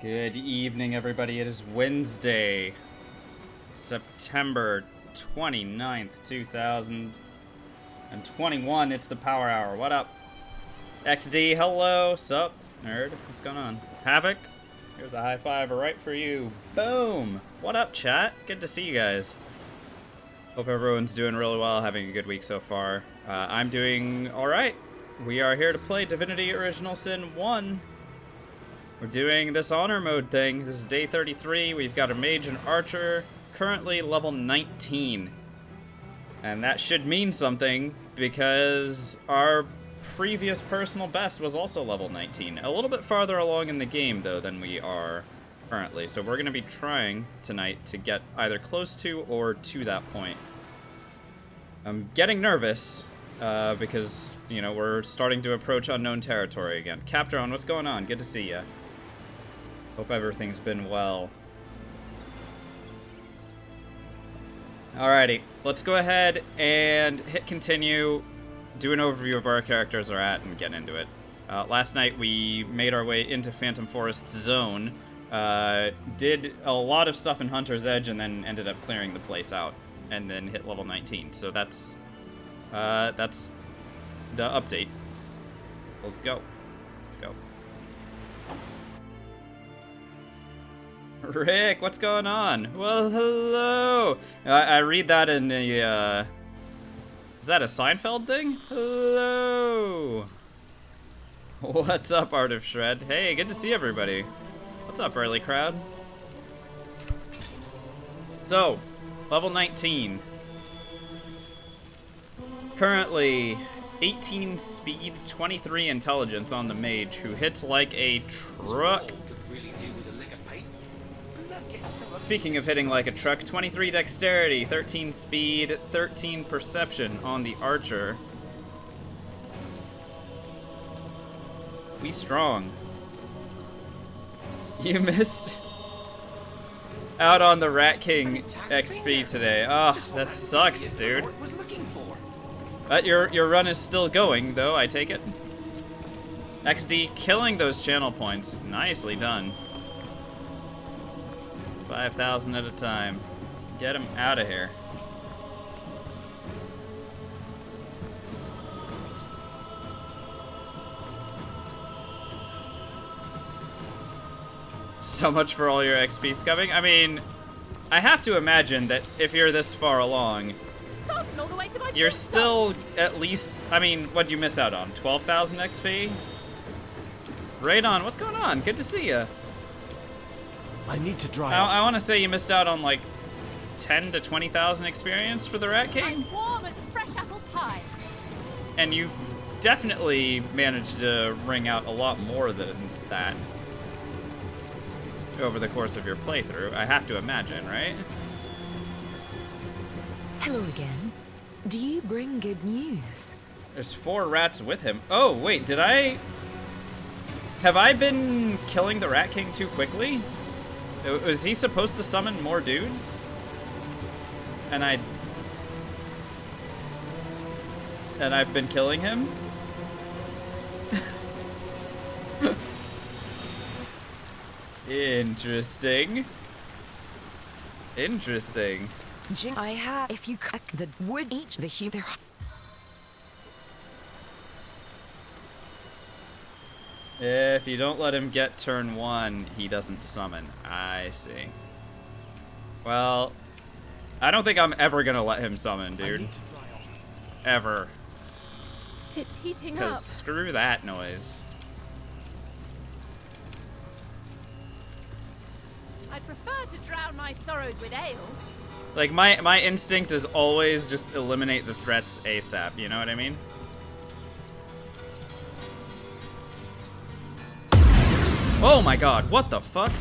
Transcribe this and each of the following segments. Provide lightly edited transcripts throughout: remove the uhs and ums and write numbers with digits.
Good evening, everybody. It is Wednesday, September 29th, 2021. It's the Power Hour. What up? XD, hello. Sup, nerd? What's going on? Havoc? Here's a high five right for you. Boom! What up, chat? Good to see you guys. Hope everyone's doing really well, having a good week so far. I'm doing alright. We are here to play Divinity Original Sin 1. We're doing this honor mode thing. This is day 33. We've got a mage and archer, currently level 19. And that should mean something, because our previous personal best was also level 19. A little bit farther along in the game, though, than we are currently. So we're going to be trying tonight to get either close to or to that point. I'm getting nervous, because, you know, we're starting to approach unknown territory again. Captron, what's going on? Good to see ya. Hope everything's been well. Alrighty, let's go ahead and hit continue, do an overview of where our characters are at, and get into it. Last night we made our way into Phantom Forest Zone, did a lot of stuff in Hunter's Edge, and then ended up clearing the place out, and then hit level 19. So that's the update. Let's go. Let's go. Rick, what's going on? Well, hello! I read that in a, is that a Seinfeld thing? Hello! What's up, Art of Shred? Hey, good to see everybody. What's up, early crowd? So, level 19. Currently, 18 speed, 23 intelligence on the mage, who hits like a truck. Speaking of hitting like a truck, 23 dexterity, 13 speed, 13 perception on the archer. We strong. You missed out on the Rat King XP today. Oh, that sucks, dude. But your run is still going, though, I take it. XD killing those channel points. Nicely done. 5,000 at a time. Get him out of here. So much for all your XP scubbing. I mean, I have to imagine that if you're this far along, you're still at least, I mean, what'd you miss out on? 12,000 XP? Radon, what's going on? Good to see ya. I need to dry I want to say you missed out on like 10 to 20,000 experience for the Rat King. I'm warm as fresh apple pie. And you've definitely managed to wring out a lot more than that over the course of your playthrough, I have to imagine, right? Hello again. Do you bring good news? There's 4 rats with him. Oh, wait, have I been killing the Rat King too quickly? Was he supposed to summon more dudes? And I've been killing him? Interesting. Interesting. I have, if you cut the wood each the human. If you don't let him get turn 1, he doesn't summon. I see. Well, I don't think I'm ever gonna let him summon, dude. Ever. It's heating up. Because screw that noise. I'd prefer to drown my sorrows with ale. Like, my instinct is always just eliminate the threats ASAP, you know what I mean? Oh my god, what the fuck?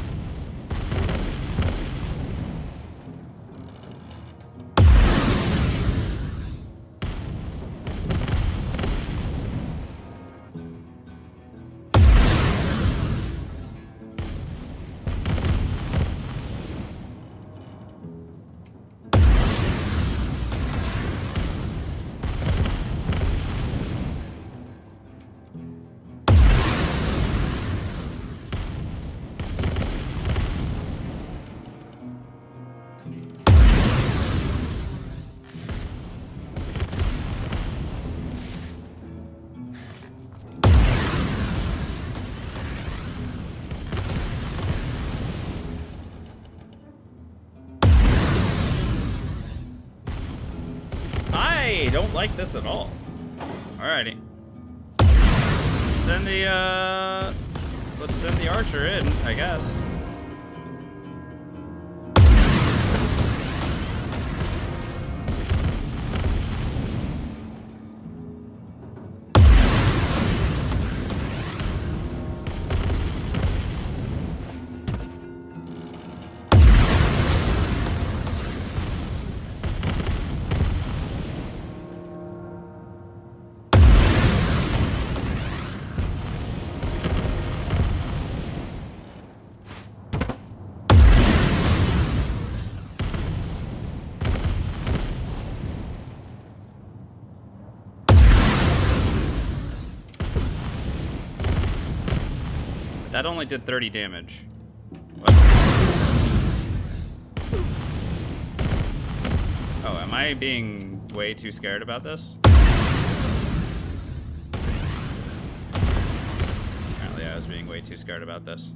don't like this at all. Alrighty. Send the, let's send the archer in, I guess. That only did 30 damage. What? Oh, am I being way too scared about this? Apparently I was being way too scared about this.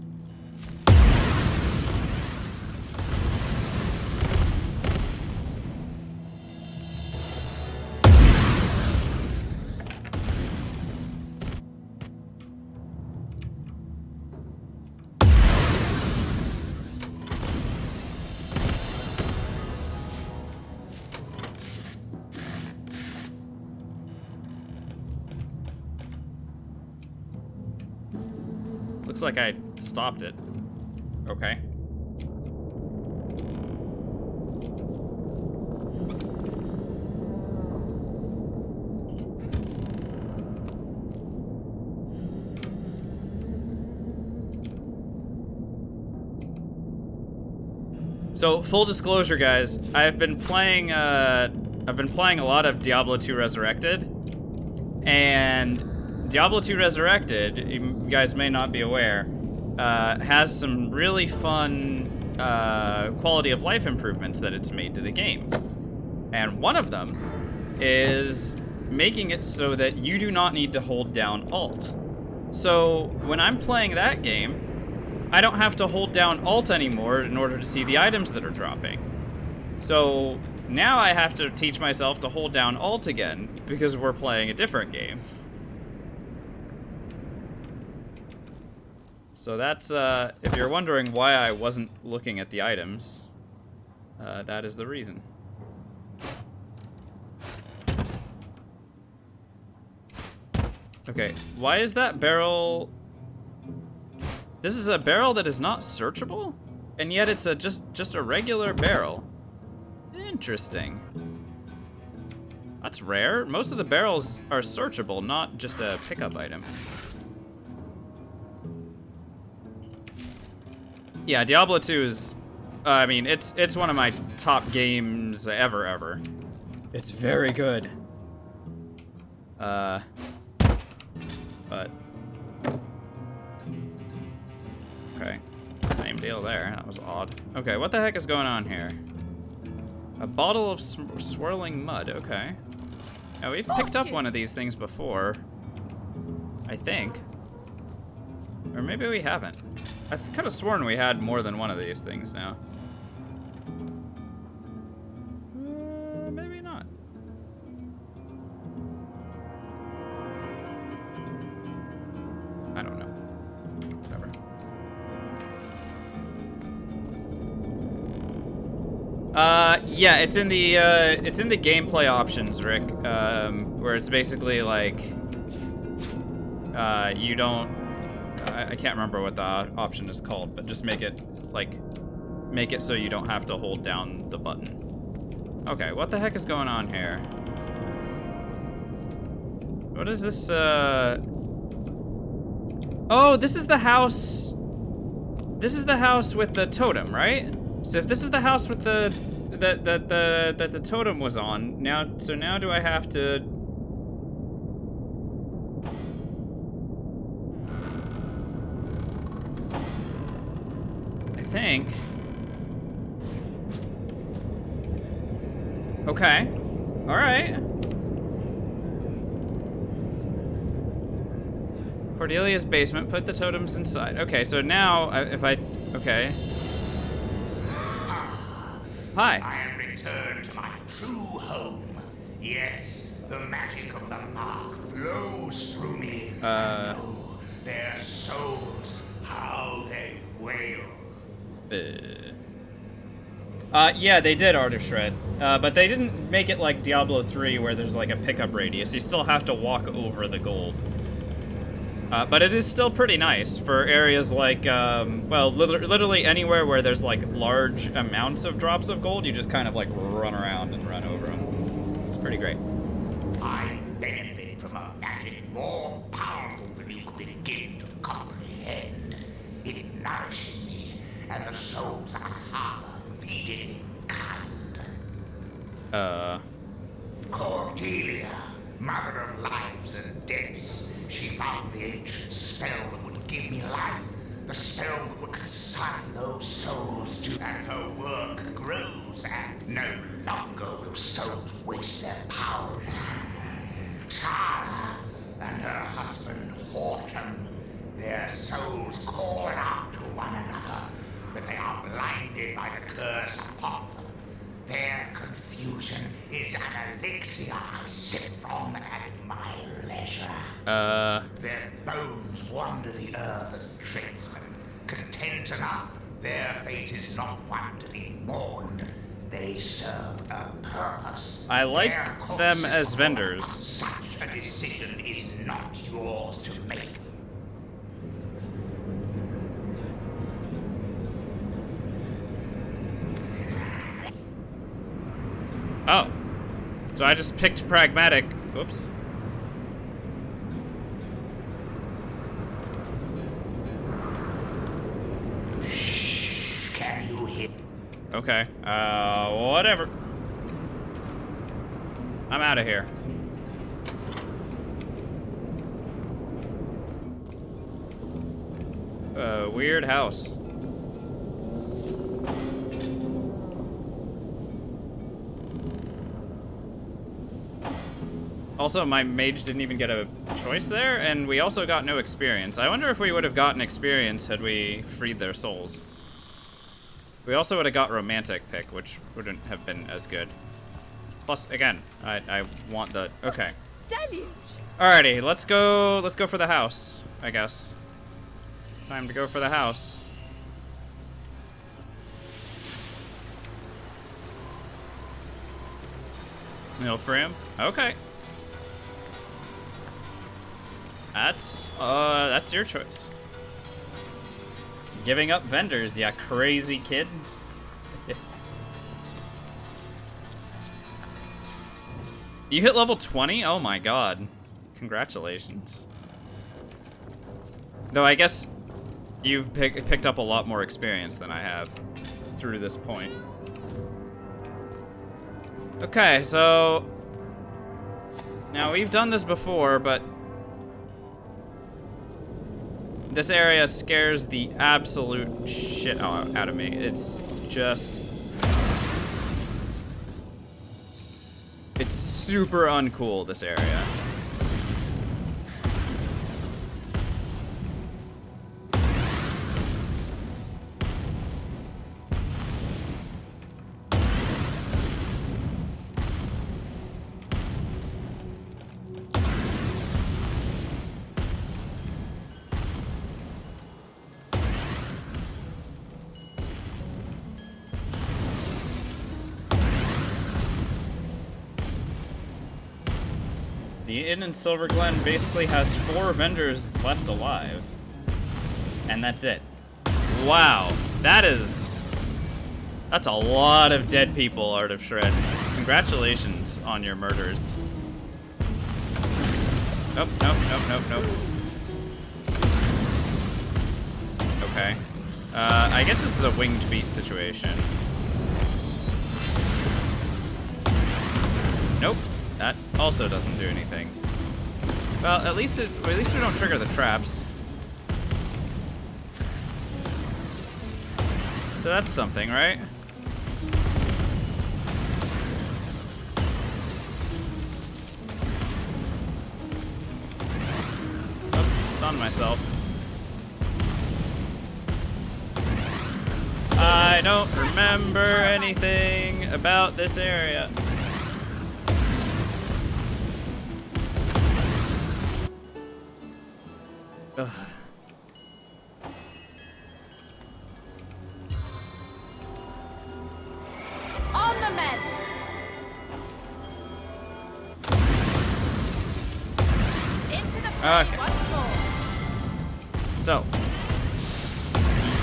Looks like I stopped it. Okay. So, full disclosure, guys, I've been playing a lot of Diablo 2 Resurrected, and Diablo 2 Resurrected, you guys may not be aware, has some really fun quality of life improvements that it's made to the game. And one of them is making it so that you do not need to hold down Alt. So when I'm playing that game, I don't have to hold down Alt anymore in order to see the items that are dropping. So now I have to teach myself to hold down Alt again because we're playing a different game. So that's, if you're wondering why I wasn't looking at the items, that is the reason. Okay, why is that barrel... This is a barrel that is not searchable? And yet it's just a regular barrel. Interesting. That's rare. Most of the barrels are searchable, not just a pickup item. Yeah, Diablo 2 is, I mean, it's one of my top games ever. It's very good. But okay, same deal there. That was odd. Okay, what the heck is going on here? A bottle of swirling mud. Okay. Now we've picked up one of these things before, I think, or maybe we haven't. I could have sworn we had more than one of these things now. Maybe not. I don't know. Whatever. Yeah, it's in the gameplay options, Rick, where it's basically like, you don't, I can't remember what the option is called, but just make it so you don't have to hold down the button. Okay, what the heck is going on here? What is this, oh, this is the house. This is the house with the totem, right? So if this is the house with the that the totem was on, now do I have to I think. Okay. All right. Cordelia's basement, put the totems inside. Okay, so now okay. Hi. I am returned to my true home. Yes, The magic of the mark flows through me. I know their souls, how they wail. Yeah, they did Art of Shred, but they didn't make it like Diablo 3 where there's like a pickup radius. You still have to walk over the gold. But it is still pretty nice for areas like, well, literally anywhere where there's like large amounts of drops of gold, you just kind of like run around and run over them. It's pretty great. I benefit from a magic more powerful than you could begin to comprehend. It nourishes me, and the souls I harbor feed it in kind. Cordelia, mother of lives and deaths. She found the ancient spell that would give me life, the spell that would consign those souls to, and her work grows, and no longer will souls waste their power. Tara and her husband Horton, their souls call out to one another, but they are blinded by the curse upon them. Their confusion is an elixir I sip from at my leisure. Their bones wander the earth as tradesmen. Content enough, their fate is not one to be mourned. They serve a purpose. I like them as vendors. Such a decision is not yours to make. Oh. So I just picked pragmatic. Whoops. Can you hit? Okay. Whatever. I'm out of here. Weird house. Also, my mage didn't even get a choice there, and we also got no experience. I wonder if we would have gotten experience had we freed their souls. We also would have got romantic pick, which wouldn't have been as good. Plus, again, I want the, okay. Deluge! Alrighty, let's go for the house, I guess. Time to go for the house. Milfram? Okay. That's your choice. Giving up vendors, ya crazy kid. You hit level 20? Oh my god. Congratulations. Though I guess you've picked up a lot more experience than I have through to this point. Okay, so now we've done this before, but this area scares the absolute shit out of me. It's just, it's super uncool, this area. The inn in Silver Glen basically has 4 vendors left alive. And that's it. Wow, that's a lot of dead people, Art of Shred. Congratulations on your murders. Nope, nope, nope, nope, nope. Okay. I guess this is a winged feet situation. Nope. That also doesn't do anything. Well, at least we don't trigger the traps. So that's something, right? Oh, stunned myself. I don't remember anything about this area. Ugh. On the mend. Into the fray Okay. once more. So,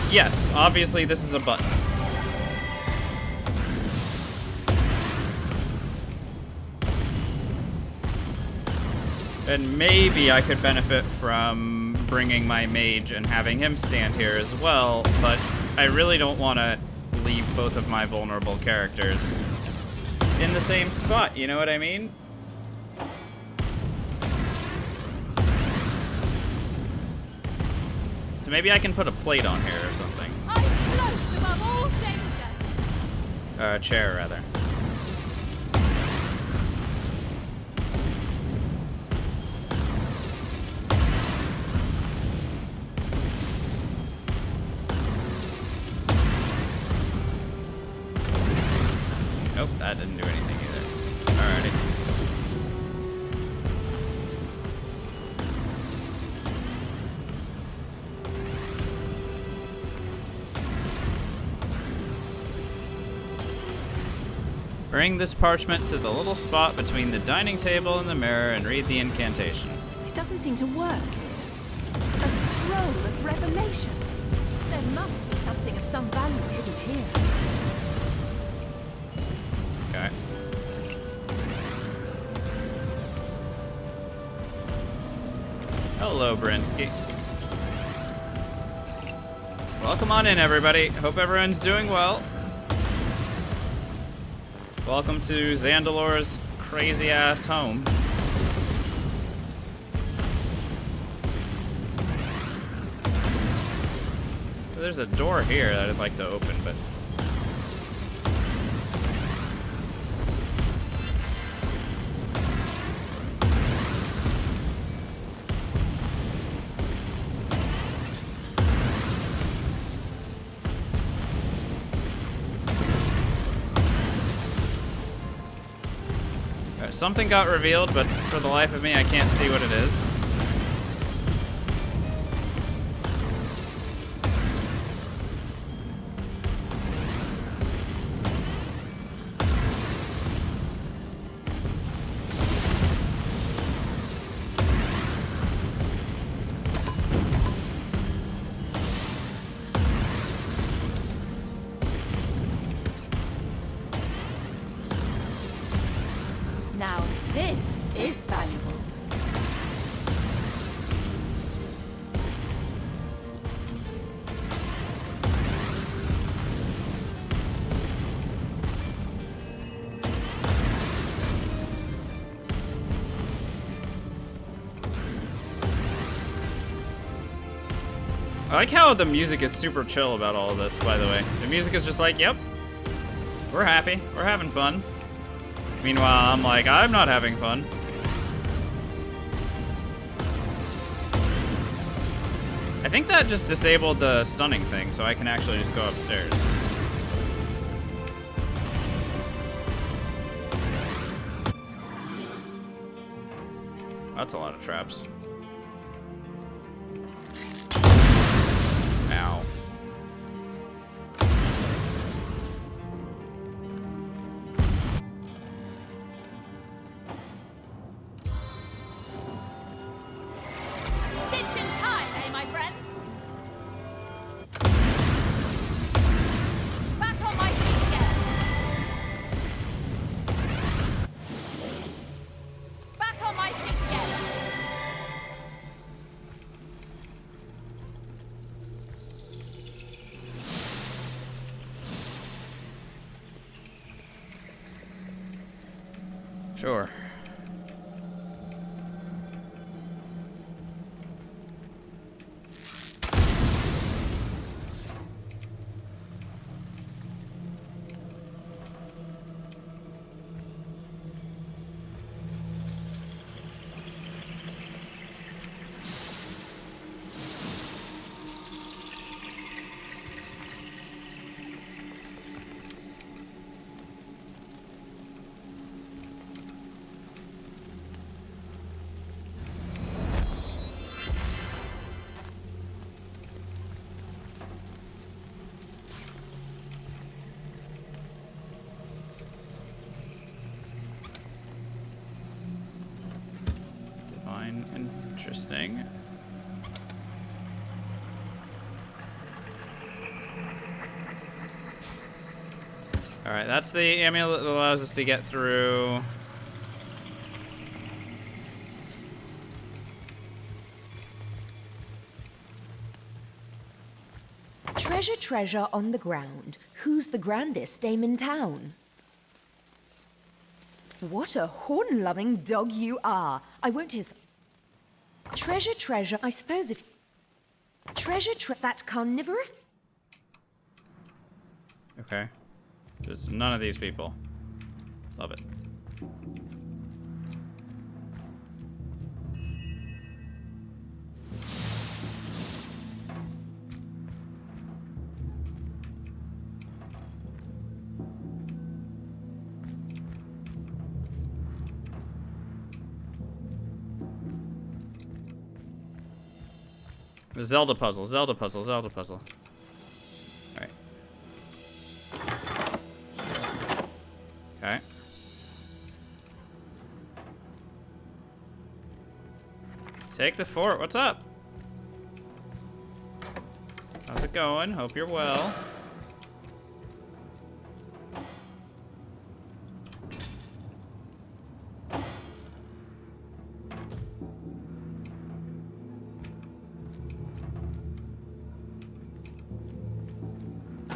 yes, obviously this is a button. And maybe I could benefit from bringing my mage and having him stand here as well, but I really don't want to leave both of my vulnerable characters in the same spot, you know what I mean? So maybe I can put a plate on here or something. I float above all danger. A chair, rather. Nope, that didn't do anything either. Alrighty. Bring this parchment to the little spot between the dining table and the mirror and read the incantation. It doesn't seem to work here. A scroll of revelation. There must be something of some value hidden here. Okay. Hello, Brinsky. Welcome on in, everybody. Hope everyone's doing well. Welcome to Zandalor's crazy-ass home. There's a door here that I'd like to open, but... Something got revealed, but for the life of me, I can't see what it is. Now this is valuable. I like how the music is super chill about all of this, by the way. The music is just like, yep, we're happy, we're having fun. Meanwhile, I'm like, I'm not having fun. I think that just disabled the stunning thing, so I can actually just go upstairs. That's a lot of traps. Ow. Stitch in time, eh, my friends? Back on my feet again. Back on my feet again. Sure. Interesting. Alright, that's the amulet that allows us to get through. Treasure, treasure on the ground. Who's the grandest dame in town? What a horn-loving dog you are. I won't hear... Treasure, treasure, I suppose if... Treasure, that's carnivorous? Okay. There's none of these people. Love it. Zelda puzzle, Zelda puzzle, Zelda puzzle. Alright. Okay. Take the fort, what's up? How's it going? Hope you're well.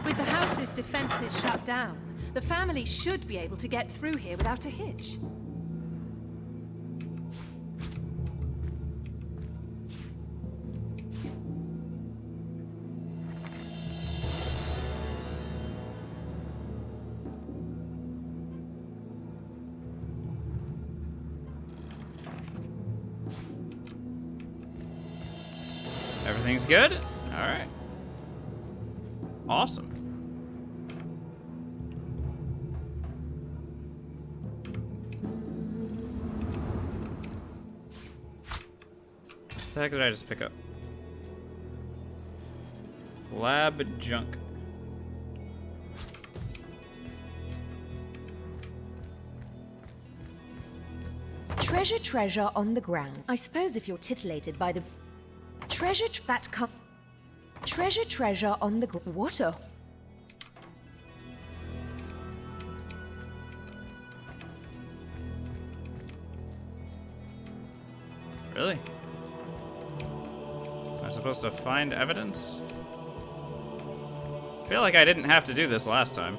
With the house's defenses shut down, the family should be able to get through here without a hitch. Everything's good? Alright. Awesome. What the heck did I just pick up? Lab junk. Treasure, treasure on the ground. I suppose if you're titillated by the... Treasure, Treasure, treasure on the water. Really? Am I supposed to find evidence? I feel like I didn't have to do this last time.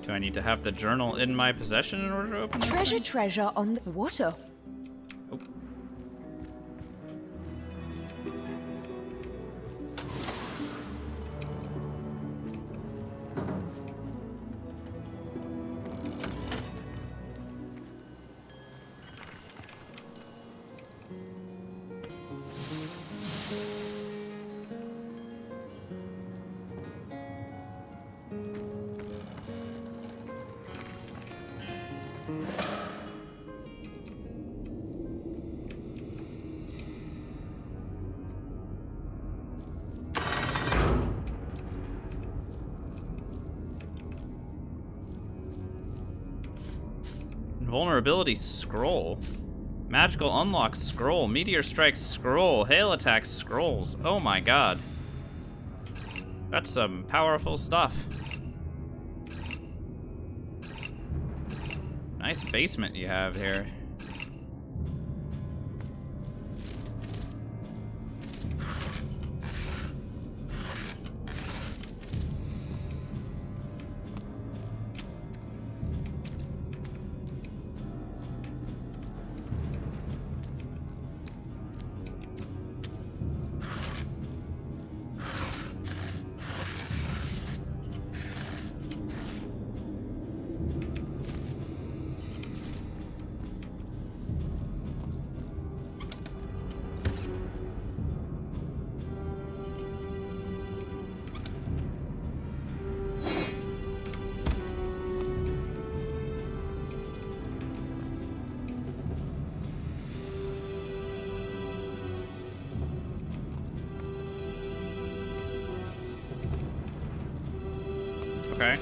Do I need to have the journal in my possession in order to open this Treasure, thing? treasure on the water. Oh. Vulnerability scroll. Magical unlock scroll. Meteor strike scroll. Hail attack scrolls. Oh my god. That's some powerful stuff. Nice basement you have here. Okay.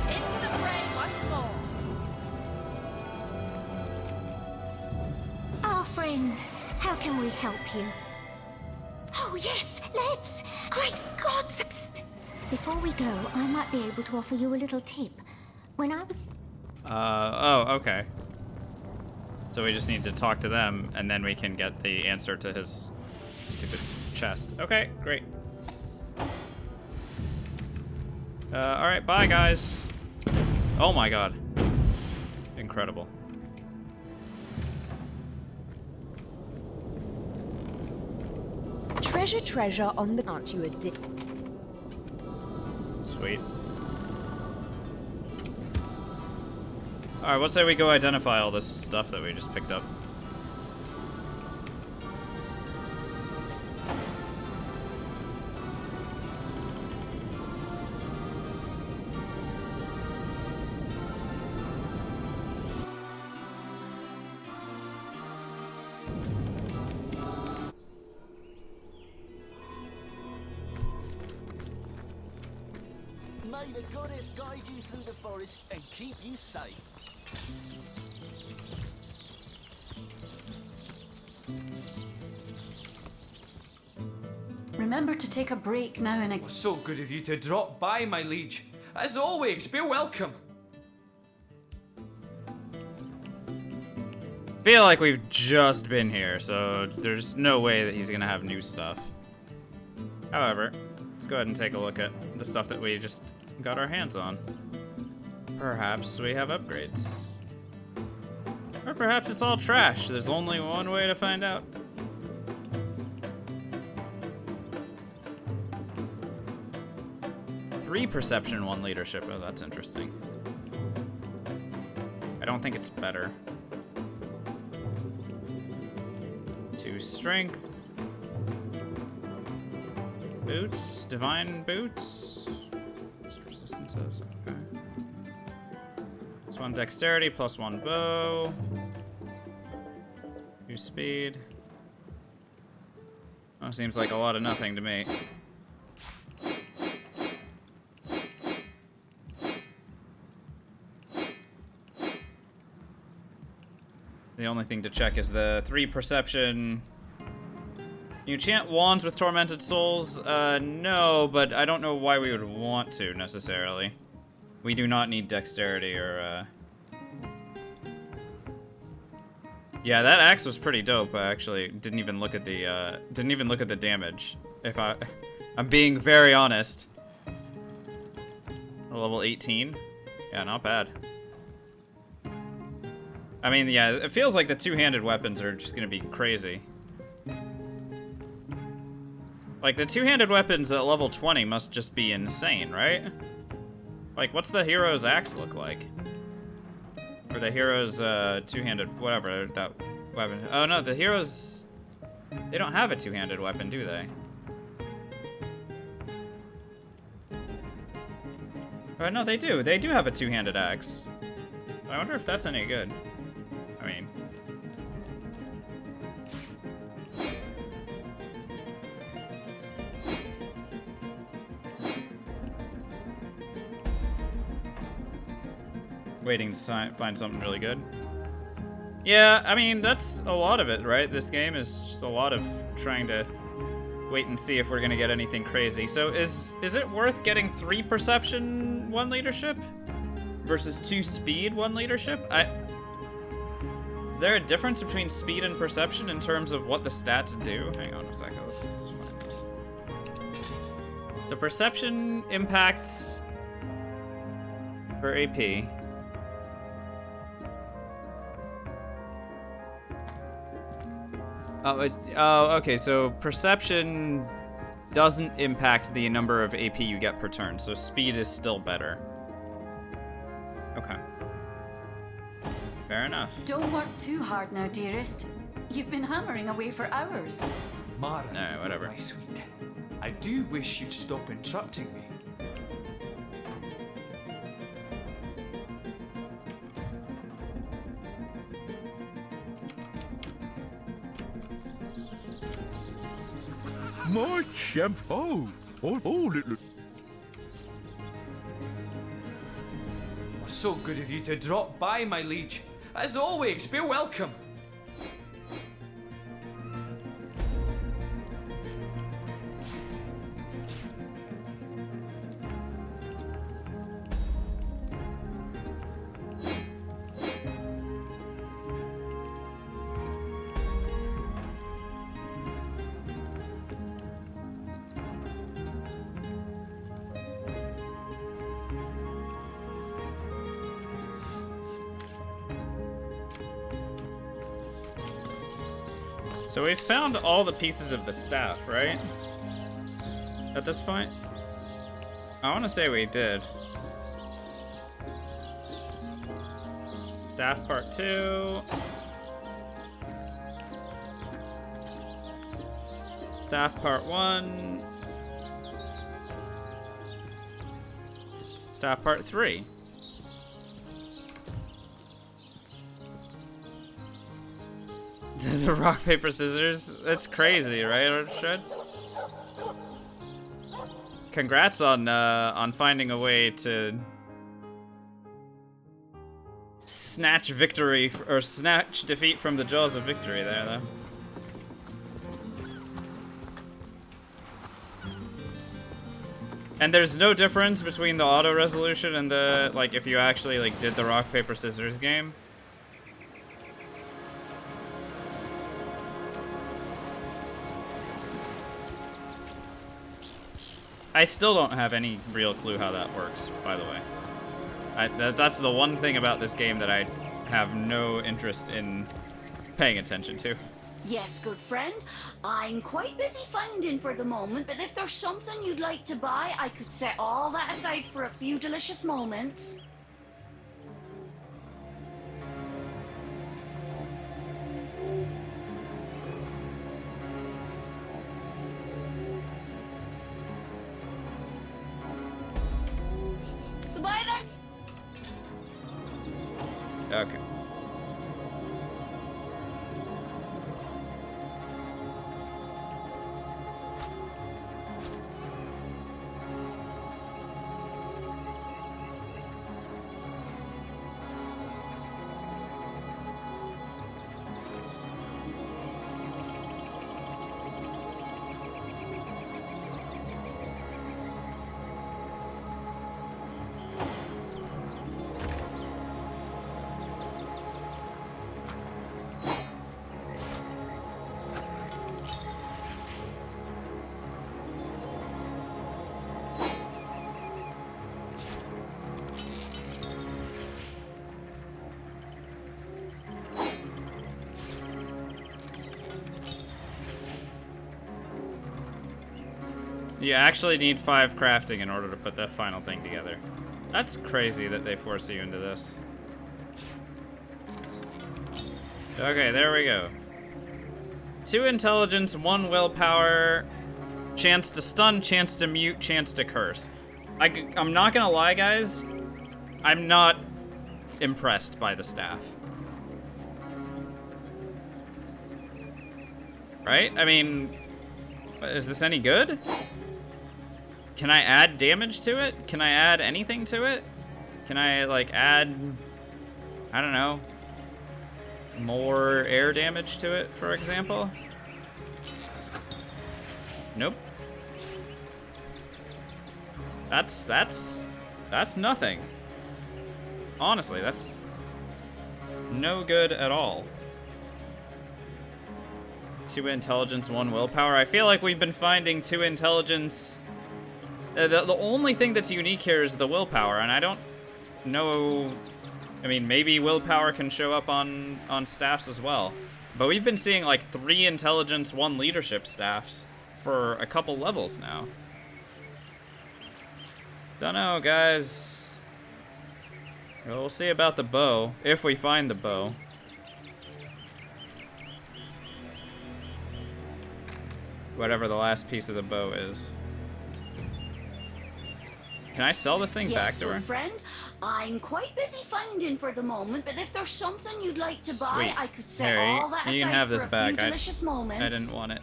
Into the fray once more. Our friend, how can we help you? Oh, yes, let's! Great God! Psst. Before we go, I might be able to offer you a little tip. When I was... Oh, okay. So we just need to talk to them, and then we can get the answer to his stupid chest. Okay, great. Alright, bye, guys. Oh my god. Incredible. Treasure, treasure on the... Aren't you a dick? Sweet. Alright, let's say we go identify all this stuff that we just picked up. May the goddess guide you through the forest and keep you safe. Remember to take a break now and again. So good of you to drop by, my liege. As always, be welcome. Feel like we've just been here, so there's no way that he's gonna have new stuff. However, let's go ahead and take a look at the stuff that we just got our hands on. Perhaps we have upgrades. Or perhaps it's all trash. There's only one way to find out. Three perception, one leadership. Oh, that's interesting. I don't think it's better. 2 strength. Boots, divine boots. Resistances, okay. +1 dexterity, +1 bow. 2 speed. Oh, seems like a lot of nothing to me. The only thing to check is the 3 perception. You enchant wands with tormented souls? No, but I don't know why we would want to, necessarily. We do not need dexterity or, Yeah, that axe was pretty dope. I actually didn't even look at the damage. I'm being very honest. A level 18? Yeah, not bad. I mean, yeah, it feels like the two-handed weapons are just gonna be crazy. Like, the two-handed weapons at level 20 must just be insane, right? Like, what's the hero's axe look like? Or the hero's, two-handed, whatever, that weapon. Oh, no, the heroes... They don't have a two-handed weapon, do they? Oh, no, they do. They do have a two-handed axe. I wonder if that's any good. I mean... Waiting to find something really good. Yeah, I mean, that's a lot of it, right? This game is just a lot of trying to wait and see if we're gonna get anything crazy. So is it worth getting 3 perception, 1 leadership? Versus 2 speed, 1 leadership? Is there a difference between speed and perception in terms of what the stats do? Hang on a second, let's find this. So perception impacts for AP. Oh, okay, so perception doesn't impact the number of AP you get per turn, so speed is still better. Okay. Fair enough. Don't work too hard now, dearest. You've been hammering away for hours. Mara, Alright, whatever. my sweet. I do wish you'd stop interrupting me. My shampoo. Oh, little. So good of you to drop by, my liege. As always, be welcome. So we found all the pieces of the staff, right? At this point? I want to say we did. Staff part 2. Staff part 1. Staff part 3. The rock, paper, scissors. That's crazy, right, Orchard? Congrats on finding a way to snatch victory or snatch defeat from the jaws of victory there, though. And there's no difference between the auto resolution and the, like, if you actually like did the rock, paper, scissors game. I still don't have any real clue how that works, by the way. That's the one thing about this game that I have no interest in paying attention to. Yes, good friend. I'm quite busy finding for the moment, but if there's something you'd like to buy, I could set all that aside for a few delicious moments. Goodbye then. Okay. You actually need 5 crafting in order to put that final thing together. That's crazy that they force you into this. Okay, there we go. 2 intelligence, 1 willpower, chance to stun, chance to mute, chance to curse. I'm not gonna lie, guys. I'm not impressed by the staff. Right? I mean, is this any good? Can I add damage to it? Can I add anything to it? Can I, like, add, I don't know, more air damage to it, for example? Nope. That's nothing. Honestly, that's no good at all. 2 intelligence, 1 willpower. I feel like we've been finding 2 intelligence. The only thing that's unique here is the willpower, and I don't know. I mean, maybe willpower can show up on staffs as well. But we've been seeing like 3 intelligence, 1 leadership staffs for a couple levels now. Dunno, guys. Well, we'll see about the bow, if we find the bow. Whatever the last piece of the bow is. Can I sell this thing back Yes, to her? good friend. I'm quite busy finding for the moment, but if there's something you'd like to buy, Sweet. I could set Here, all that you can aside have for this a back. few delicious moments. I didn't want it.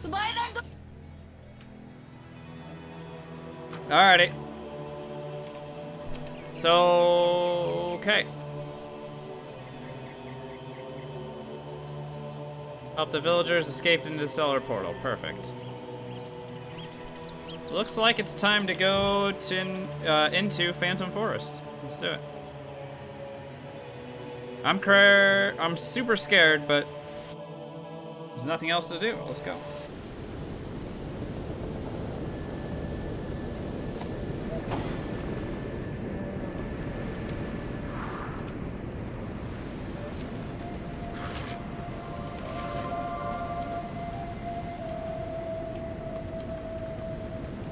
Goodbye then. Alrighty. So, okay. Help the villagers escaped into the cellar portal. Perfect. Looks like it's time to go to into Phantom Forest. Let's do it. I'm super scared, but there's nothing else to do. Let's go.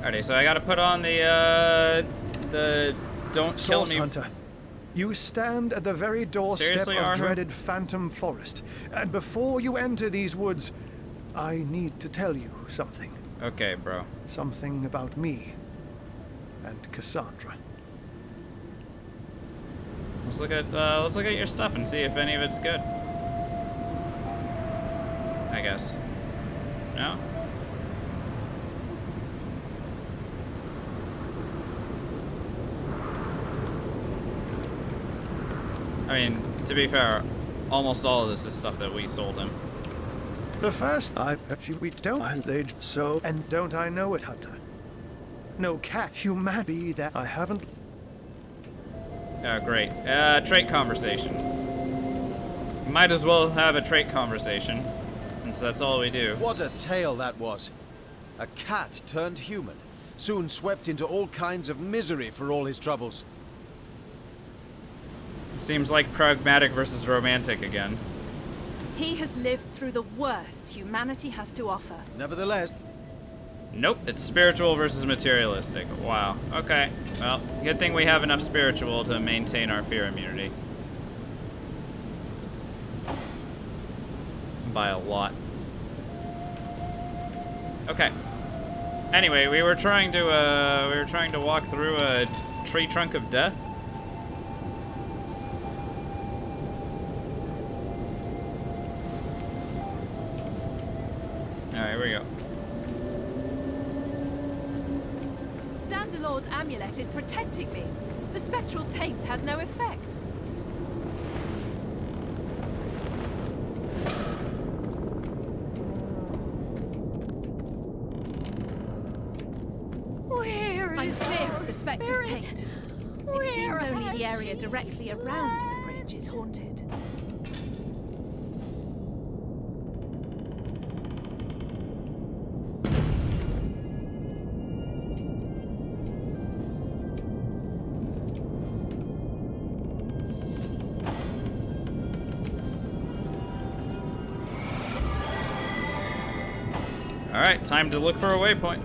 Alrighty, so I gotta put on the don't kill Source me. Hunter, you stand at the very doorstep Seriously, of Armor? dreaded Phantom Forest, and before you enter these woods, I need to tell you something. Okay, bro. Something about me and Cassandra. Let's look at your stuff and see if any of it's good. I guess. No? I mean, to be fair, almost all of this is stuff that we sold him. The first we don't so and don't I know it, Hunter? No cat humanity that I haven't. Oh, great. Trait conversation. Might as well have a trait conversation, since that's all we do. What a tale that was. A cat turned human, soon swept into all kinds of misery for all his troubles. Seems like pragmatic versus romantic again. He has lived through the worst humanity has to offer. Nevertheless... Nope, it's spiritual versus materialistic. Wow. Okay. Well, good thing we have enough spiritual to maintain our fear immunity. By a lot. Okay. Anyway, we were trying to walk through a tree trunk of death. Alright, here we go. Zandelor's amulet is protecting me. The spectral taint has no effect. Where I is fear our of the spectre's spirit? taint. It Where seems only has the area she directly around the bridge is haunted. Alright, time to look for a waypoint.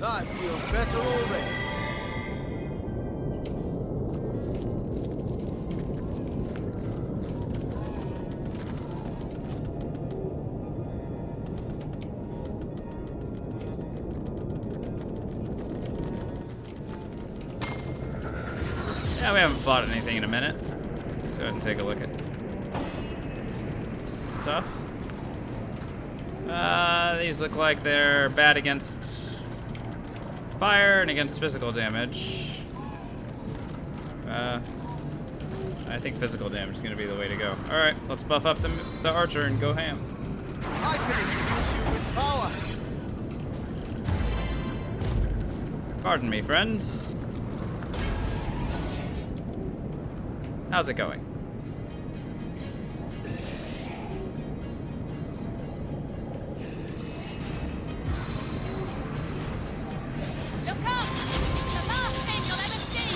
I feel better already. Yeah, we haven't fought anything in a minute. Let's go ahead and take a look at stuff. These look like they're bad against fire and against physical damage. I think physical damage is going to be the way to go. Alright, let's buff up the archer and go ham. I can introduce you with power. Pardon me, friends. How's it going? Look up! The last thing you'll ever see!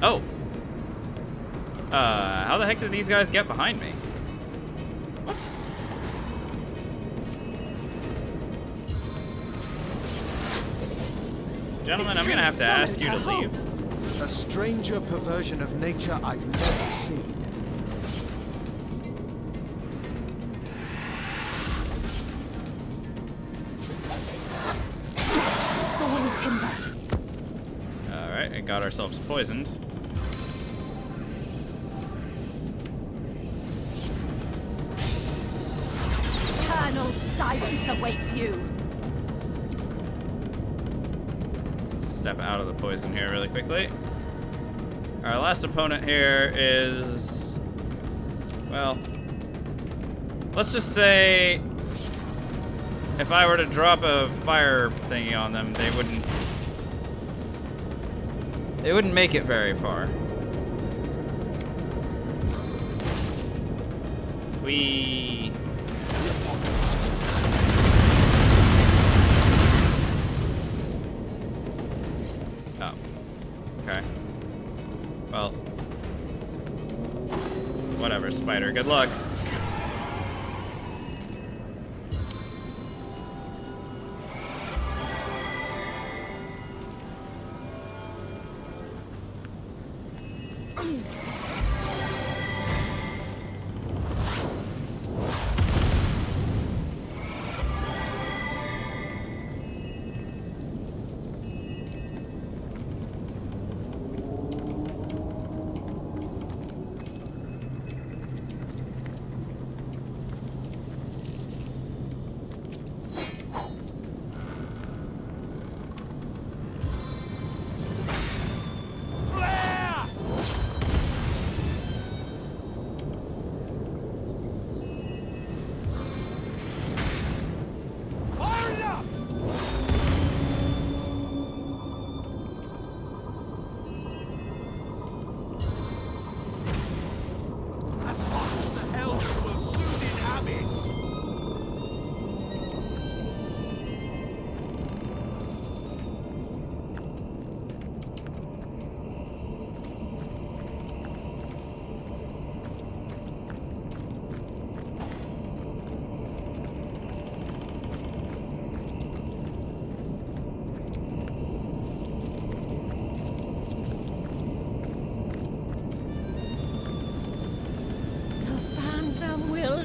Oh, the heck did these guys get behind me? What? Gentlemen, I'm gonna have to ask you to leave. A stranger perversion of nature I've never seen. Thorny timber. Alright, and got ourselves poisoned. Eternal silence awaits you. Step out of the poison here really quickly. Our last opponent here is... well... let's just say... if I were to drop a fire thingy on them, they wouldn't... they wouldn't make it very far. We... oh. Okay. Well. Whatever, spider. Good luck.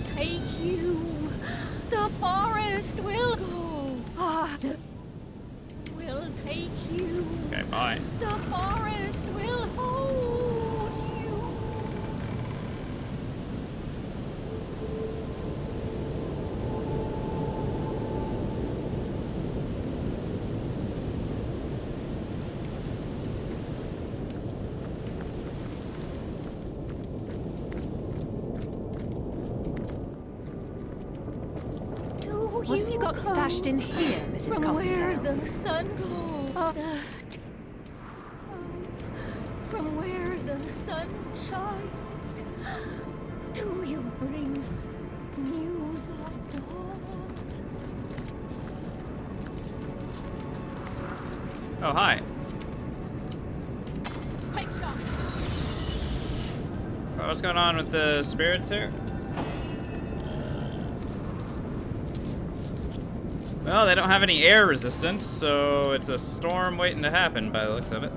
Take you. The forest will go. Will take you. Okay, bye. The forest will hold you. What have you got stashed in here, Mrs. From Cottontail? where the sun goes. From where the sun shines. Do you bring news of dawn? Oh, hi. Quick shot. What's going on with the spirits here? Well, they don't have any air resistance, so it's a storm waiting to happen by the looks of it.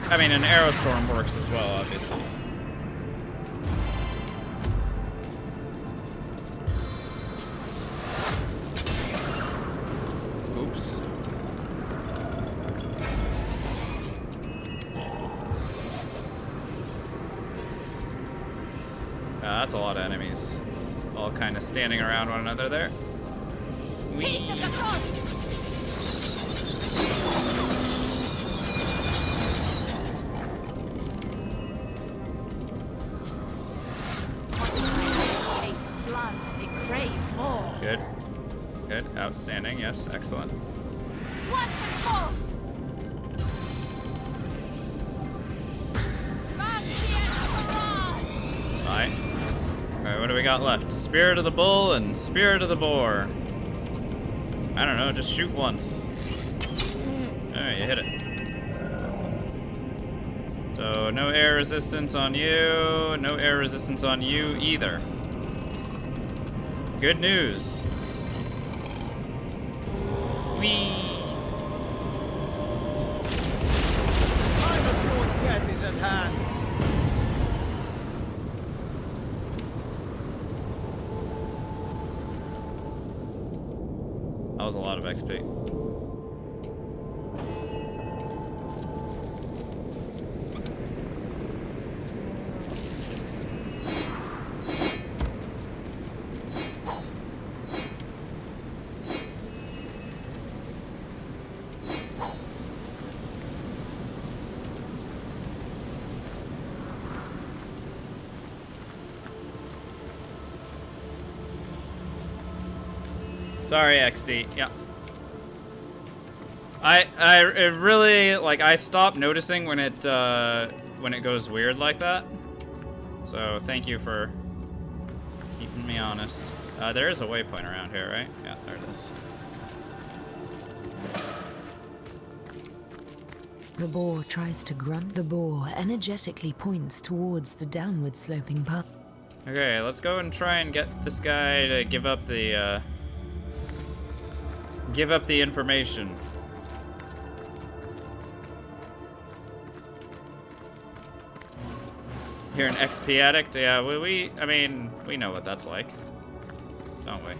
I mean, an arrow storm works as well, obviously. Oops. That's a lot of enemies. All kind of standing around one another there. Teeth of the cross. Tastes blood. It craves more. Good. Good. Outstanding. Yes. Excellent. What and false. Alright. Alright, what do we got left? Spirit of the Bull and Spirit of the Boar. I don't know, just shoot once. Alright, you hit it. So So no air resistance on you, no air resistance on you either. Good news. Whee! Time of your death is at hand. That was a lot of XP. Sorry, XD. Yeah. It really, like, I stopped noticing when it goes weird like that. So thank you for keeping me honest. There is a waypoint around here, right? Yeah, there it is. The boar tries to grunt. The boar energetically points towards the downward sloping path. Okay, let's go and try and get this guy to give up the information. Here an XP addict? Yeah, I mean, we know what that's like, don't we?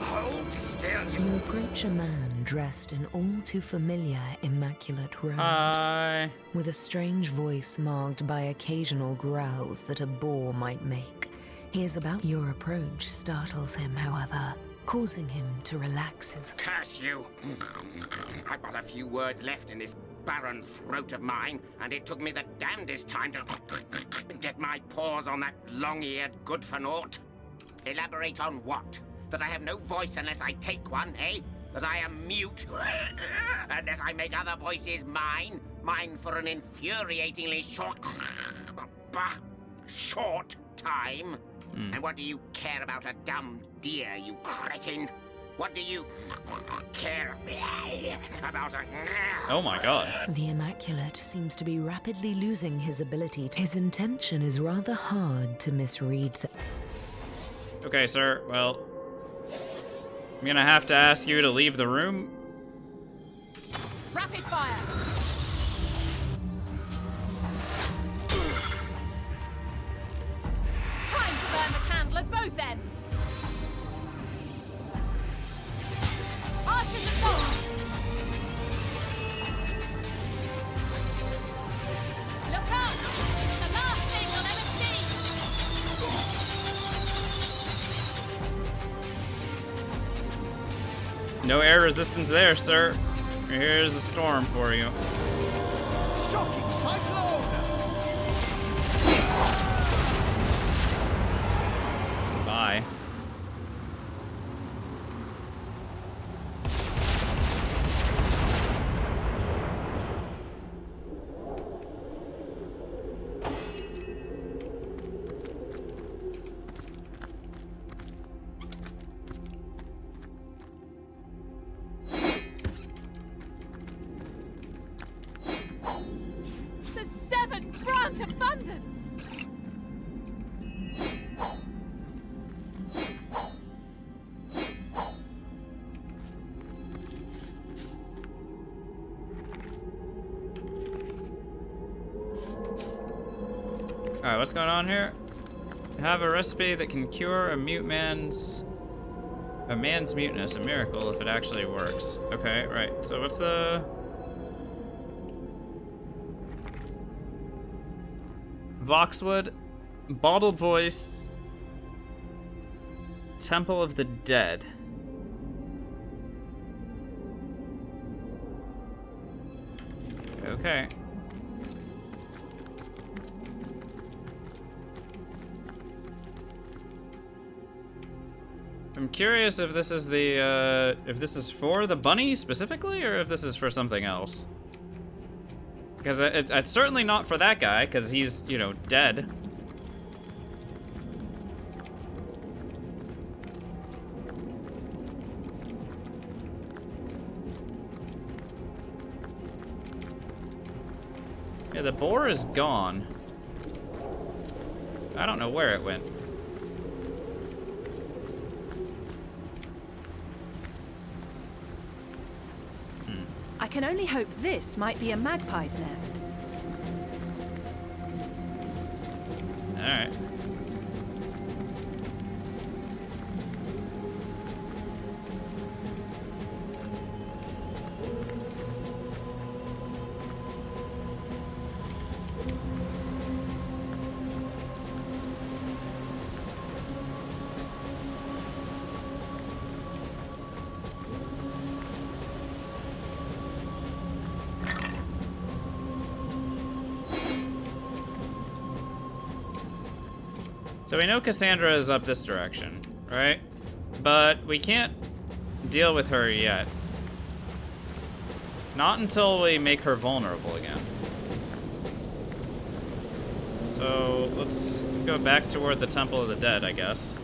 Hold still, You approach a man dressed in all too familiar immaculate robes, Hi. with a strange voice marked by occasional growls that a boar might make. He is about your approach startles him, however, causing him to relax his... Curse you! I've got a few words left in this barren throat of mine, and it took me the damnedest time to get my paws on that long-eared good-for-naught. Elaborate on what? That I have no voice unless I take one, eh? That I am mute unless I make other voices mine? Mine for an infuriatingly short time? And what do you care about a dumb deer, you cretin? What do you care about a... Oh my god. The Immaculate seems to be rapidly losing his ability to... His intention is rather hard to misread. Okay, sir, well, I'm gonna have to ask you to leave the room. Rapid fire! Time to burn the candle at both ends! Archers assault! Look out! The last thing you'll ever see! No air resistance there, sir. Here's a storm for you. Shocking cyclone! Bye. The seven branch abundance! Alright, what's going on here? Have a recipe that can cure a man's muteness, a miracle if it actually works. Okay, right. So what's the... Voxwood, Bottled Voice, Temple of the Dead. Okay. I'm curious if this is if this is for the bunny specifically, or if this is for something else. Because it's certainly not for that guy, because he's, you know, dead. Yeah, the boar is gone. I don't know where it went. I can only hope this might be a magpie's nest. Alright. So we know Cassandra is up this direction, right? But we can't deal with her yet. Not until we make her vulnerable again. So let's go back toward the Temple of the Dead, I guess.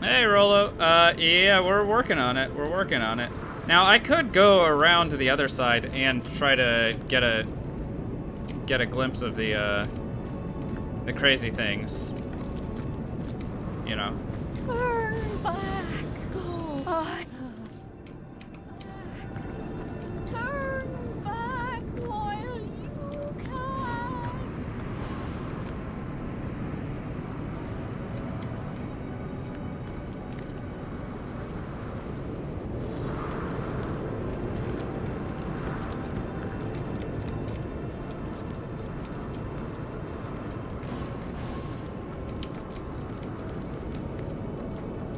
Hey, Rolo. Yeah, we're working on it. We're working on it. Now, I could go around to the other side and try to get a glimpse of the crazy things. You know. Turn back. Turn back while you can.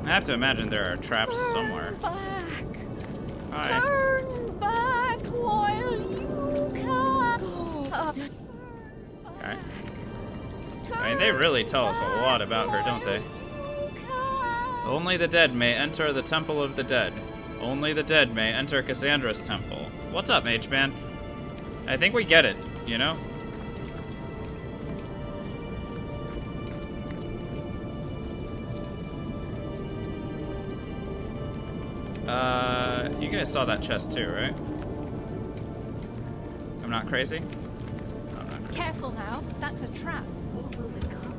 I have to imagine there are traps somewhere. Hi. Turn back while you can. Okay. I mean, they really tell us a lot about her, don't they? Only the dead may enter the Temple of the Dead. Only the dead may enter Cassandra's temple. What's up, Mage Man? I think we get it, you know? You guys saw that chest too, right? I'm not crazy? I'm not crazy. Careful now, that's a trap. What will become?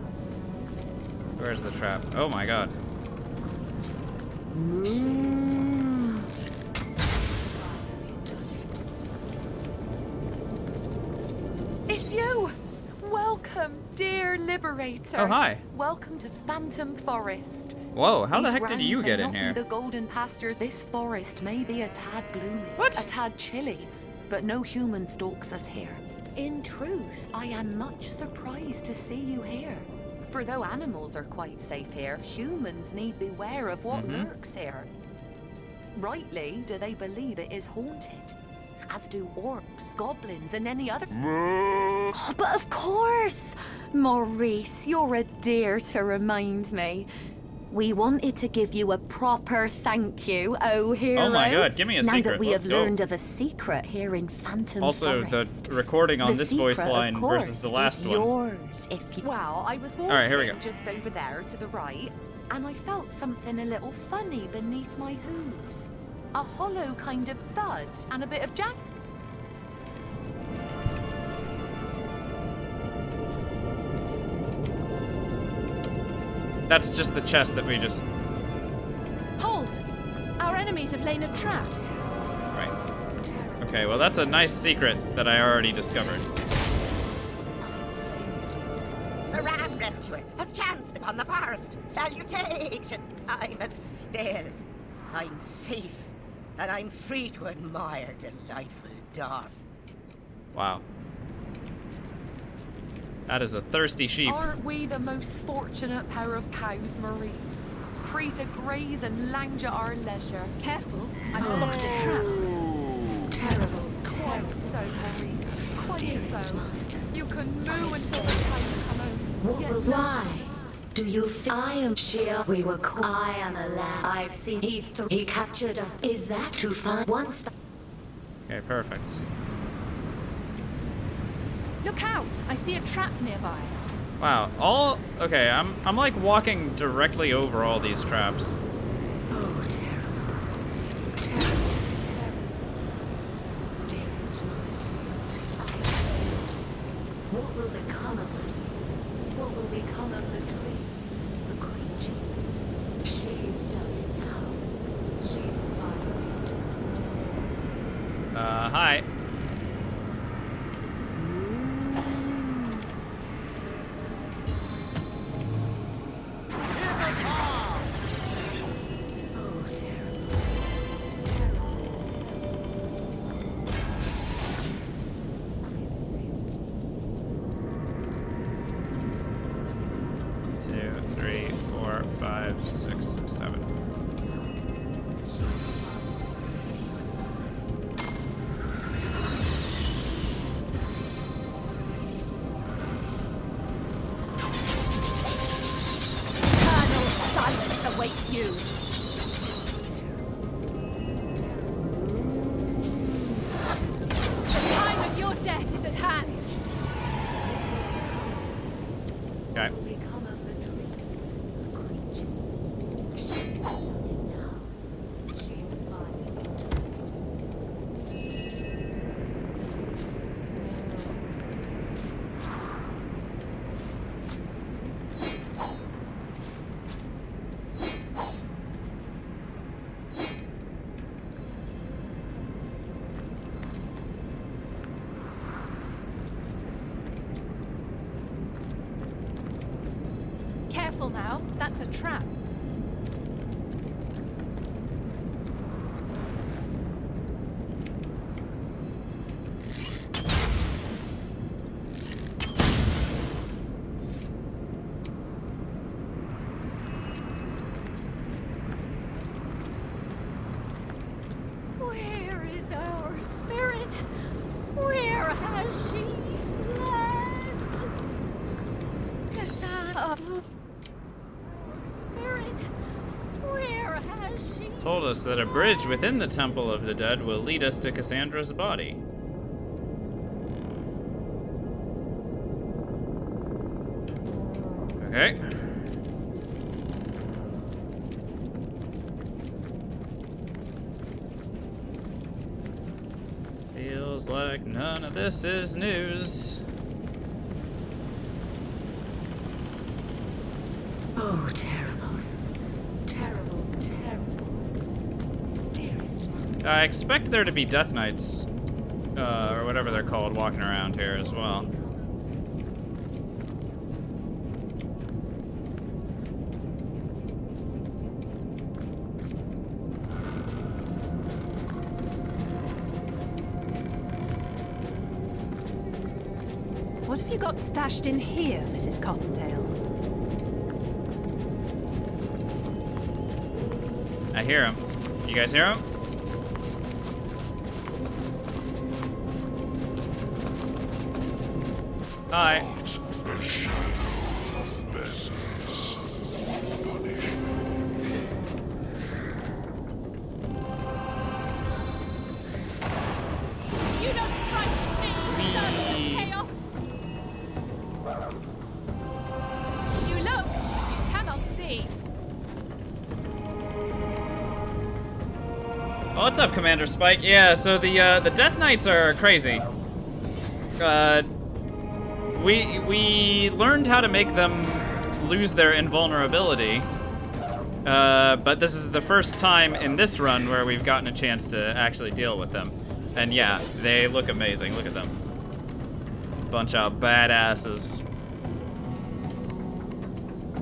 Where's the trap? Oh my god. It's you! Welcome, dear Liberator. Oh, hi. Welcome to Phantom Forest. Whoa, how the These heck did you grounds get may in not here? be the golden pasture. This forest may be a tad gloomy. What? A tad chilly, but no human stalks us here. In truth, I am much surprised to see you here. For though animals are quite safe here, humans need beware of what lurks here. Rightly do they believe it is haunted, as do orcs, goblins, and any other. Oh, but of course! Maurice, you're a dear to remind me. We wanted to give you a proper thank you, oh hero. Oh my god, give me a now secret. Now that we Let's have go. learned of a secret here in Phantom Also, Forest. the recording on The this voice secret, of line course, versus the last is one. yours, if you... Well, I was walking Alright, here we go. just over there to the right, and I felt something a little funny beneath my hooves. A hollow kind of thud and a bit of jack. That's just the chest that we just... Hold! Our enemies have laid a trap. Right. Okay, well that's a nice secret that I already discovered. rescuer has chanced upon the forest. Salutations! I'm still. I'm safe. And I'm free to admire delightful dawn. Wow. That is a thirsty sheep. Aren't we the most fortunate pair of cows, Maurice? Free to graze and lounge at our leisure. Careful, I've spotted a trap. Terrible, quite so, Maurice. Quite so. You can moo until the cows come home. Yes. Why do you think I am sheer? We were caught. I am a lad. I've seen he captured us. Is that to find once? Okay, perfect. Look out! I see a trap nearby. Wow, okay, I'm like walking directly over all these traps. Oh, terrible. Terrible, terrible. Dearest master. What will become of us? What will become of the trees, the creatures? She's done it now. She's finally done it. Hi. Awaits you. The time of your death is at hand. Okay. Careful now, that's a trap. Where is our spirit? Where has she fled? Cassandra. Spirit, where has she? Told us that a bridge within the Temple of the Dead will lead us to Cassandra's body. Okay. Feels like none of this is news. Oh, terrible. Terrible, terrible. Dearest master. I expect there to be Death Knights, or whatever they're called, walking around here as well. What have you got stashed in here, Mrs. Cottontail? I hear him. You guys hear him? Hi. You don't trust me, son of chaos! You look, you cannot see. Oh, what's up, Commander Spike? Yeah, so the Death Knights are crazy. We learned how to make them lose their invulnerability, but this is the first time in this run where we've gotten a chance to actually deal with them. And yeah, they look amazing. Look at them. Bunch of badasses.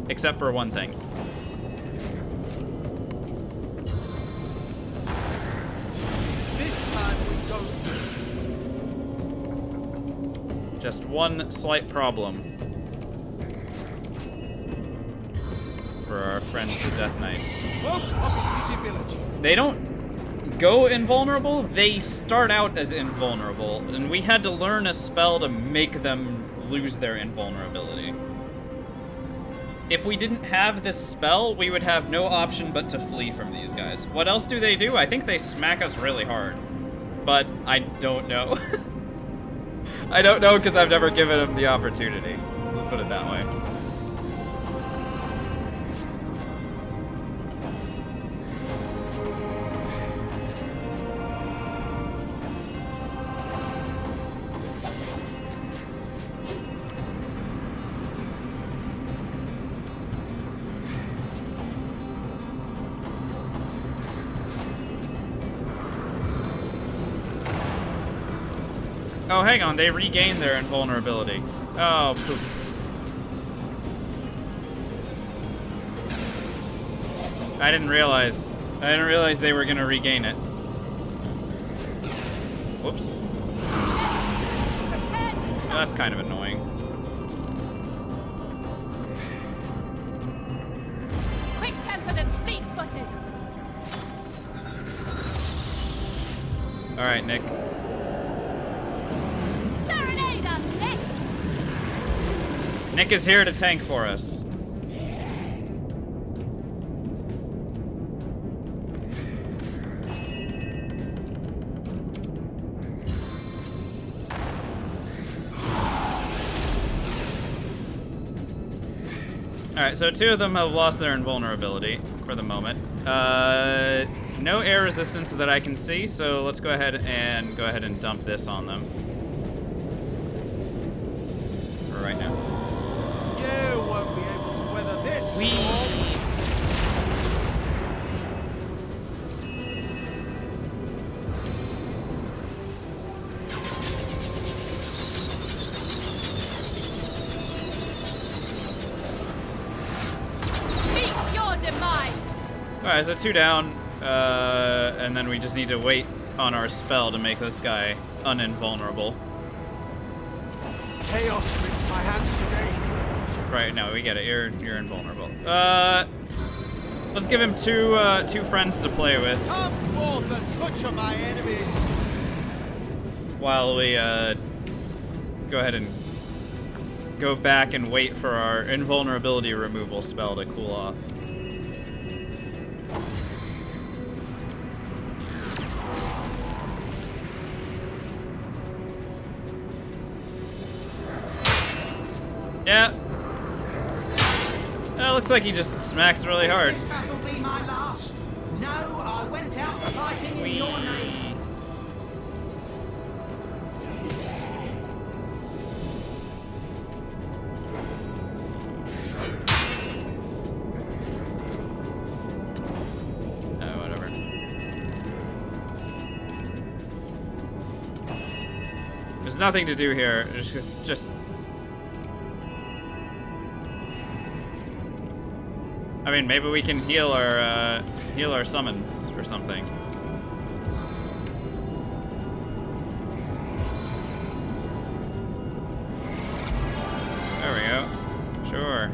Except for one thing. This time we don't. Just one slight problem. For our friends, the Death Knights. They don't go invulnerable, they start out as invulnerable, and we had to learn a spell to make them lose their invulnerability. If we didn't have this spell, we would have no option but to flee from these guys. What else do they do? I think they smack us really hard. But I don't know. I don't know because I've never given them the opportunity. Let's put it that way. Oh, hang on, they regained their invulnerability. Oh, poop. I didn't realize they were gonna regain it. Whoops. That's kind of annoying. Quick-tempered and fleet-footed. All right, Nick. Nick is here to tank for us. Alright, so 2 of them have lost their invulnerability for the moment. No air resistance that I can see, so let's go ahead and dump this on them. For right now. You won't be able to weather this storm. Meet your demise. Alright, so 2 down, and then we just need to wait on our spell to make this guy uninvulnerable. Chaos grips my hands today. Right, no, we get it. You're invulnerable. Let's give him two friends to play with. Come forth and butcher my enemies. While we go ahead and go back and wait for our invulnerability removal spell to cool off. Yeah. Looks like he just smacks really hard. This battle be my last. No, I went out fighting in your name. Whatever. There's nothing to do here. It's just. I mean, maybe we can heal our summons or something. There we go. Sure.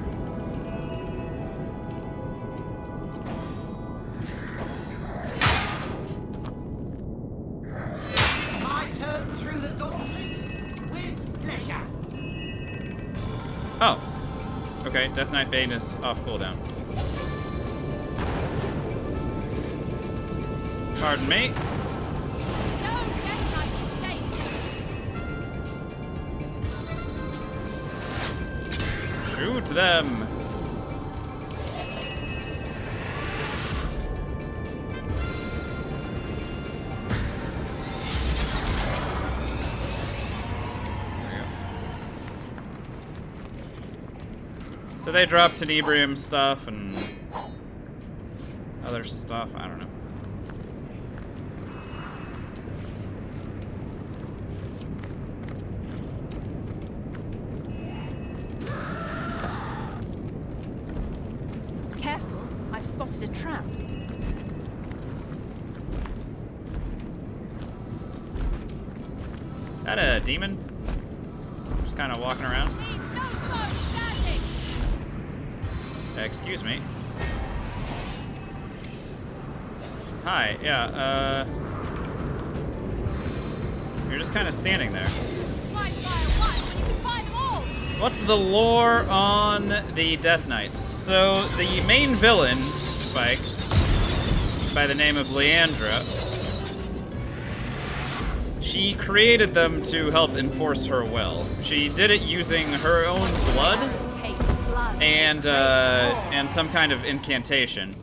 My turn through the gauntlet with pleasure. Oh. Okay, Death Knight Bane is off cooldown. Pardon me. No Death Knight is safe. Shoot them. So they dropped Tenebrium stuff and other stuff, I don't know. I've spotted a trap. That a demon? Just kind of walking around. Excuse me. Hi, yeah, you're just kind of standing there. What's the lore on the Death Knights? So, the main villain, Spike, by the name of Leandra, she created them to help enforce her will. She did it using her own blood and some kind of incantation.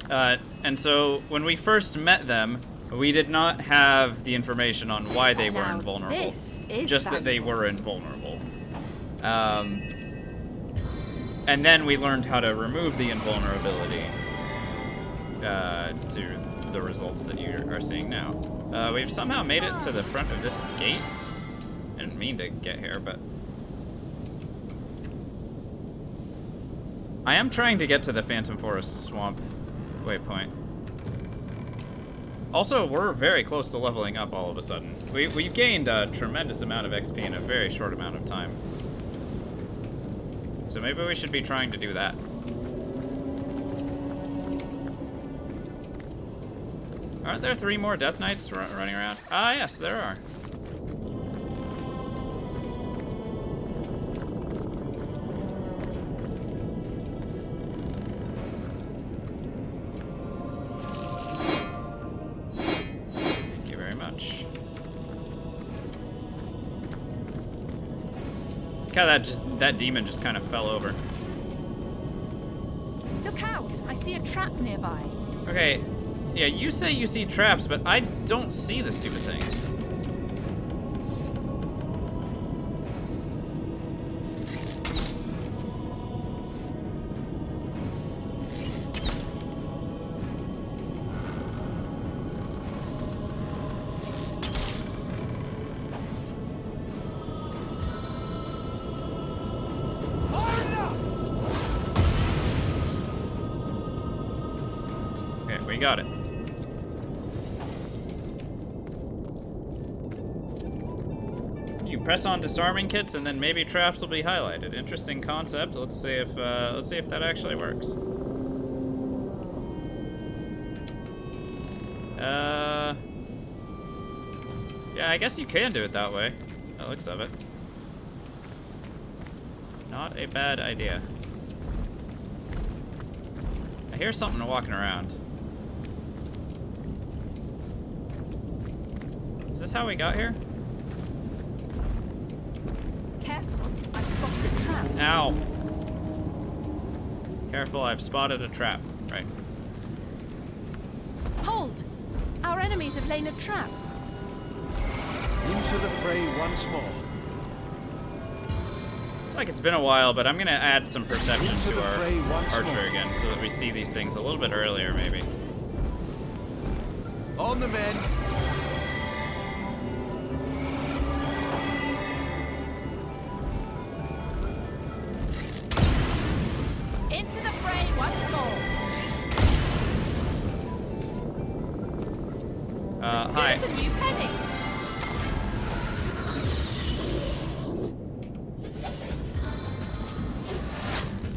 And so when we first met them, we did not have the information on why they were invulnerable, just that they were invulnerable. And then we learned how to remove the invulnerability to the results that you are seeing now. We've somehow made it to the front of this gate. I didn't mean to get here, but I am trying to get to the Phantom Forest Swamp waypoint. Also, we're very close to leveling up all of a sudden. We've gained a tremendous amount of XP in a very short amount of time. So maybe we should be trying to do that. Aren't there 3 more Death Knights running around? Ah, yes, there are. Thank you very much. Look how that demon just kind of fell over. Look out! I see a trap nearby. Okay. Yeah, you say you see traps, but I don't see the stupid things. Okay, we got it. Press on disarming kits, and then maybe traps will be highlighted. Interesting concept. Let's see if that actually works. Yeah, I guess you can do it that way. By the looks of it. Not a bad idea. I hear something walking around. Is this how we got here? I've spotted a trap. Ow. Careful, I've spotted a trap. Right. Hold! Our enemies have laid a trap. Into the fray once more. Looks like it's been a while, but I'm gonna add some perception Into to our fray once archer more. again so that we see these things a little bit earlier, maybe. On the men. Into the fray once more. Hi. There's a new penny.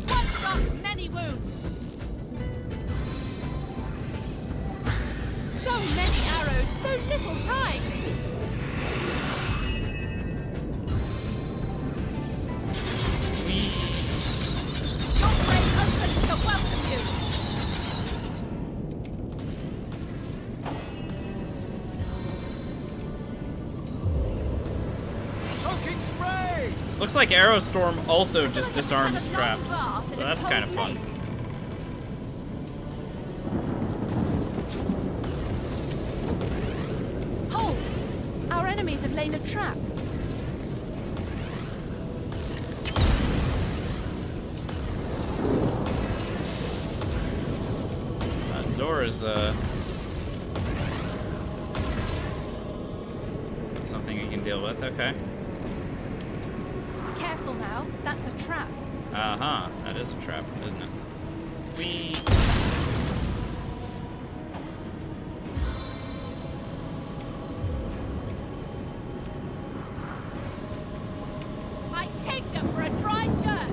One shot, many wounds. So many arrows, so little time. Your great husband shall welcome you. Soaking spray! Looks like Arrowstorm also just disarms traps. So that's kind of fun. Hold! Our enemies have laid a trap. That door is, something you can deal with, okay. Careful now, that's a trap. Uh-huh, that is a trap, isn't it? We. I picked him for a dry shirt.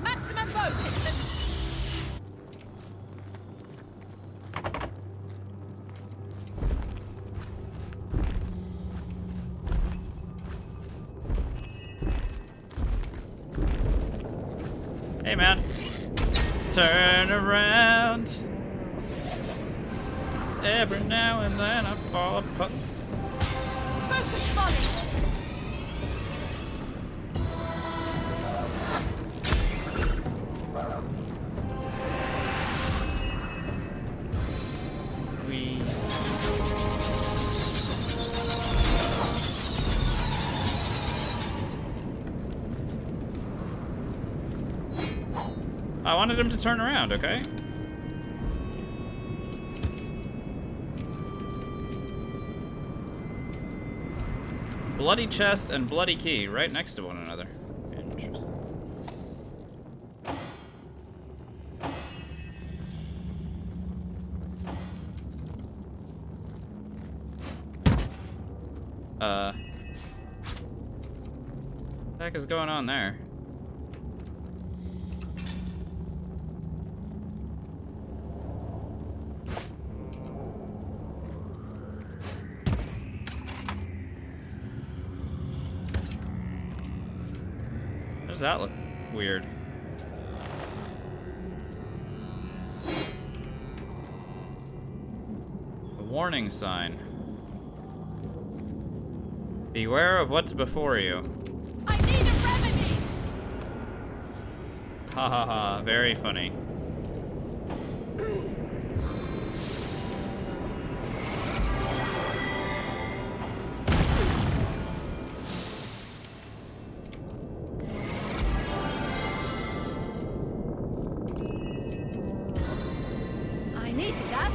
Maximum boat distance. Hey, man. Turn around. Every now and then I fall apart. Focus volley. We. I wanted him to turn around, okay? Bloody chest and bloody key right next to one another. Interesting. What the heck is going on there? Does that look weird? A warning sign. Beware of what's before you. I need a remedy. Ha ha ha, very funny. I needed that.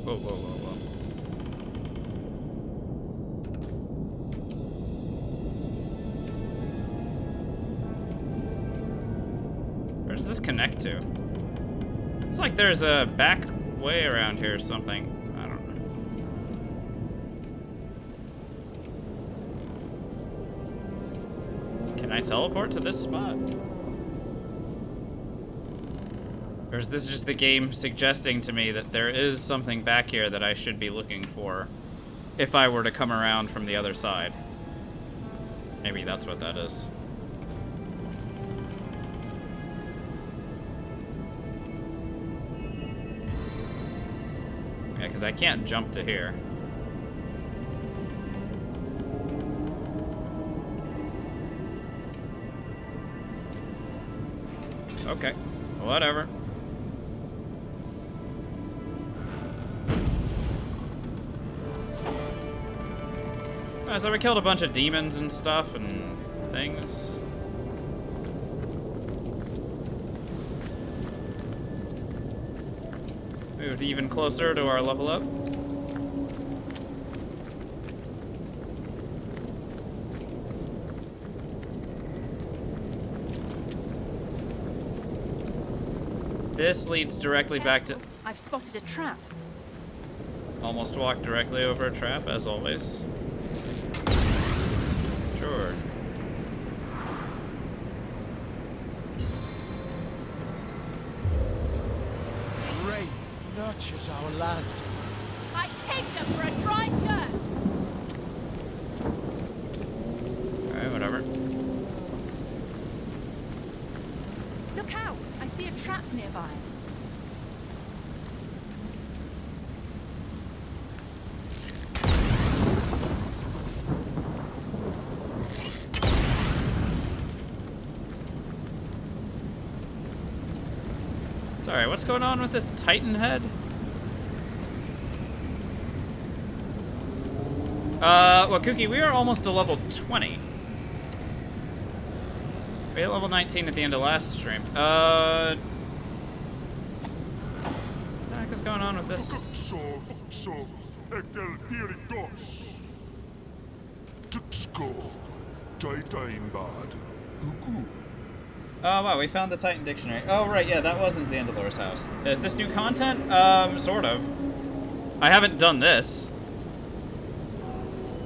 Whoa, whoa, whoa, whoa. Where does this connect to? It's like there's a back way around here or something. I don't know. Can I teleport to this spot? Or is this just the game suggesting to me that there is something back here that I should be looking for if I were to come around from the other side? Maybe that's what that is. Yeah, because I can't jump to here. Okay, whatever. Alright, so we killed a bunch of demons and stuff and things. Moved even closer to our level up. This leads directly back to... I've spotted a trap. Almost walked directly over a trap, as always. Sure. Rain nurtures our land. I picked him for a dry shirt. Look out! I see a trap nearby. Sorry, what's going on with this Titan head? Wakuki, we are almost to level 20. We hit level 19 at the end of last stream. What the heck is going on with this? Oh wow, we found the Titan dictionary. Oh right, yeah, that was in Xandalor's house. Is this new content? Sort of. I haven't done this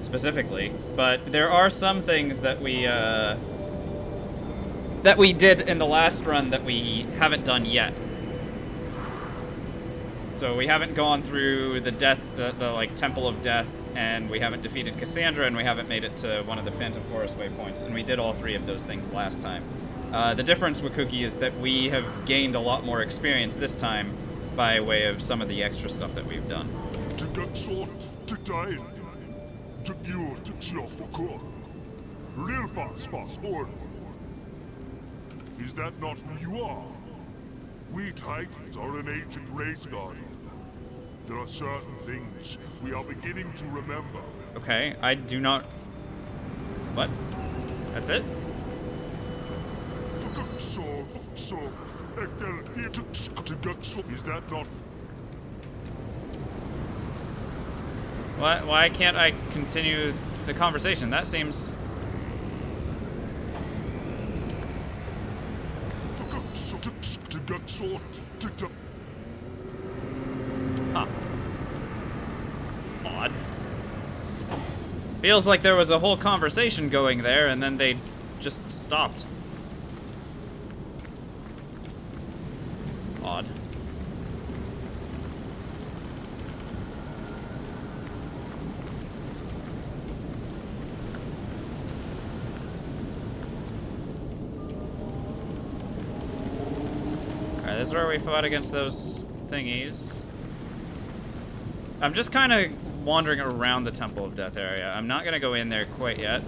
specifically, but there are some things that we did in the last run that we haven't done yet. So we haven't gone through the like Temple of Death, and we haven't defeated Cassandra, and we haven't made it to one of the Phantom Forest waypoints, and we did all 3 of those things last time. The difference with Cookie is that we have gained a lot more experience this time by way of some of the extra stuff that we've done. Is that not who you are? We Titans are an ancient race guardian. There are certain things we are beginning to remember. Okay, I do not... What? That's it? Is that not... Why can't I continue the conversation? That seems... Huh. Odd. Feels like there was a whole conversation going there, and then they just stopped. Odd. Alright, this is where we fought against those thingies. I'm just kind of wandering around the Temple of Death area. I'm not going to go in there quite yet.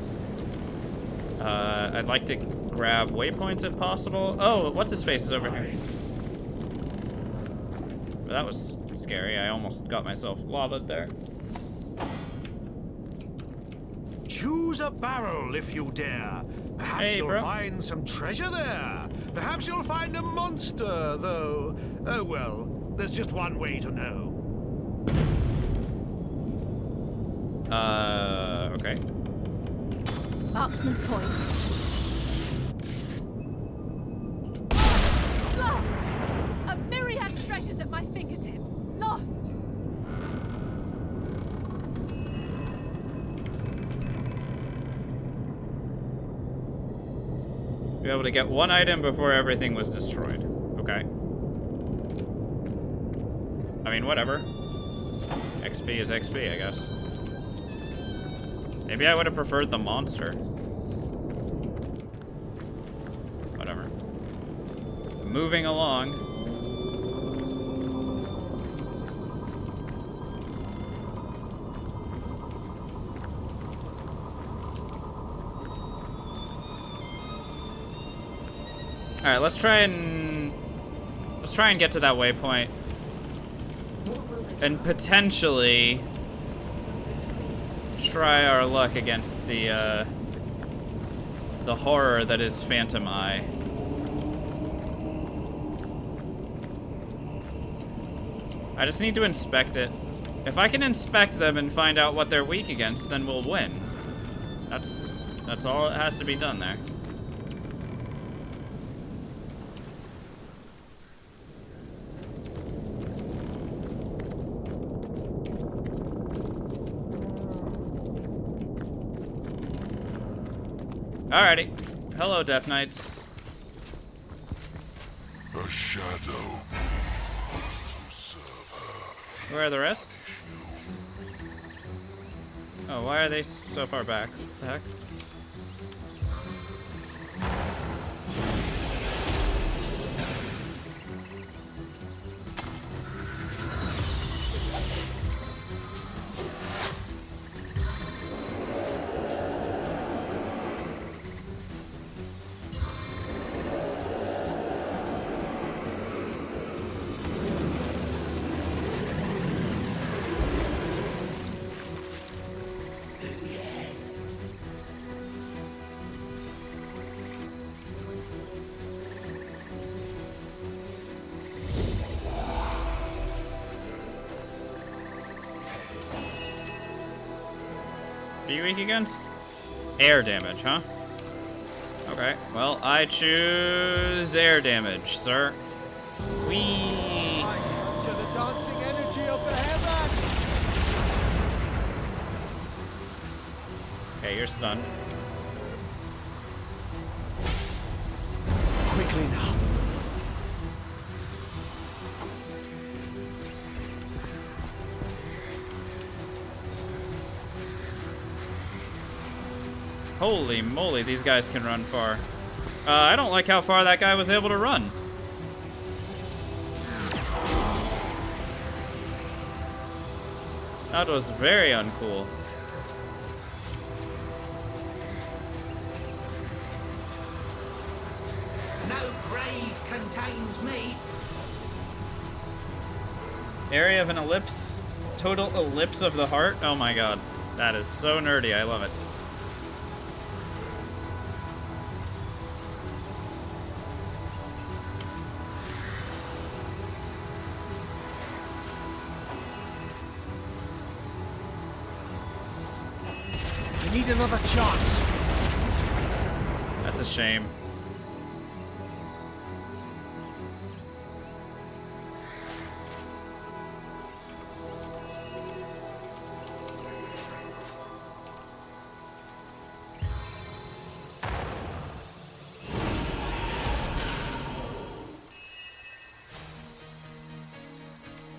I'd like to grab waypoints if possible. Oh, what's his face is over here. That was scary. I almost got myself lavaed there. Choose a barrel if you dare. Perhaps you'll bro. find some treasure there. Perhaps you'll find a monster, though. Oh well, there's just one way to know. Okay. Marksman's voice. Lost! A myriad treasures at my fingertips. Lost! Be able to get one item before everything was destroyed. Okay. I mean, whatever. XP is XP, I guess. Maybe I would have preferred the monster. Whatever. Moving along. Alright, let's try and get to that waypoint. And potentially try our luck against the horror that is Phantom Eye. I just need to inspect it. If I can inspect them and find out what they're weak against, then we'll win. That's all that has to be done there. Alrighty. Hello, Death Knights. A shadow. Where are the rest? Oh, why are they so far back? What the heck? are you weak against? Air damage, huh? Okay, well, I choose air damage, sir. Whee! To the dancing energy of the heavens! Okay, you're stunned. Quickly now. Holy moly, these guys can run far. I don't like how far that guy was able to run. That was very uncool. No grave contains me. Area of an ellipse. Total ellipse of the heart. Oh my god. That is so nerdy. I love it. We need another chance. That's a shame.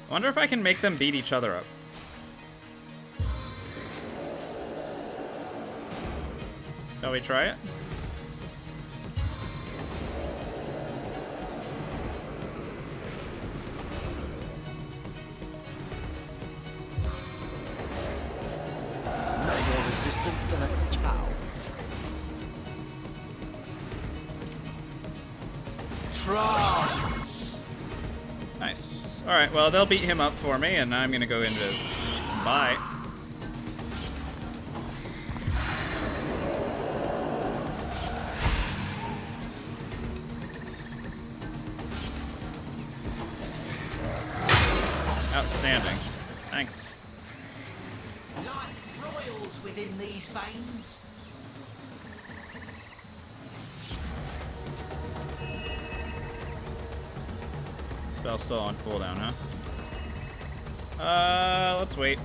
I wonder if I can make them beat each other up. Shall we try it? No more resistance than a cow. Trance! Nice. Alright, well, they'll beat him up for me, and I'm gonna go invis. Bye. Outstanding. Thanks. Like royals within these veins. Spell still on cooldown, huh? Let's wait.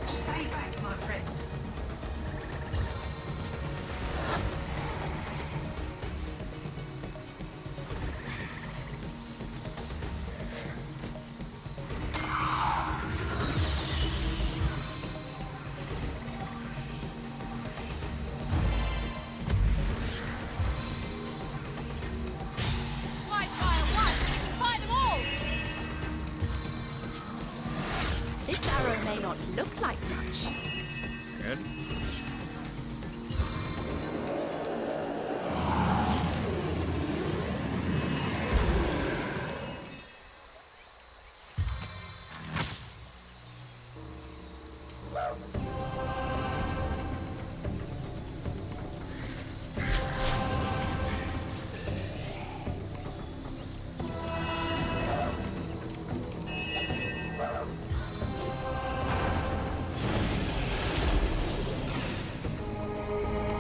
Stay back, my friend. Fight fire once, fight them all! This arrow may not look like much. Good.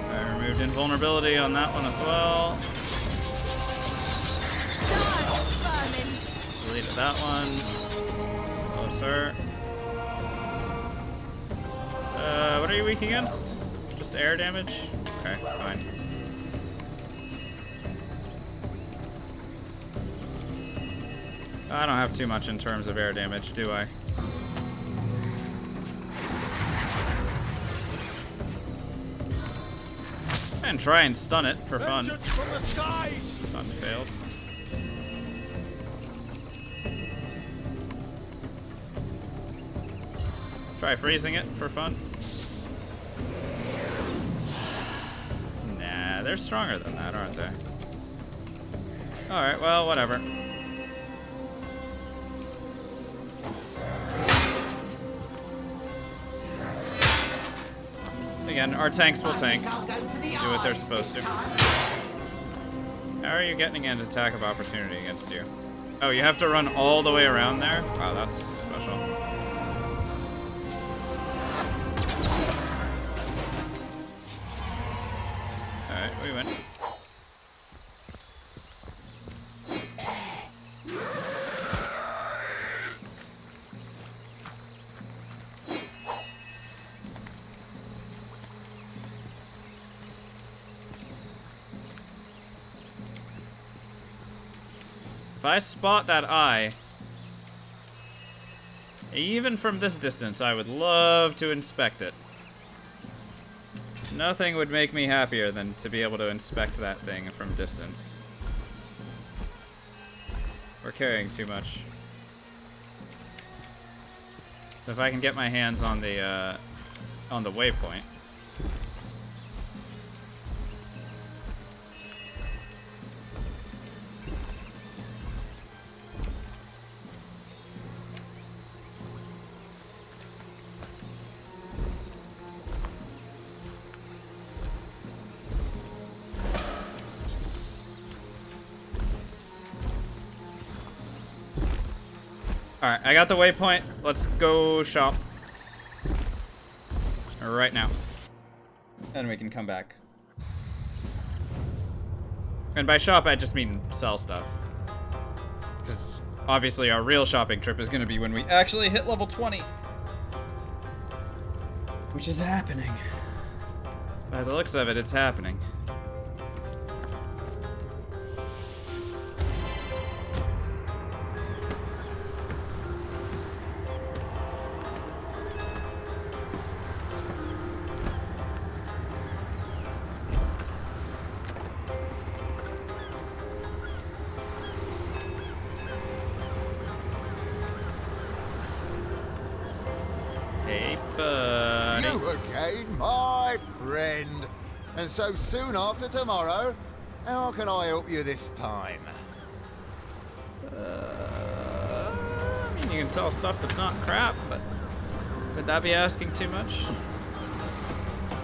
I removed invulnerability on that one as well. Deleted that one. Closer. What are you weak against? Just air damage? Okay, fine. I don't have too much in terms of air damage, do I? And try and stun it for fun. From the skies! Stun failed. Try freezing it for fun. Nah, they're stronger than that, aren't they? Alright, well, whatever. Again, our tanks will tank. Do what they're supposed to. How are you getting an attack of opportunity against you? Oh, you have to run all the way around there? Wow, that's special. Alright, we win. If I spot that eye, even from this distance, I would love to inspect it. Nothing would make me happier than to be able to inspect that thing from distance. We're carrying too much. If I can get my hands on the waypoint. Alright, I got the waypoint. Let's go shop. Right now. Then we can come back. And by shop, I just mean sell stuff. Because obviously our real shopping trip is going to be when we actually hit level 20. Which is happening. By the looks of it, it's happening. You again, my friend. And so soon after tomorrow, how can I help you this time? I mean, you can sell stuff that's not crap, but would that be asking too much? I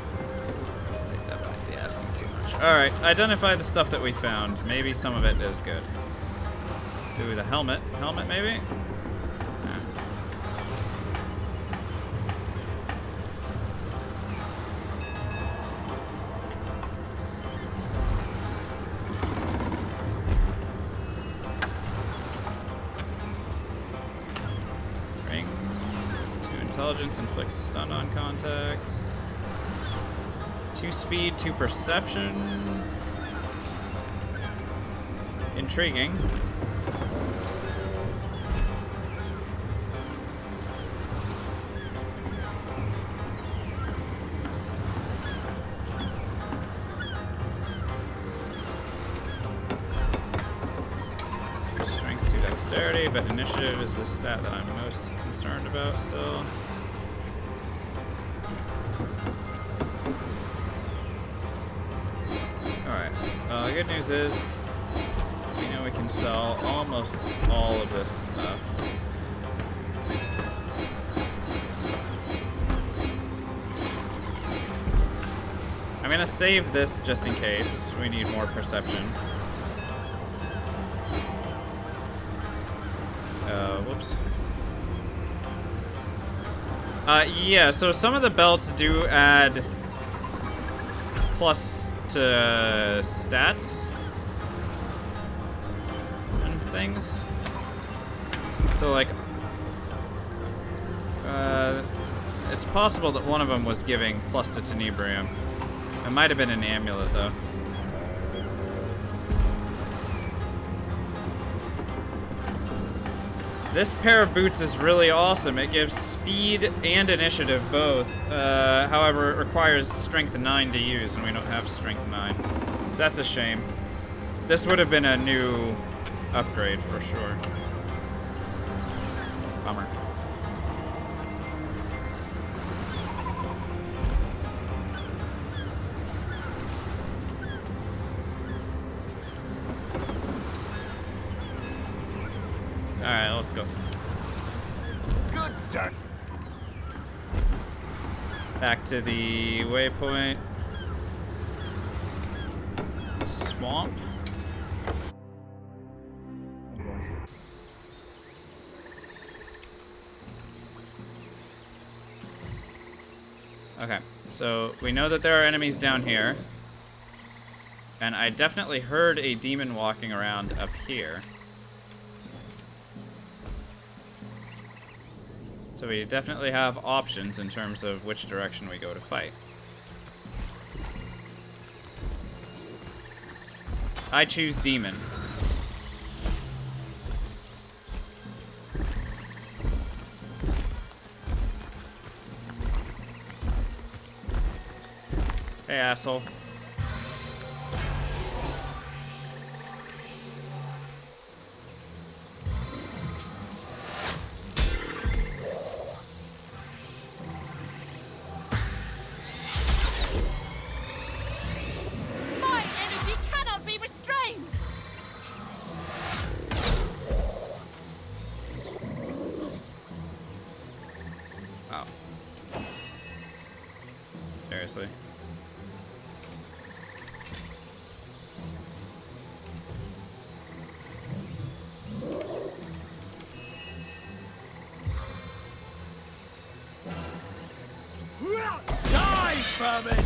think that might be asking too much. Alright, identify the stuff that we found. Maybe some of it is good. Ooh, the helmet. Helmet, maybe? Intelligence inflicts stun on contact. 2 speed, 2 perception. Intriguing. Strength 2 dexterity, but initiative is the stat that I'm most concerned about still. The good news is, we know we can sell almost all of this stuff. I'm gonna save this just in case we need more perception. Whoops. Yeah, so some of the belts do add plus to stats and things. So like, it's possible that one of them was giving plus to tenebrium. It might have been an amulet though. This pair of boots is really awesome. It gives speed and initiative both. However, it requires strength 9 to use, and we don't have strength 9. So that's a shame. This would have been a new upgrade for sure. Bummer. Alright, let's go. Good done. Back to the waypoint. Swamp. Okay, so we know that there are enemies down here. And I definitely heard a demon walking around up here. So we definitely have options in terms of which direction we go to fight. I choose demon. Hey, asshole. My energy cannot be restrained! Oh. Seriously. Die, vermin!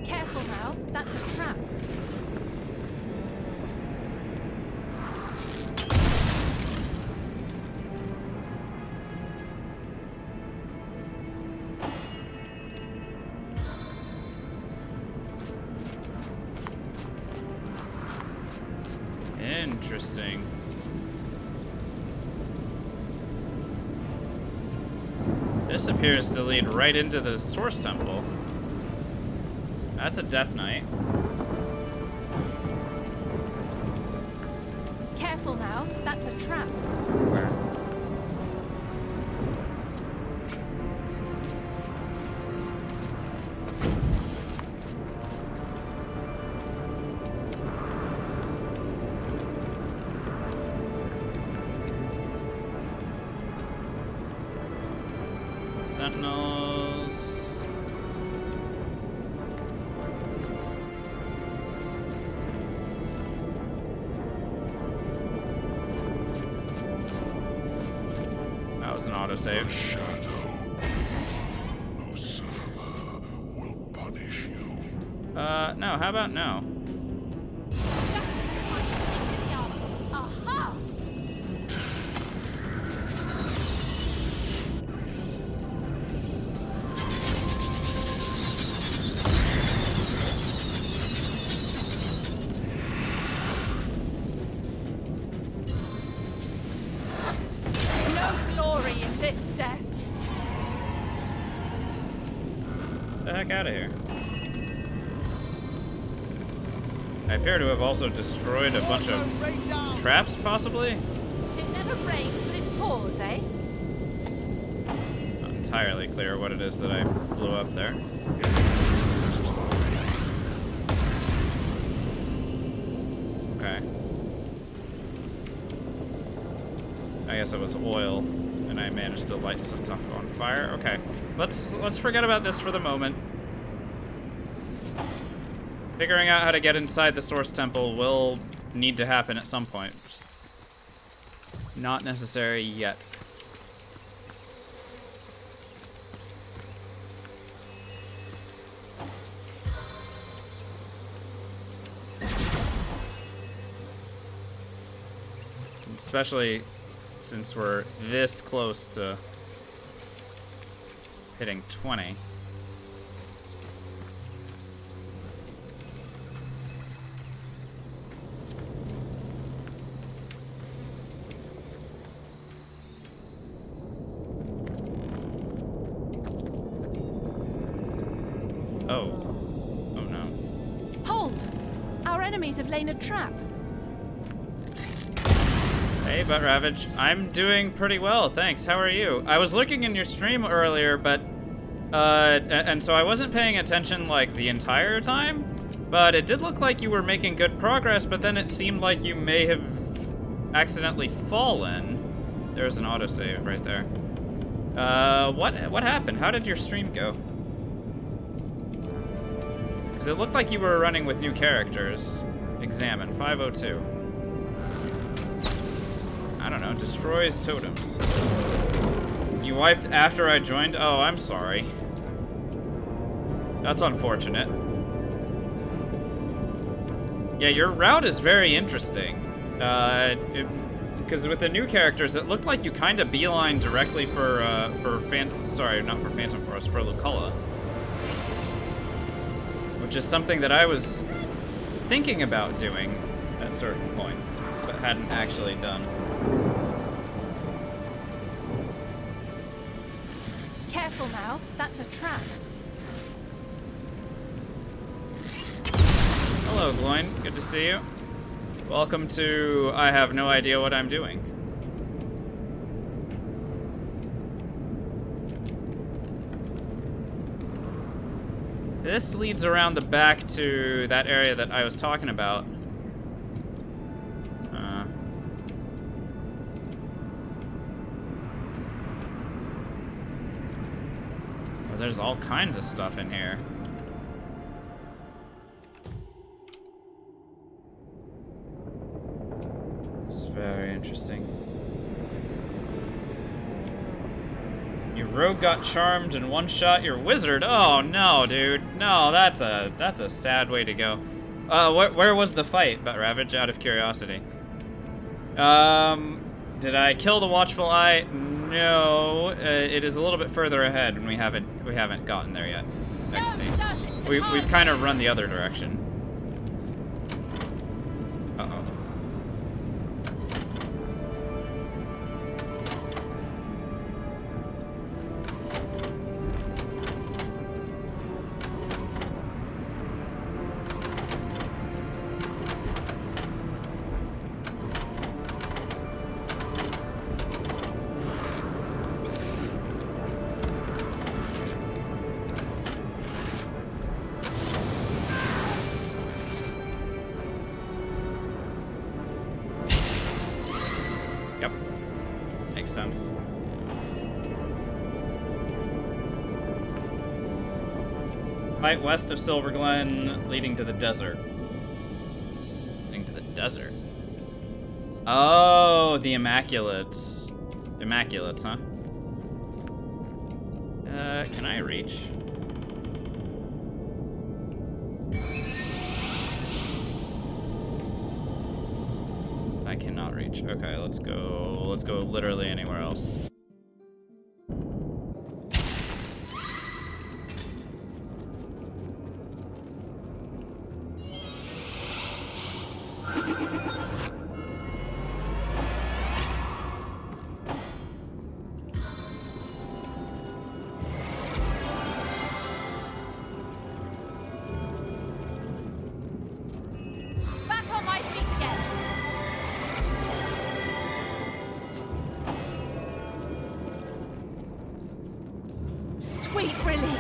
Careful now, that's a trap. Interesting. This appears to lead right into the Source Temple. That's a Death Knight. Careful now, that's a trap. Where? Sentinels. That was an autosave. No, how about no? Aha! No glory in this death. Get the heck out of here. I appear to have also destroyed a bunch of traps, possibly? It never rains, but it pours, eh? Not entirely clear what it is that I blew up there. Okay. I guess it was oil, and I managed to light some stuff on fire. Okay, let's forget about this for the moment. Figuring out how to get inside the Source Temple will need to happen at some point. Just not necessary yet. Especially since we're this close to hitting 20. Oh no. Hold! Our enemies have laid a trap. Hey, Butt Ravage. I'm doing pretty well, thanks. How are you? I was looking in your stream earlier, but and so I wasn't paying attention like the entire time. But it did look like you were making good progress, but then it seemed like you may have accidentally fallen. There's an autosave right there. What happened? How did your stream go? Because it looked like you were running with new characters. Examine, 502. I don't know, destroys totems. You wiped after I joined? Oh, I'm sorry. That's unfortunate. Yeah, your route is very interesting. Because with the new characters, it looked like you kind of beeline directly for sorry, not for Phantom Forest, for Luculla. Which is something that I was thinking about doing at certain points, but hadn't actually done. Careful now, that's a trap. Hello, Gloin. Good to see you. Welcome to I have no idea what I'm doing. This leads around the back to that area that I was talking about. Well, there's all kinds of stuff in here. Very interesting. Your rogue got charmed and one-shot your wizard. Oh no, dude. No, that's a sad way to go. Where was the fight, Ravage? Out of curiosity. Did I kill the Watchful Eye? No. It is a little bit further ahead, and we haven't gotten there yet. XD. We've kind of run the other direction. Uh-oh. Sense. Fight west of Silver Glen, leading to the desert. Leading to the desert. Oh, the Immaculates. Immaculates, huh? Can I reach? I cannot reach. Okay, let's go literally anywhere else. Back on my feet again. Sweet relief.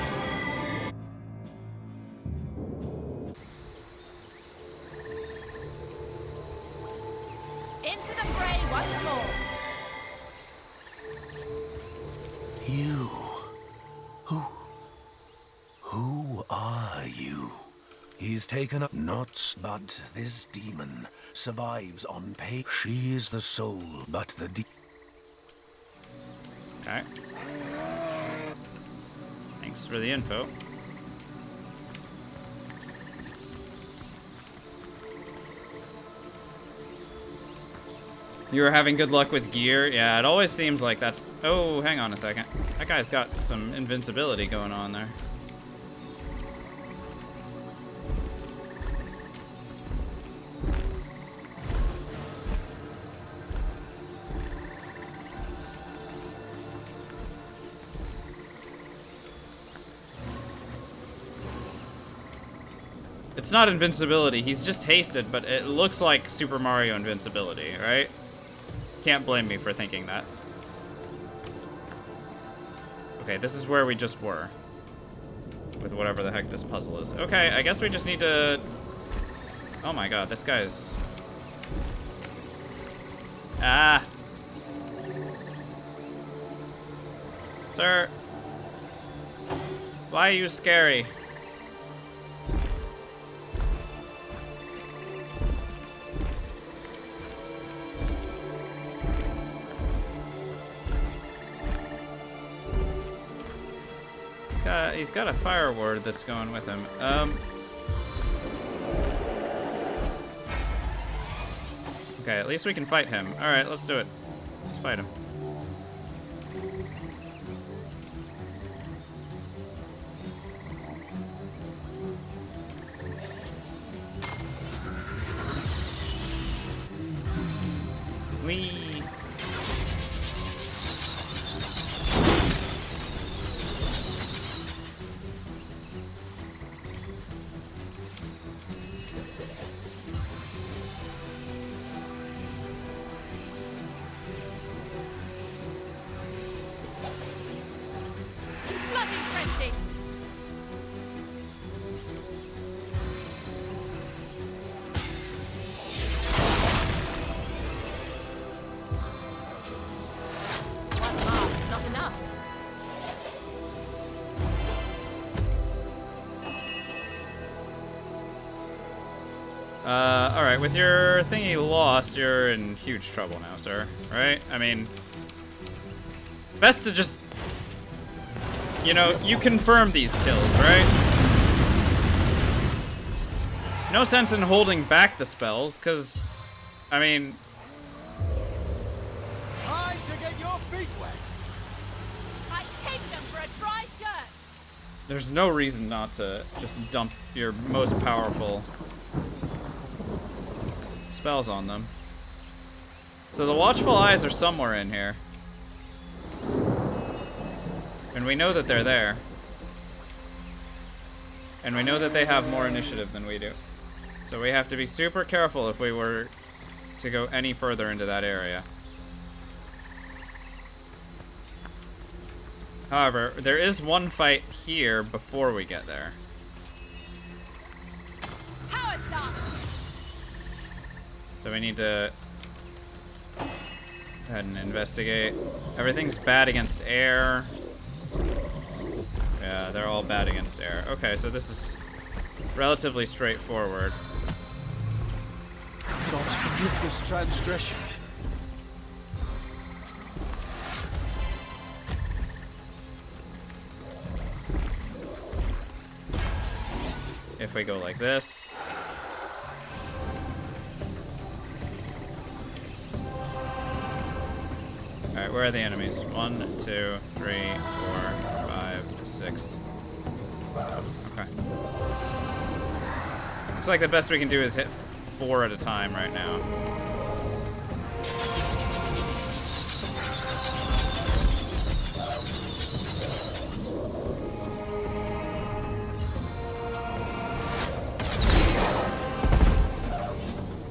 Into the fray once more. You. Who are you? He's taken up knots, but this demon survives on pain. She is the soul, but the Okay. Thanks for the info. You were having good luck with gear? Yeah, it always seems like that's... Oh, hang on a second. That guy's got some invincibility going on there. It's not invincibility, he's just hasted, but it looks like Super Mario invincibility, right? Can't blame me for thinking that. Okay, this is where we just were. With whatever the heck this puzzle is. Okay, I guess we just need to Oh my god, this guy's... Ah! Sir! Why are you scary? He's got a fire ward that's going with him. Okay, at least we can fight him. Alright, let's do it. Let's fight him. Whee! Alright, with your thingy lost, you're in huge trouble now, sir. Right? I mean, best to just, you know, you confirm these kills, right? No sense in holding back the spells, because, I mean... Time to get your feet wet. I take them for a dry shirt. There's no reason not to just dump your most powerful spells on them. So the watchful eyes are somewhere in here. And we know that they're there. And we know that they have more initiative than we do. So we have to be super careful if we were to go any further into that area. However, there is one fight here before we get there. Power stop. So we need to go ahead and investigate. Everything's bad against air. Yeah, they're all bad against air. Okay, so this is relatively straightforward. God forgive this transgression. If we go like this. Alright, where are the enemies? 1, 2, 3, 4, 5, 6, 7. Okay. Looks like the best we can do is hit 4 at a time right now.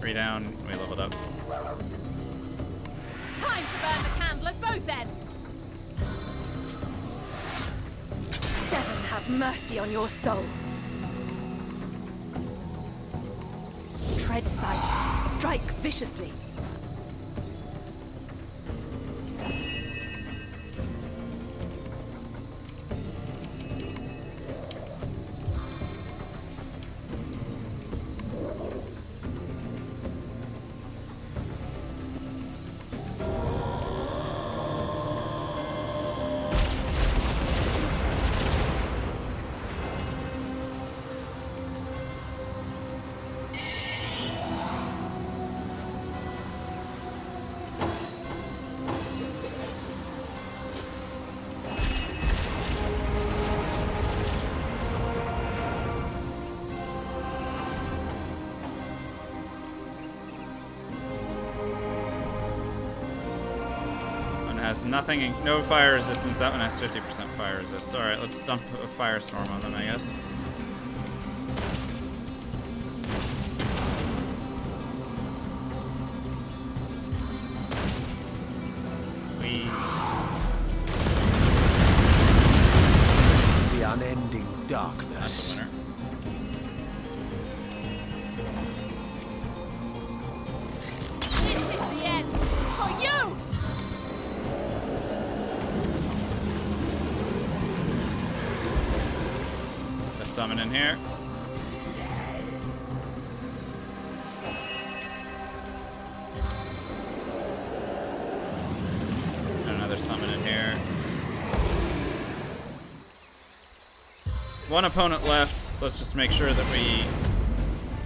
Three down, we leveled up. Time to burn the candle at both ends. 7, have mercy on your soul. Tread silently, strike viciously. Has nothing, no fire resistance. That one has 50% fire resist. All right, let's dump a firestorm on them, I guess. The unending darkness. That's the winner. summon in here. Another summon in here. One opponent left. Let's just make sure that we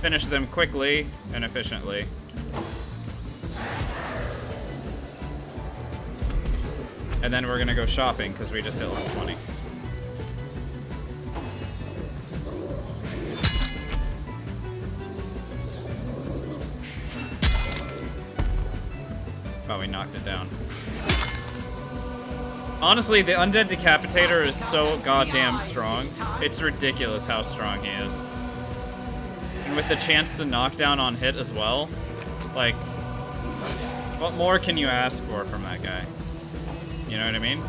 finish them quickly and efficiently. And then we're gonna go shopping because we just hit level 20. Oh, we knocked it down. Honestly, the Undead Decapitator is so goddamn strong. It's ridiculous how strong he is. And with the chance to knock down on hit as well, like, what more can you ask for from that guy? You know what I mean?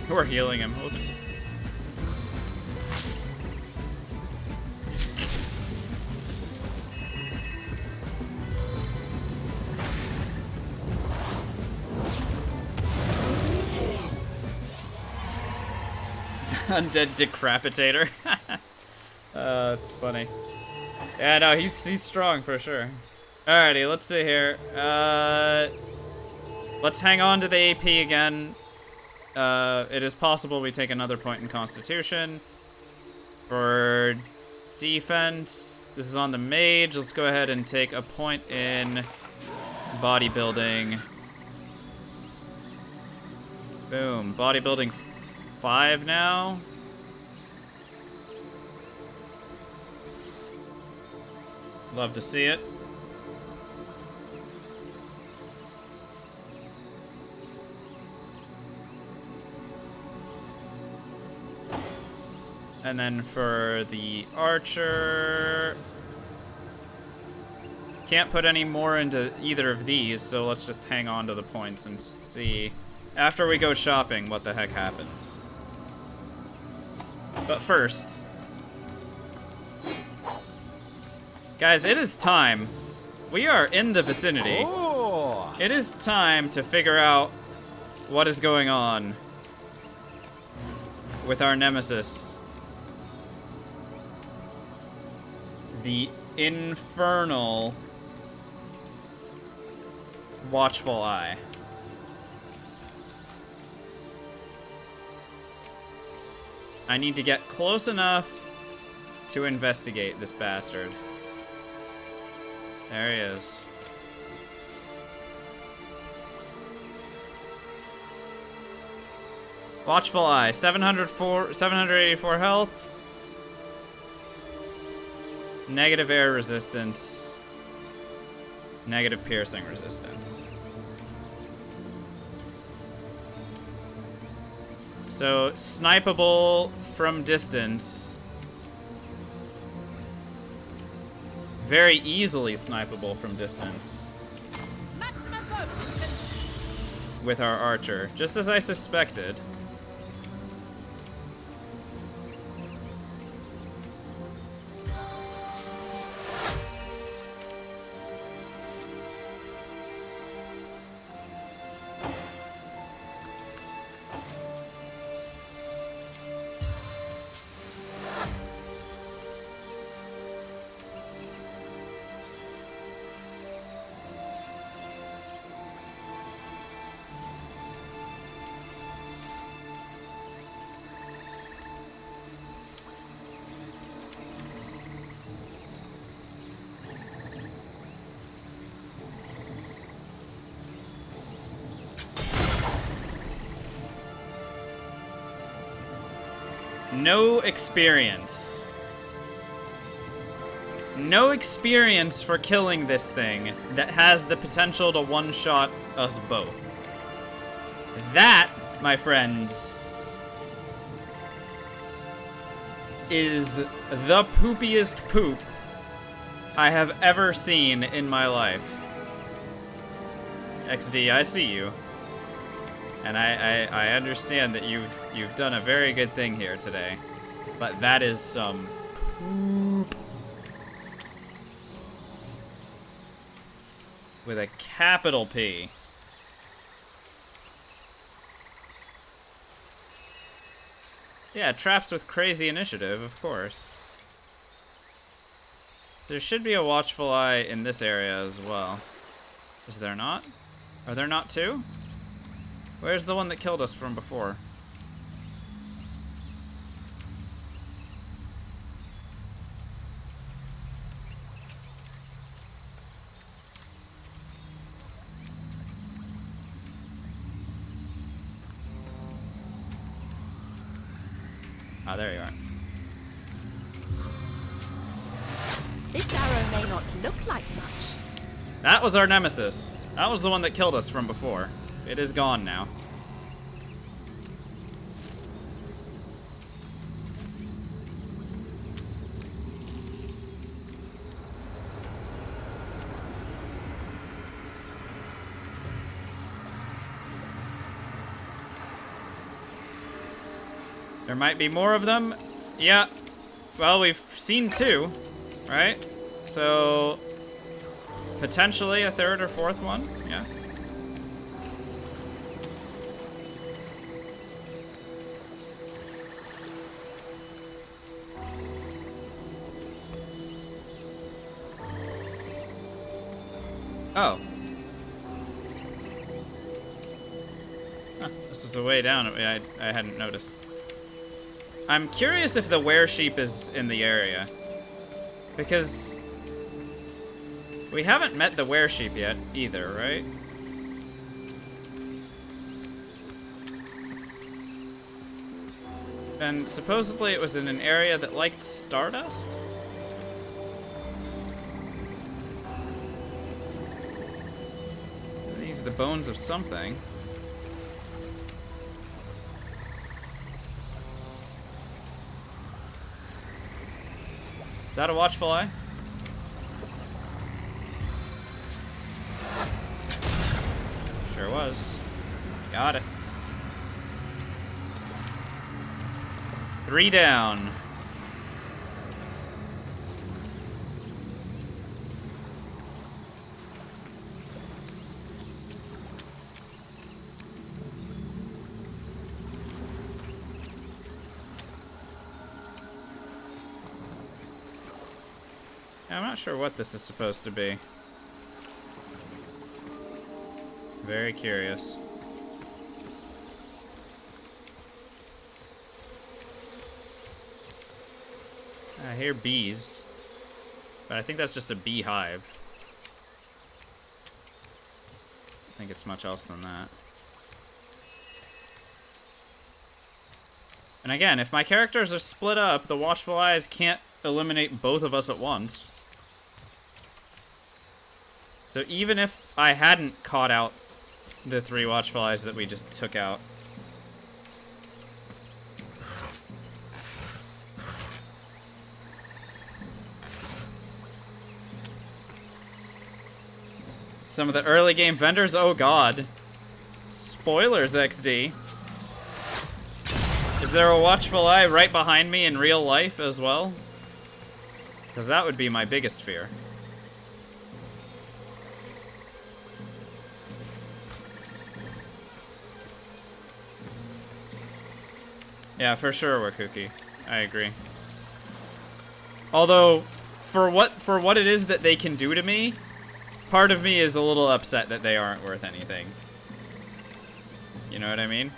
We're healing him. Oops. Undead Decapitator. It's funny. Yeah, no, he's strong for sure. Alrighty, let's see here. Let's hang on to the AP again. It is possible we take another point in Constitution. For defense, this is on the Mage. Let's go ahead and take a point in bodybuilding. Boom. Bodybuilding 5 now. Love to see it. And then for the archer, can't put any more into either of these, so let's just hang on to the points and see after we go shopping what the heck happens. But first, guys, it is time. We are in the vicinity. It is time to figure out what is going on with our nemesis. The infernal watchful eye. I need to get close enough to investigate this bastard. There he is. Watchful eye, 784 health. Negative air resistance. Negative piercing resistance. So, snipeable from distance. Very easily snipeable from distance. With our archer, just as I suspected. No experience. No experience for killing this thing that has the potential to one-shot us both. That, my friends, is the poopiest poop I have ever seen in my life. XD, I see you. And I understand that you've done a very good thing here today. But that is some poop. With a capital P. Yeah, traps with crazy initiative, of course. There should be a watchful eye in this area as well. Is there not? Are there not two? Where's the one that killed us from before? Ah, there you are. This arrow may not look like much. That was our nemesis. That was the one that killed us from before. It is gone now. There might be more of them. Yeah. Well, we've seen two, right? So, potentially a third or fourth one. Yeah. Oh. Huh, this was a way down. I hadn't noticed. I'm curious if the were-sheep is in the area. Because we haven't met the were-sheep yet either, right? And supposedly it was in an area that liked stardust? These are the bones of something. Is that a watchful eye? Sure was. Got it. 3 down. I'm not sure what this is supposed to be. Very curious. I hear bees, but I think that's just a beehive. I think it's much else than that. And again, if my characters are split up, the watchful eyes can't eliminate both of us at once. So even if I hadn't caught out the 3 watchful eyes that we just took out, some of the early game vendors, oh god. Spoilers, XD. Is there a watchful eye right behind me in real life as well? Because that would be my biggest fear. Yeah, for sure we're kooky. I agree. Although, for what it is that they can do to me, part of me is a little upset that they aren't worth anything. You know what I mean?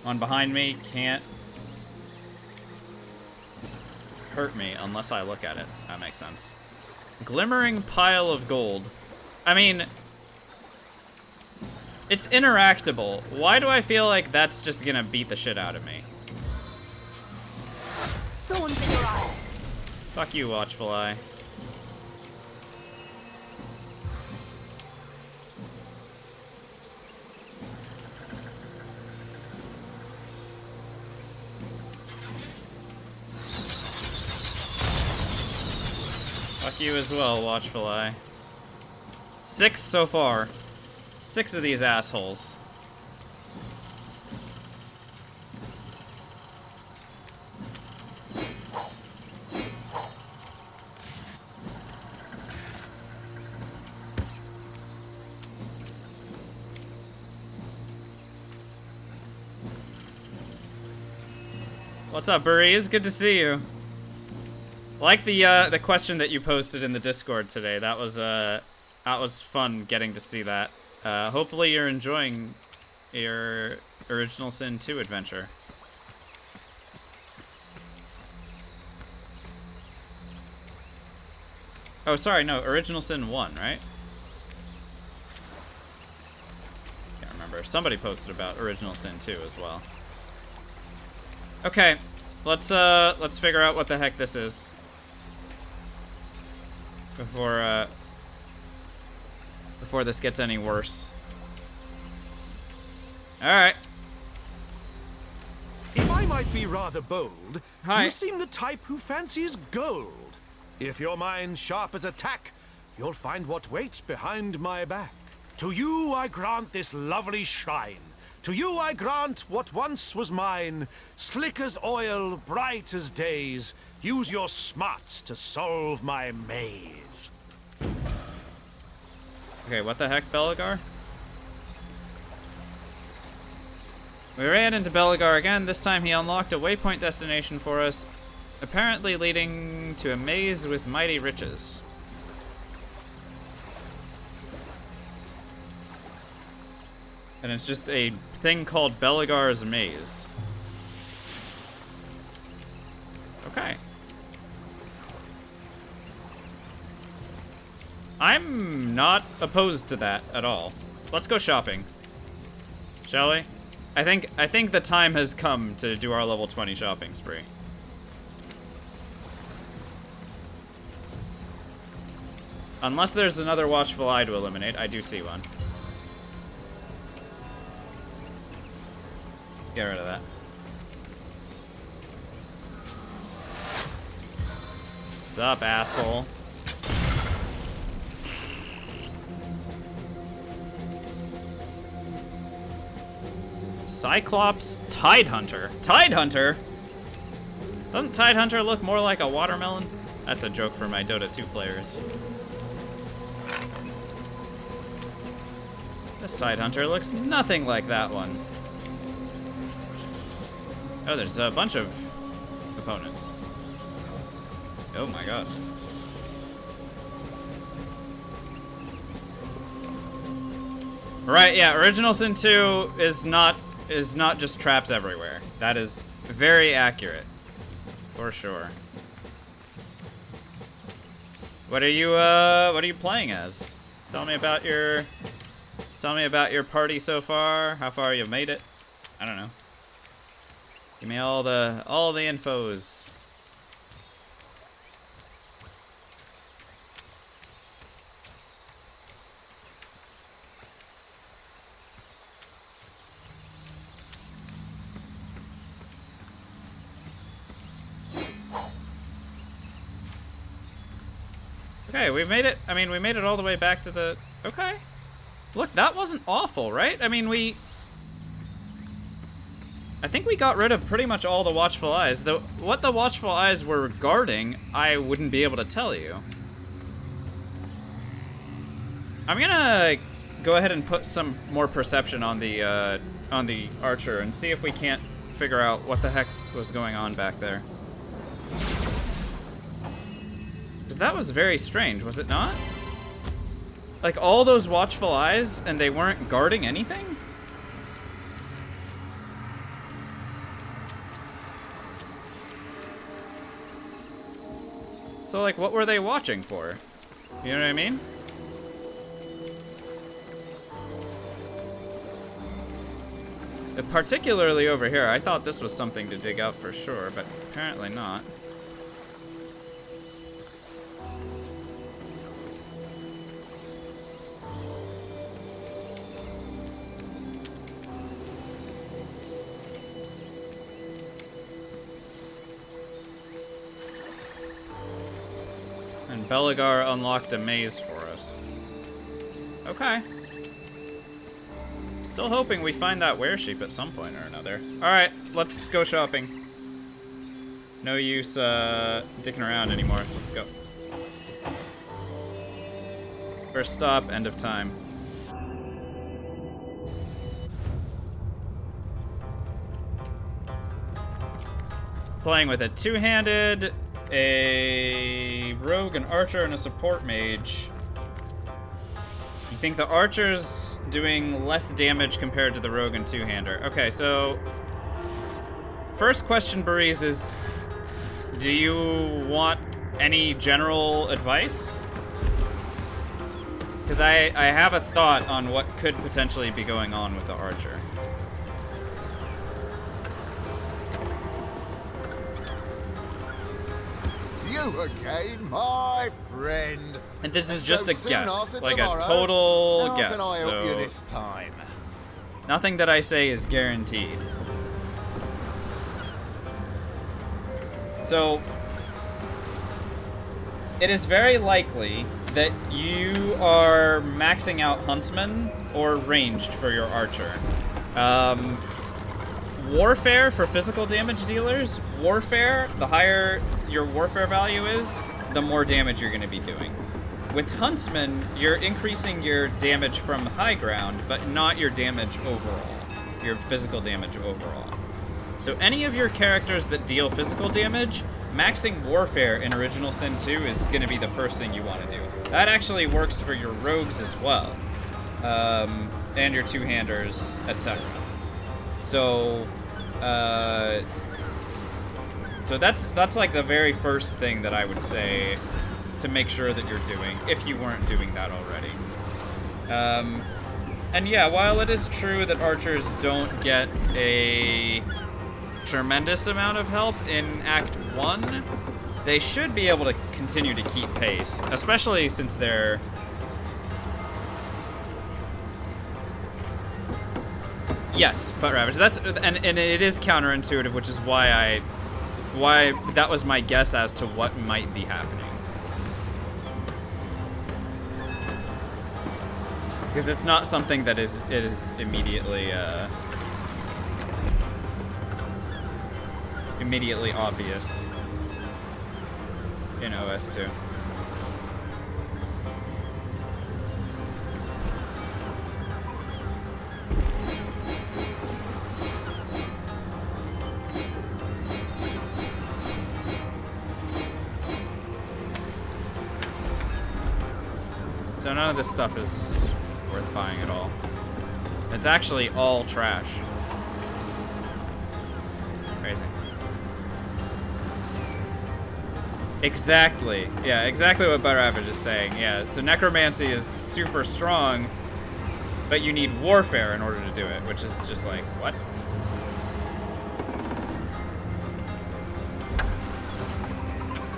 One behind me can't hurt me unless I look at it. That makes sense. Glimmering pile of gold. I mean, it's interactable. Why do I feel like that's just gonna beat the shit out of me? Thorns in your eyes. Fuck you, Watchful Eye. Fuck you as well, Watchful Eye. 6 so far. 6 of these assholes. What's up, Burries? Good to see you. Like the question that you posted in the Discord today. That was fun getting to see that. Hopefully you're enjoying your Original Sin 2 adventure. Oh, sorry, no, Original Sin 1, right? Can't remember. Somebody posted about Original Sin 2 as well. Okay, let's figure out what the heck this is before this gets any worse. All right. If I might be rather bold, Hi. you seem the type who fancies gold. If your mind's sharp as a tack, you'll find what waits behind my back. To you I grant this lovely shrine. To you I grant what once was mine. Slick as oil, bright as days. Use your smarts to solve my maze. Okay, what the heck, Belagar? We ran into Belagar again. This time he unlocked a waypoint destination for us, apparently leading to a maze with mighty riches. And it's just a thing called Belagar's Maze. Okay. I'm not opposed to that at all. Let's go shopping. Shall we? I think the time has come to do our level 20 shopping spree. Unless there's another Watchful Eye to eliminate. I do see one. Get rid of that. Sup, asshole? Cyclops Tidehunter. Tidehunter? Doesn't Tidehunter look more like a watermelon? That's a joke for my Dota 2 players. This Tidehunter looks nothing like that one. Oh, there's a bunch of opponents. Oh my god. Right, yeah, Original Sin 2 is not just traps everywhere. That is very accurate. For sure. What are you playing as? Tell me about your party so far, how far you've made it. I don't know. Give me all the infos. Okay, we made it. I mean, we made it all the way back to the... Okay. Look, that wasn't awful, right? I mean, I think we got rid of pretty much all the Watchful Eyes. Though, what the Watchful Eyes were guarding, I wouldn't be able to tell you. I'm gonna go ahead and put some more perception on the archer and see if we can't figure out what the heck was going on back there. Because that was very strange, was it not? Like, all those Watchful Eyes, and they weren't guarding anything? So, like, what were they watching for? You know what I mean? Particularly over here, I thought this was something to dig out for sure, but apparently not. Belagar unlocked a maze for us. Okay. Still hoping we find that weresheep at some point or another. Alright, let's go shopping. No use dicking around anymore. Let's go. First stop, end of time. Playing with a two-handed, a rogue, an archer, and a support mage. You think the archer's doing less damage compared to the rogue and two-hander. Okay, so first question, Breeze, is do you want any general advice? Because I have a thought on what could potentially be going on with the archer. You again, my friend. And this is And just so a soon guess, after like tomorrow, a total how guess. can I help you So this time? nothing that I say is guaranteed. So it is very likely that you are maxing out Huntsman or ranged for your archer. Warfare for physical damage dealers, Warfare, the higher your Warfare value is, the more damage you're going to be doing. With Huntsman, you're increasing your damage from high ground, but not your damage overall, your physical damage overall. So any of your characters that deal physical damage, maxing Warfare in Original Sin 2 is going to be the first thing you want to do. That actually works for your rogues as well, and your two-handers, etc. So, so that's like the very first thing that I would say to make sure that you're doing, if you weren't doing that already. And yeah, while it is true that archers don't get a tremendous amount of help in Act 1, they should be able to continue to keep pace, especially since they're... Yes, Butt Ravage. That's and it is counterintuitive, which is why that was my guess as to what might be happening. Because it's not something that is immediately immediately obvious in OS2. So none of this stuff is worth buying at all. It's actually all trash. Crazy. Exactly. Yeah, exactly what Butter Average is saying. Yeah, so Necromancy is super strong, but you need Warfare in order to do it, which is just like, what?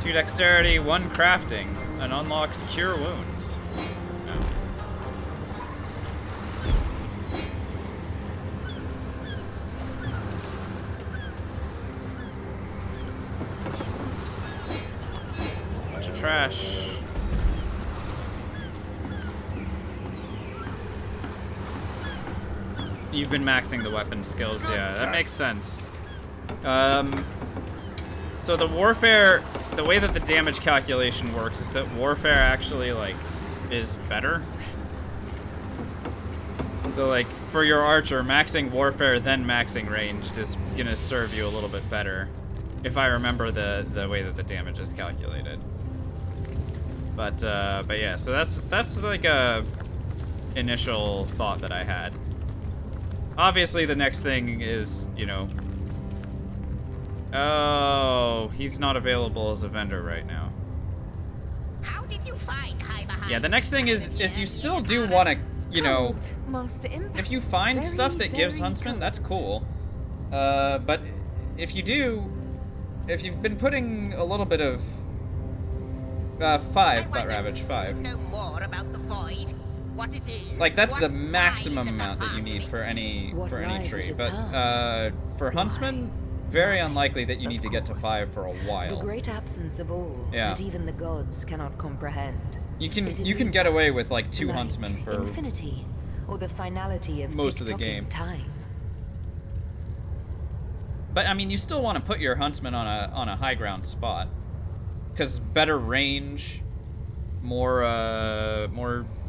Two Dexterity, 1 Crafting, and unlocks Cure Wounds. Trash. You've been maxing the weapon skills, yeah, that makes sense. So the Warfare, the way that the damage calculation works is that Warfare actually, like, is better. So, like, for your archer, maxing Warfare then maxing ranged is gonna serve you a little bit better, if I remember the way that the damage is calculated. But yeah, so that's like a initial thought that I had. Obviously, the next thing is, you know, oh, he's not available as a vendor right now. How did you find High Behind? Yeah, the next thing is you still do want to, you know, if you find stuff that gives Huntsman, that's cool. But if you've been putting a little bit of 5, Butt Ravage, 5. Know more about the void, what it is. Like that's the maximum amount that you need for any tree. But for Huntsman, very unlikely that you need to get to 5 for a The while. great absence of all Yeah. that even the gods cannot comprehend. You can It you can eludes get away us, with like 2 like huntsmen for infinity, or the finality of most of the tick-tocking game. time. But I mean, you still want to put your huntsman on a high ground spot, because better range, more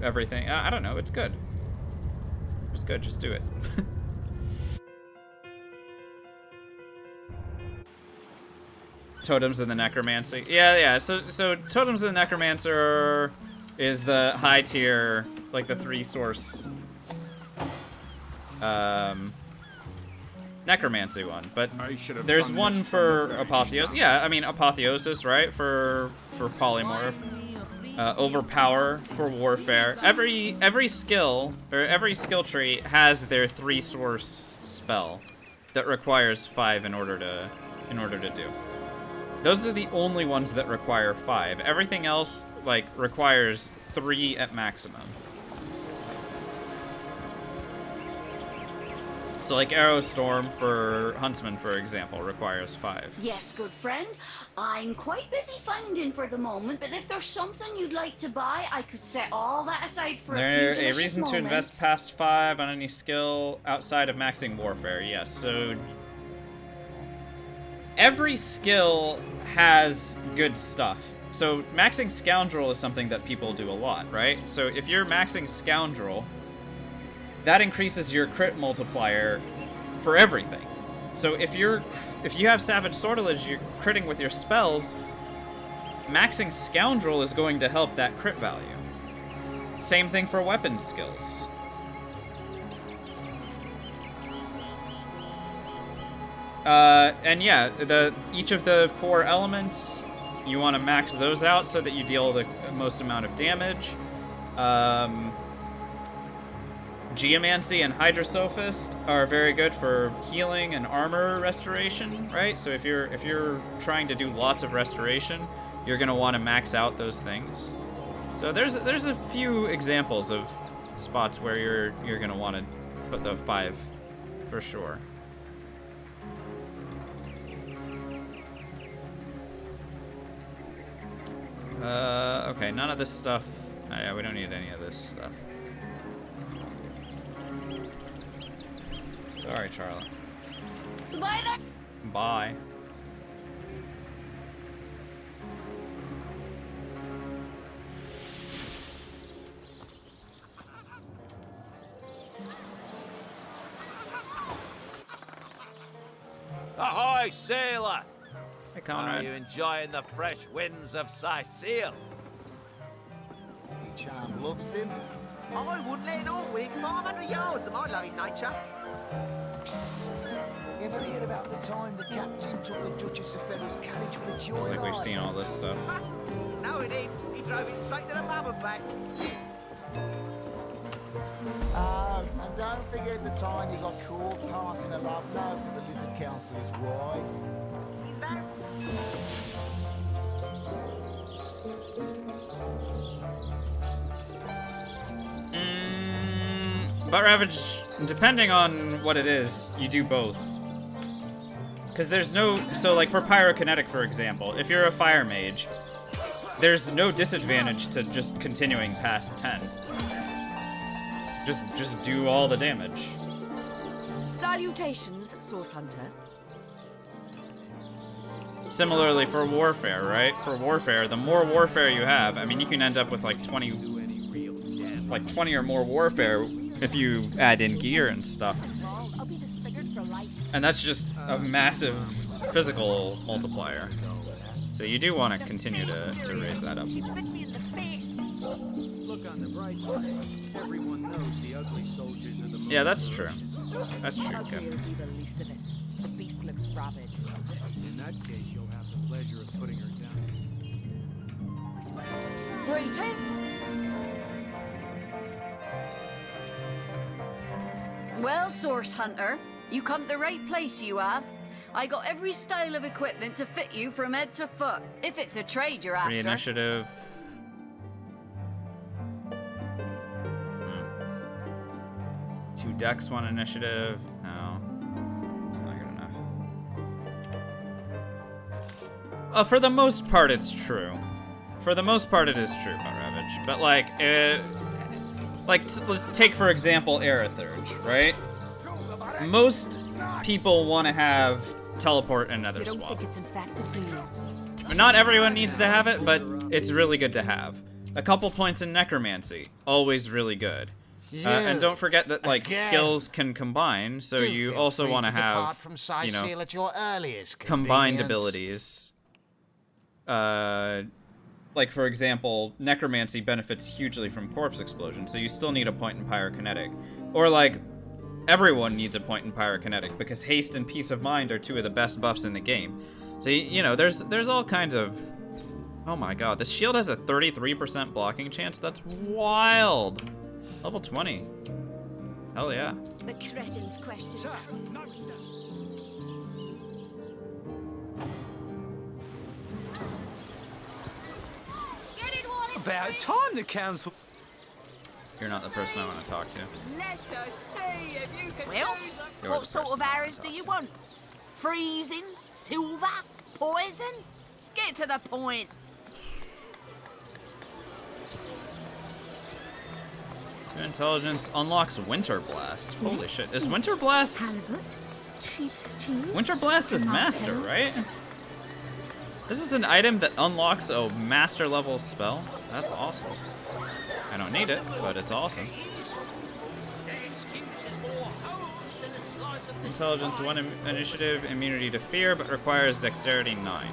everything. I don't know. It's good. It's good. Just do it. Totems of the Necromancy. Yeah. So Totems of the Necromancer is the high tier, like the 3 source Necromancy one, but there's one for Apotheosis. Yeah, I mean Apotheosis, right? For Polymorph. Overpower for Warfare. Every skill or every skill tree has their 3 source spell that requires 5 in order to do. Those are the only ones that require 5. Everything else like requires 3 at maximum. So like Arrow Storm for Huntsman, for example, requires 5. Yes, good friend. I'm quite busy finding for the moment, but if there's something you'd like to buy, I could set all that aside for a few There a delicious reason to moments. invest past 5 on any skill outside of maxing Warfare, yes. So every skill has good stuff. So maxing Scoundrel is something that people do a lot, right? So if you're maxing Scoundrel, that increases your crit multiplier for everything. So if you have Savage Sortilege, you're critting with your spells, maxing Scoundrel is going to help that crit value. Same thing for weapon skills. And yeah, each of the 4 elements, you want to max those out so that you deal the most amount of damage. Geomancy and Hydrosophist are very good for healing and armor restoration, right? So if you're trying to do lots of restoration, you're gonna want to max out those things. So there's a few examples of spots where you're gonna want to put the 5 for sure. Okay, none of this stuff. Yeah, we don't need any of this stuff. Sorry, Charlie. Bye then. Bye. Ahoy, sailor! Hey, Conrad. Are you enjoying the fresh winds of Sicile? Your charm loves him. I wouldn't let it all within 500 yards of my loving nature. Psst. Ever hear about the time the captain took the Duchess of Fellow's carriage for the joy Looks like we've seen all this stuff. No, he didn't. He drove it straight to the pub and back. Oh, and don't forget the time you got caught passing a love note to the Lizard Councillor's wife. Is that... But Ravage, depending on what it is, you do both. Because there's no... So, like, for Pyrokinetic, for example, if you're a Fire Mage, there's no disadvantage to just continuing past 10. Just do all the damage. Salutations, Source Hunter. Similarly for Warfare, right? For Warfare, the more Warfare you have, I mean, you can end up with like 20 or more Warfare if you add in gear and stuff. And that's just a massive physical multiplier. So you do want to continue to raise that up. Look on the bright side. Everyone knows the ugly soldiers are the most. Yeah, that's true. That's true, Ugly Kevin. will be the least of it. The beast looks rabid. In that case, you'll have the pleasure of putting her down. Greeting. Well, Source Hunter, you come to the right place, you have. I got every style of equipment to fit you from head to foot, if it's a trade you're after. Free initiative. 2 Dex, 1 initiative. No. It's not good enough. For the most part, it's true. For the most part, it is true about Ravage. But let's take for example Aerithurge, right? Most people want to have teleport and nether You don't swap. think it's infected, do you? Not everyone needs to have it, but it's really good to have. A couple points in necromancy, always really good. And don't forget that like skills can combine, so you also want to have, you know, at your earliest combined convenience. abilities. Like for example, necromancy benefits hugely from corpse explosion, so you still need a point in pyrokinetic. Or like, everyone needs a point in pyrokinetic because haste and peace of mind are two of the best buffs in the game. So you know, there's all kinds of. Oh my god, this shield has a 33% blocking chance. That's wild. Level 20. Hell yeah. The cretin's question. Sir, no, About time the council. You're not the person I want to talk to. Let us see if you can Well, choose a... You're what the sort person of I wanna arrows do talk you to. want? Freezing? Silver? Poison? Get to the point. Two intelligence unlocks Winter Blast. Holy shit. Is Winter Blast... Halibut, sheep's cheese, Winter Blast is master, tomatoes. right? This is an item that unlocks a master level spell. That's awesome. I don't need it, but it's awesome. Intelligence 1 initiative, immunity to fear, but requires dexterity 9.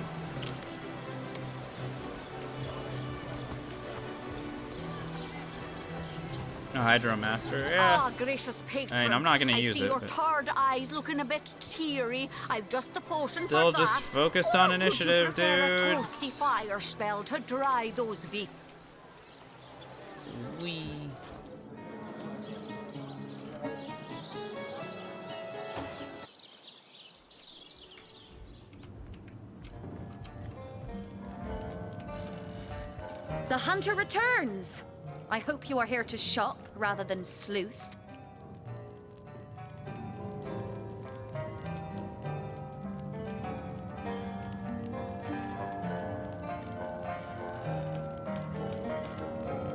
No Hydromaster, yeah. Ah, gracious patron. I mean, I'm not gonna I use see it, your but- tired eyes looking a bit teary. I've just the potion Still for just that. focused on Or initiative, would you prefer a dudes. toasty fire spell to dry those veins? Wee. The hunter returns. I hope you are here to shop rather than sleuth.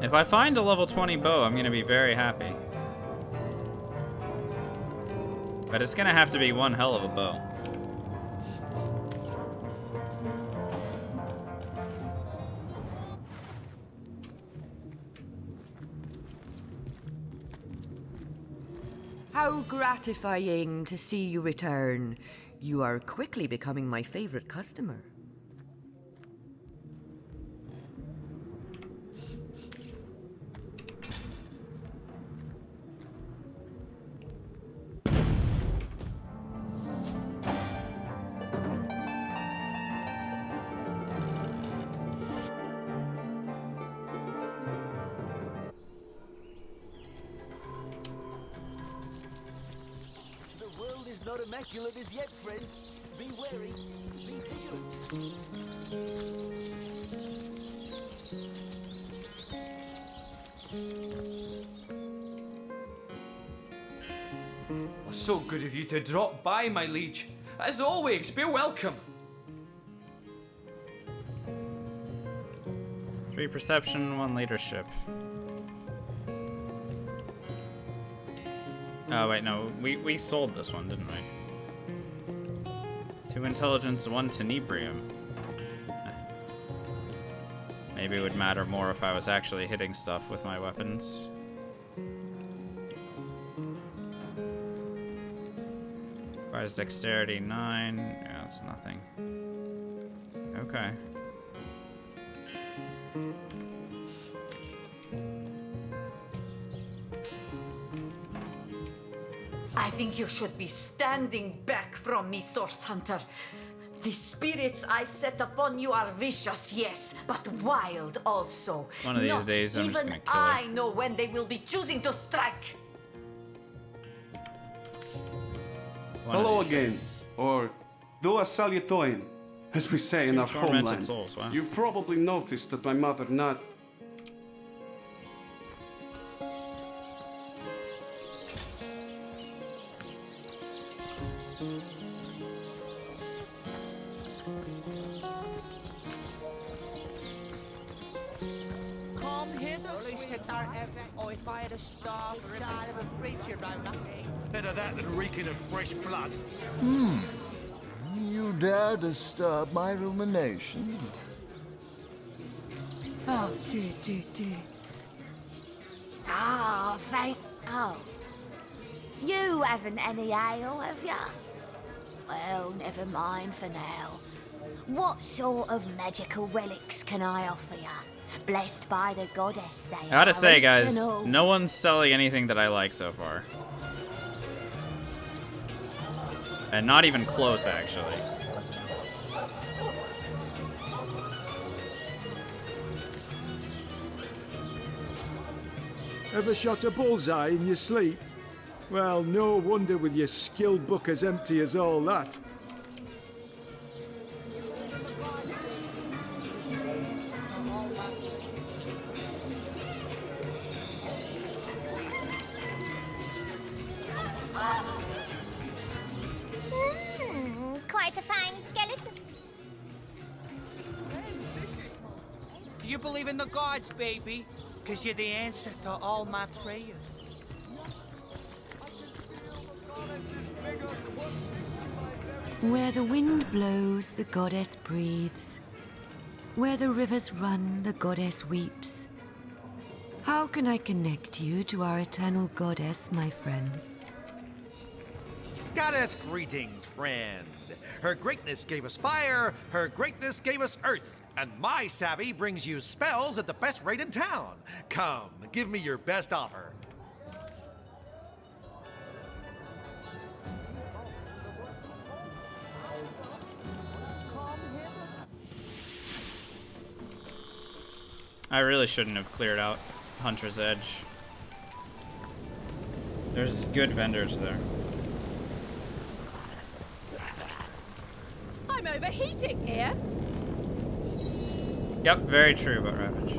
If I find a level 20 bow, I'm gonna be very happy. But it's gonna have to be one hell of a bow. How gratifying to see you return. You are quickly becoming my favorite customer. The world is not immaculate as yet, friend. Be wary. Be vigilant. So good of you to drop by, my liege. As always, be welcome. 3 perception, 1 leadership. Oh wait, no, we sold this one, didn't we? 2 intelligence, 1 tenebrium. Maybe it would matter more if I was actually hitting stuff with my weapons. Requires dexterity 9. Yeah, that's nothing. Okay. I think you should be standing back from me, Source Hunter. The spirits I set upon you are vicious, yes, but wild also. One of these Not days, I'm just even gonna kill her. I know when they will be choosing to strike. Hello again, or do a salutoin, as we say in our tormented homeland. souls, wow. You've probably noticed that my mother not. to start or if I had a staff or if I had a preacher round up me. Better that than reeking of fresh blood. You dare disturb my rumination? Oh, dear. Ah, thank... Oh. You haven't any ale, have ya? Well, never mind for now. What sort of magical relics can I offer ya? Blessed by the goddess, they I gotta are, say, each guys, and all. no one's selling anything that I like so far. And not even close, actually. Ever shot a bullseye in your sleep? Well, no wonder with your skill book as empty as all that. Quite a fine skeleton. Do you believe in the gods, baby? Because you're the answer to all my prayers. Where the wind blows, the goddess breathes. Where the rivers run, the goddess weeps. How can I connect you to our eternal goddess, my friend? Goddess greetings, friend. Her greatness gave us fire, her greatness gave us earth, and my savvy brings you spells at the best rate in town. Come, give me your best offer. I really shouldn't have cleared out Hunter's Edge. There's good vendors there. I'm overheating here. Yep, very true about Ravage.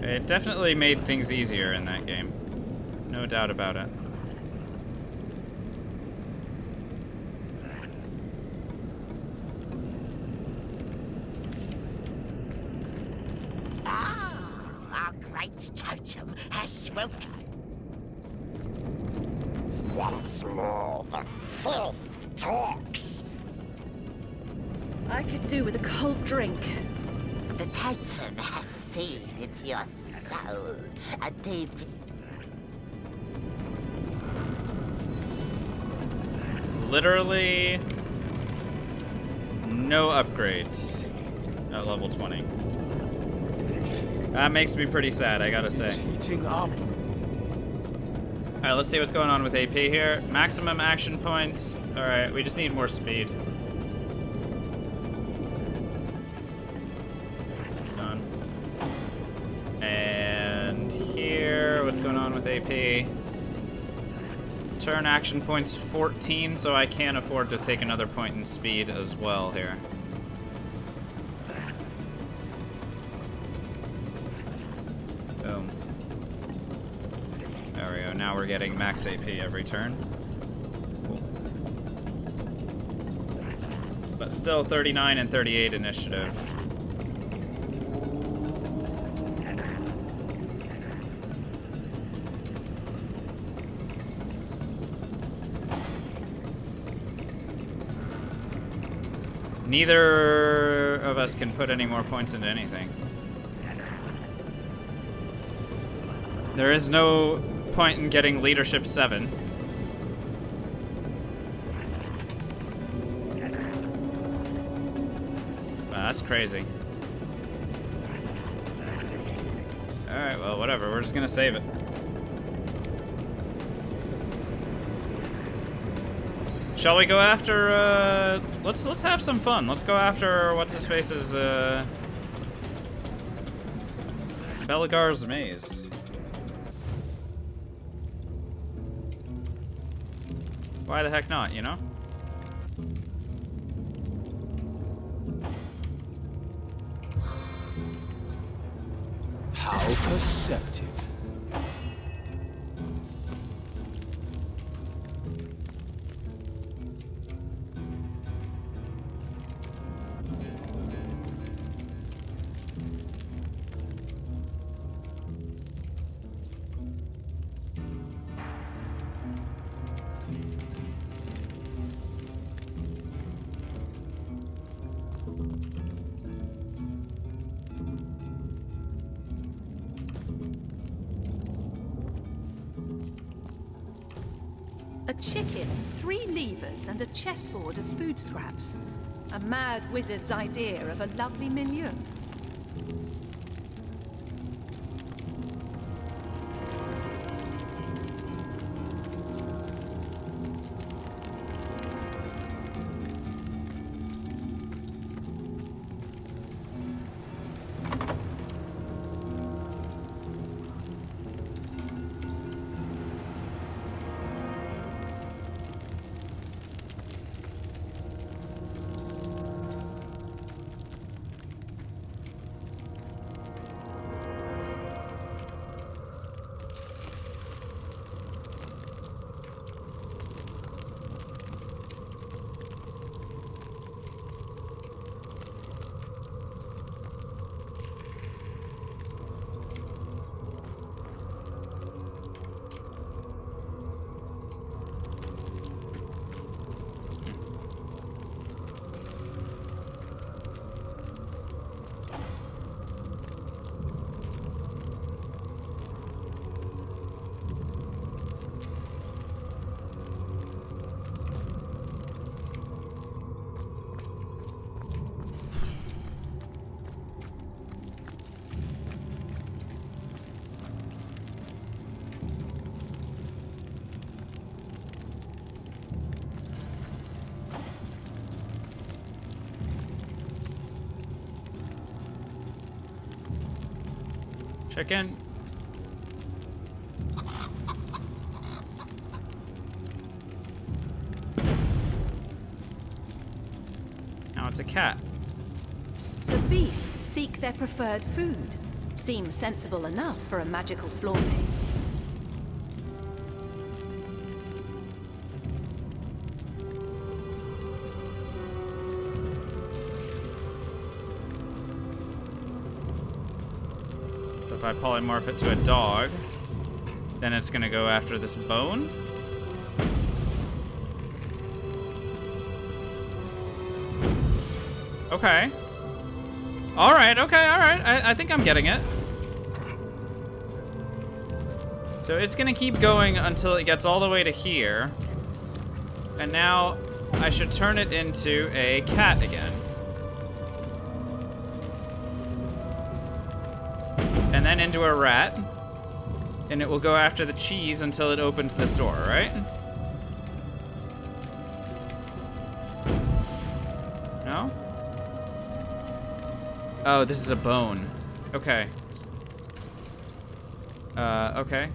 It definitely made things easier in that game. No doubt about it. Our great totem has spoken. Once more, the fourth talks. I could do with a cold drink. The totem has seen into your soul and deemed Literally no upgrades at level 20. That makes me pretty sad, I gotta say. It's heating up. Alright, let's see what's going on with AP here. Maximum action points. Alright, we just need more speed. Done. And here, what's going on with AP? Turn action points 14, so I can afford to take another point in speed as well here. Boom. There we go, now we're getting max AP every turn. Cool. But still 39 and 38 initiative. Neither of us can put any more points into anything. There is no point in getting leadership 7. Wow, that's crazy. Alright, well, whatever. We're just gonna save it. Shall we go after, let's have some fun. Let's go after what's-his-face's, Belgar's Maze. Why the heck not, you know? How perceptive. A chicken, 3 levers, and a chessboard of food scraps. A mad wizard's idea of a lovely milieu. Chicken. Now it's a cat. The beasts seek their preferred food. Seems sensible enough for a magical floor maze. If I polymorph it to a dog, then it's gonna go after this bone. Okay. Alright, okay, alright. I think I'm getting it. So it's gonna keep going until it gets all the way to here. And now I should turn it into a cat again. And then into a rat. And it will go after the cheese until it opens this door, right? No? Oh, this is a bone. Okay. Okay.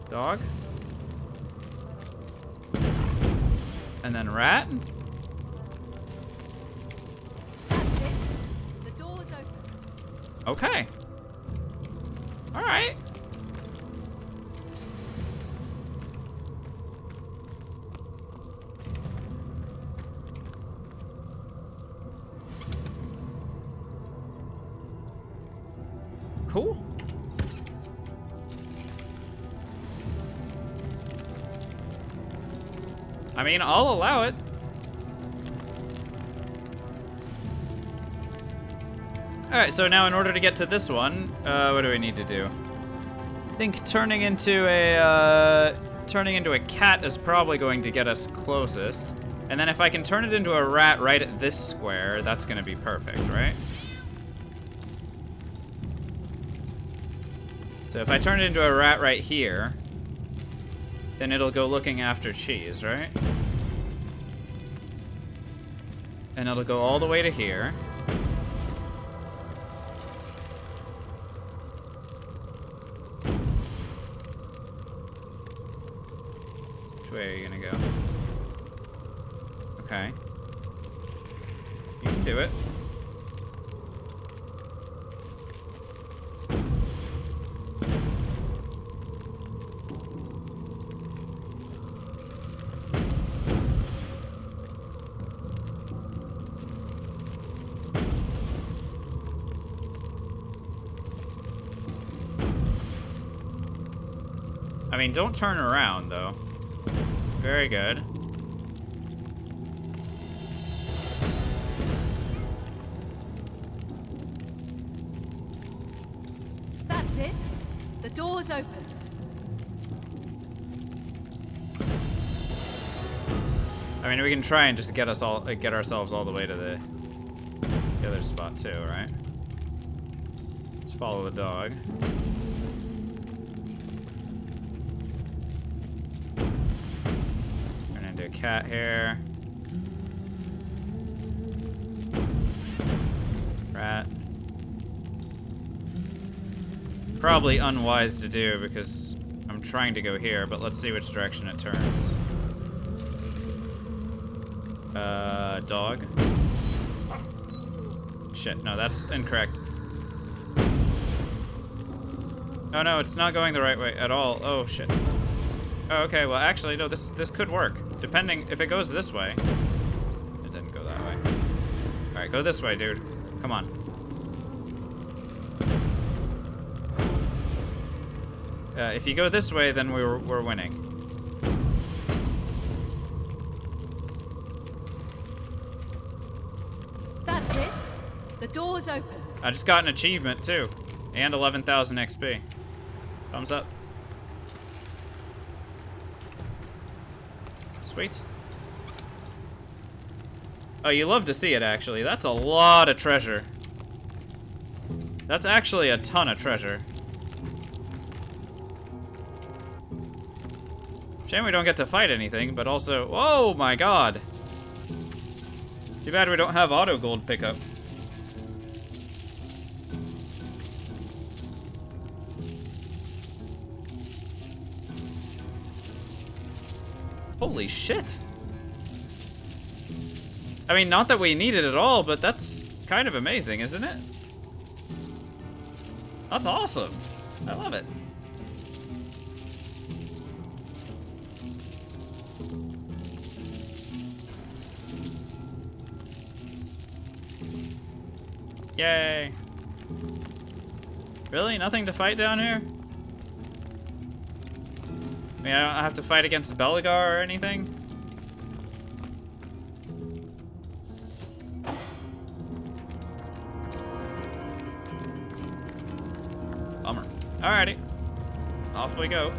Dog. And then rat. The door's open. Okay. All right. Cool. I mean, I'll allow it. Alright, so now in order to get to this one, what do we need to do? I think turning into a cat is probably going to get us closest. And then if I can turn it into a rat right at this square, that's gonna be perfect, right? So if I turn it into a rat right here, then it'll go looking after cheese, right? And it'll go all the way to here. Which way are you gonna go? Okay. You can do it. I mean, don't turn around, though. Very good. That's it. The door's opened. I mean, we can try and just get ourselves all the way to the other spot too, right? Let's follow the dog. Turn into a cat here. Rat. Probably unwise to do because I'm trying to go here, but let's see which direction it turns. Dog. Shit, no, that's incorrect. Oh no, it's not going the right way at all. Oh shit. Oh, okay, well actually, no, this could work. Depending, if it goes this way. It didn't go that way. Alright, go this way, dude. Come on. If you go this way, then we're winning. That's it. The door's opened. I just got an achievement too, and 11,000 XP. Thumbs up. Sweet. Oh, you love to see it actually. That's a lot of treasure. That's actually a ton of treasure. Shame we don't get to fight anything, but also, oh my god. Too bad we don't have auto gold pickup. Holy shit. I mean, not that we need it at all, but that's kind of amazing, isn't it? That's awesome. I love it. Yay. Really? Nothing to fight down here? I mean, I don't have to fight against Belgar or anything? Bummer. Alrighty. Off we go.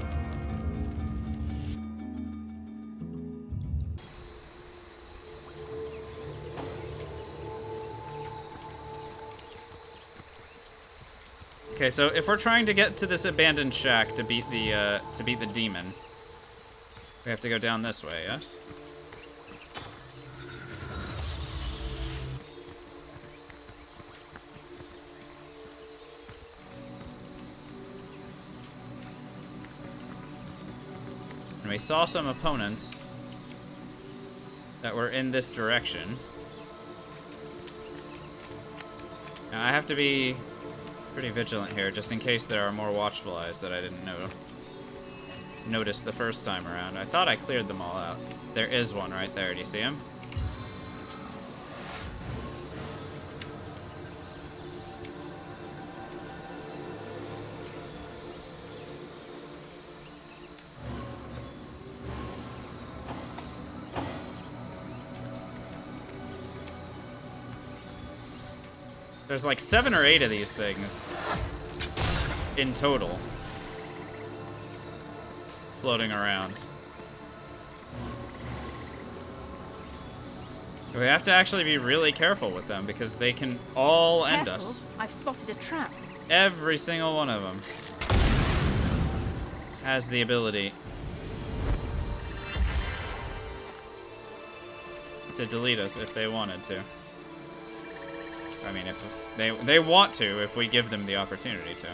Okay, so if we're trying to get to this abandoned shack to beat the demon, we have to go down this way, yes? And we saw some opponents that were in this direction. Now I have to be pretty vigilant here, just in case there are more watchful eyes that I didn't notice the first time around. I thought I cleared them all out. There is one right there. Do you see him? There's like 7 or 8 of these things in total floating around. We have to actually be really careful with them because they can all end us. I've spotted a trap. Every single one of them has the ability to delete us if they wanted to. I mean, if they want to, if we give them the opportunity to.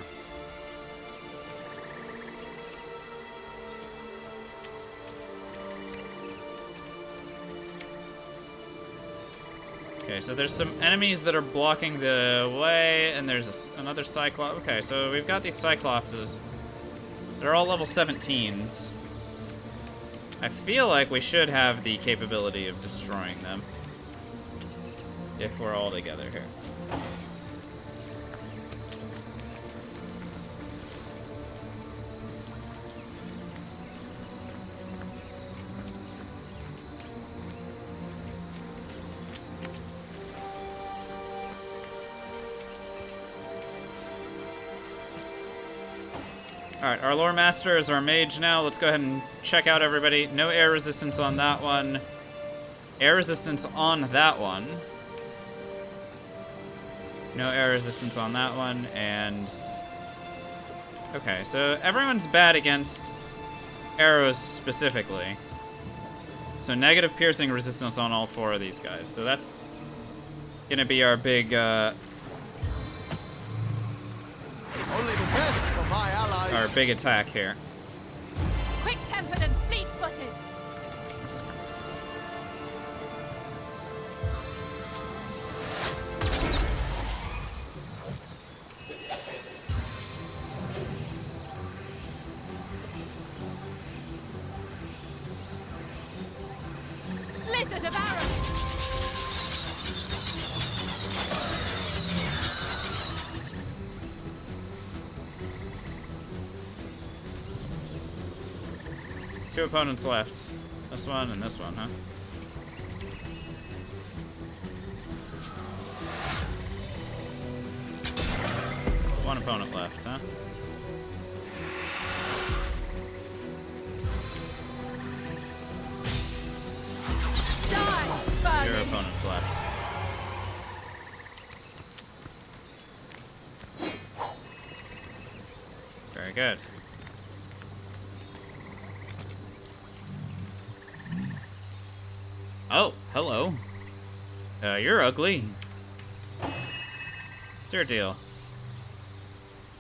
Okay, so there's some enemies that are blocking the way, and there's another Cyclops. Okay, so we've got these Cyclopses. They're all level 17s. I feel like we should have the capability of destroying them if we're all together here. Alright, our lore master is our mage now. Let's go ahead and check out everybody. No air resistance on that one. air resistance on that one. No air resistance on that one, and... Okay, so everyone's bad against arrows specifically. So negative piercing resistance on all 4 of these guys. So that's gonna be our big, Only the best for my allies. our big attack here. Quick-tempered and fleet-footed. Blizzard of arrows. Two opponents left. This one and this one, huh? One opponent left, huh? Die, 0 opponents left. Very good. Oh, hello. You're ugly. What's your deal?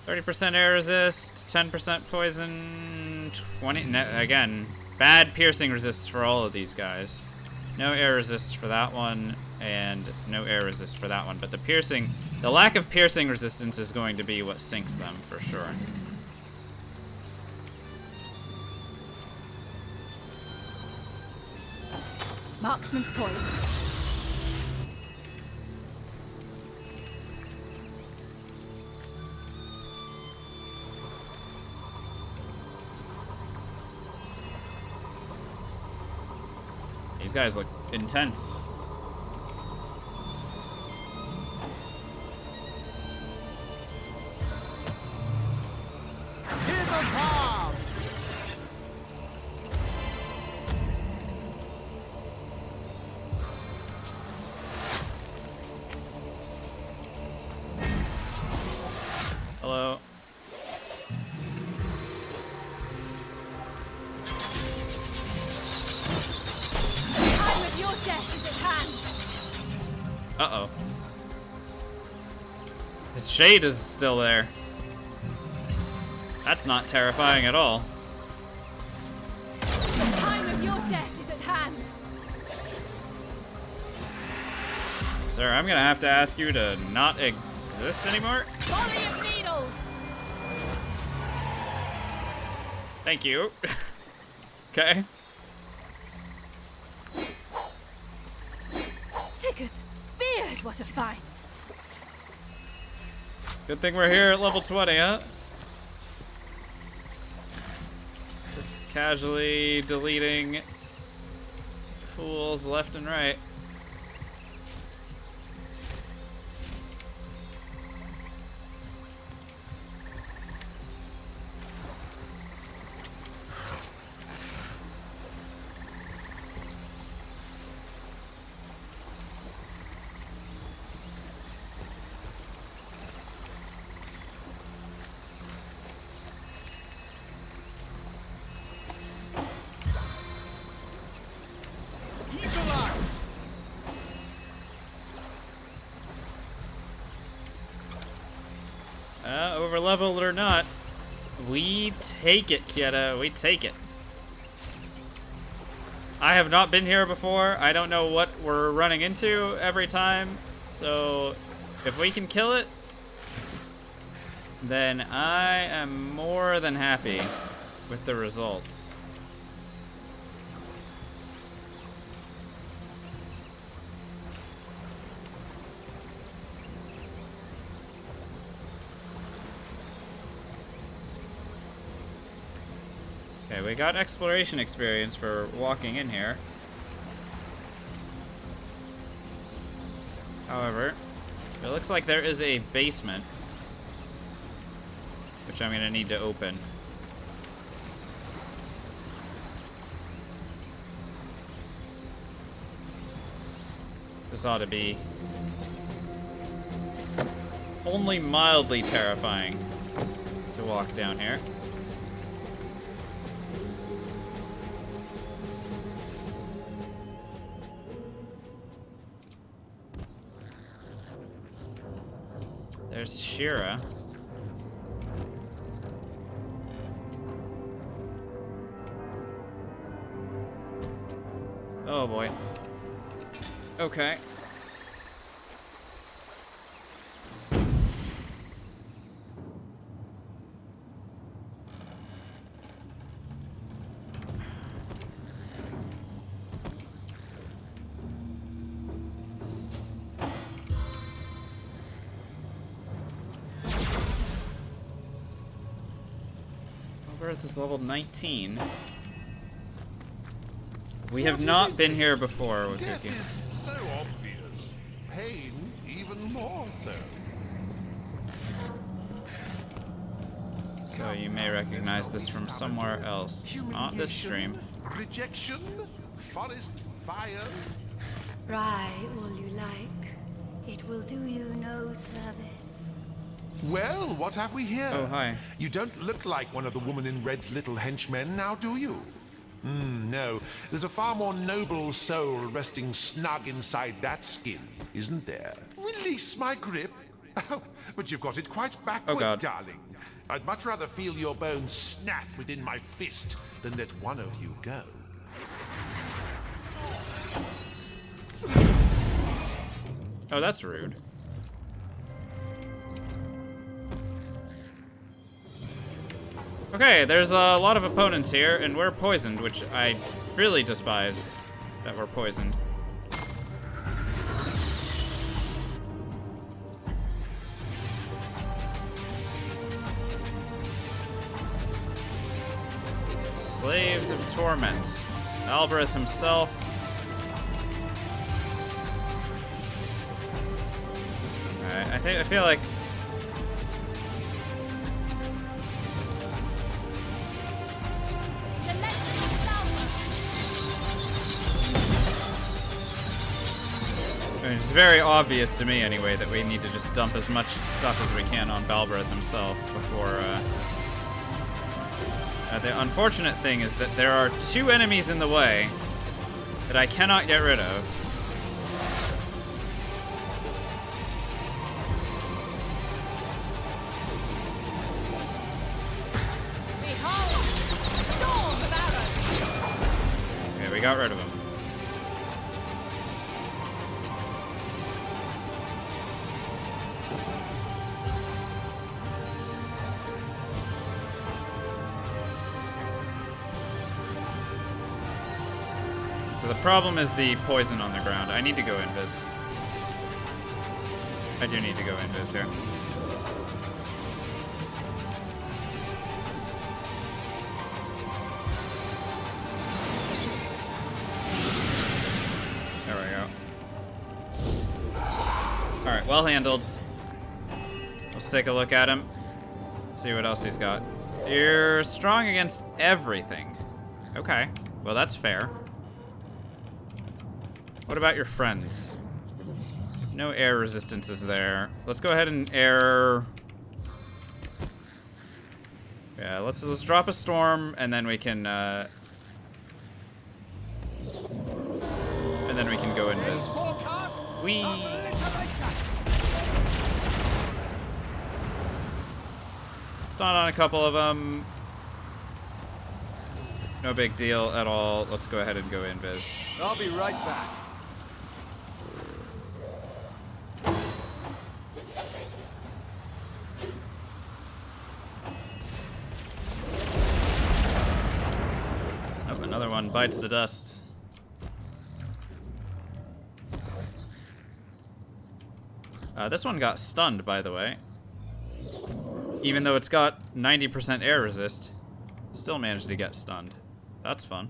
30% air resist, 10% poison, 20... No, again, bad piercing resists for all of these guys. No air resist for that one, and no air resist for that one. But the piercing... The lack of piercing resistance is going to be what sinks them, for sure. Marksman's poise. These guys look intense. Hello. Time of your death is at hand. Uh-oh. His shade is still there. That's not terrifying at all. The time of your death is at hand. Sir, I'm gonna have to ask you to not exist anymore. Volley of needles. Thank you. Okay. Sigurd's beard, what a find. Good thing we're here at level 20, huh? Just casually deleting fools left and right. Over leveled or not, we take it, Kieta. We take it. I have not been here before. I don't know what we're running into every time. So if we can kill it, then I am more than happy with the results. Okay, we got exploration experience for walking in here. However, it looks like there is a basement, which I'm gonna need to open. This ought to be only mildly terrifying to walk down here. There's Shira. Oh boy. Okay. Earth is level 19. We have not been here before with Death Huki. is so obvious. Pain even more so. So you may recognize this from somewhere else. Not this stream. Rejection, forest fire. Try all you like. It will do you no service. Well, what have we here? Oh, hi. You don't look like one of the woman in red's little henchmen now, do you? No. There's a far more noble soul resting snug inside that skin, isn't there? Release my grip. But you've got it quite backward, God. darling. I'd much rather feel your bones snap within my fist than let one of you go. Oh, that's rude. Okay, there's a lot of opponents here, and we're poisoned, which I really despise that we're poisoned. Slaves of Torment. Albereth himself. Alright, I feel like it's very obvious to me, anyway, that we need to just dump as much stuff as we can on Balbreth himself before, the unfortunate thing is that there are 2 enemies in the way that I cannot get rid of. Okay, we got rid of him. So the problem is the poison on the ground. I need to go invis. I do need to go invis here. There we go. Alright, well handled. Let's take a look at him. See what else he's got. You're strong against everything. Okay, well that's fair. What about your friends? No air resistance is there. Let's go ahead and air. Yeah, let's drop a storm, and then we can go invis. Whee! Stun on a couple of them. No big deal at all. Let's go ahead and go invis. I'll be right back. Oh, another one bites the dust. This one got stunned, by the way. Even though it's got 90% air resist, still managed to get stunned. That's fun.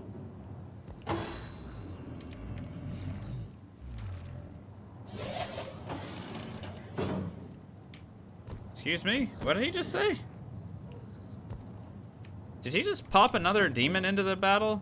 Excuse me? What did he just say? Did he just pop another demon into the battle?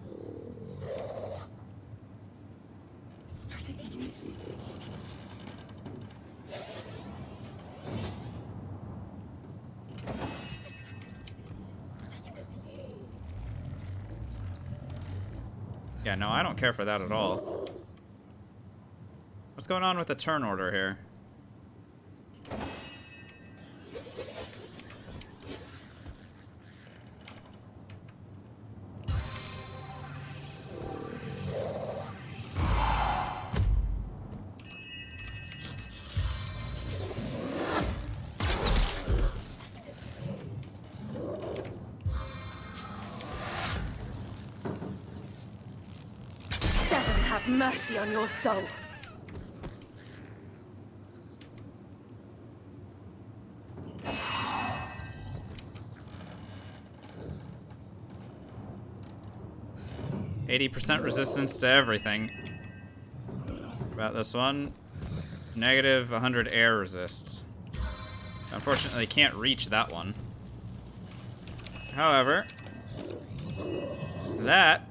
Yeah, no, I don't care for that at all. What's going on with the turn order here? Seven, have mercy on your soul. %, resistance to everything. About this one. Negative 100 air resists. Unfortunately, can't reach that one. However, that,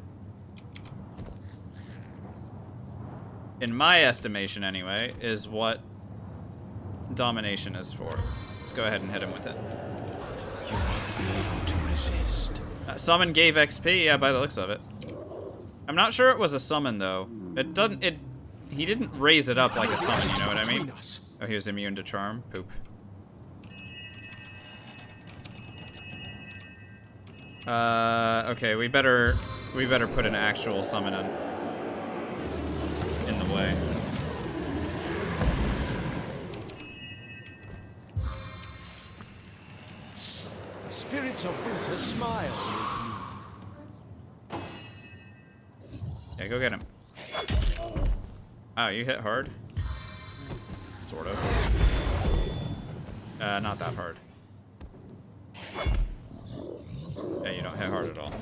in my estimation anyway, is what domination is for. Let's go ahead and hit him with it. You won't be able to resist. Summon gave XP, yeah, by the looks of it. I'm not sure it was a summon though. He didn't raise it up like a summon, you know what I mean? Oh, he was immune to charm? Poop. Okay, we better put an actual summon in the way. The spirits of winter smile with you. Yeah, go get him. Oh, you hit hard? Sort of. Not that hard. Yeah, you don't hit hard at all.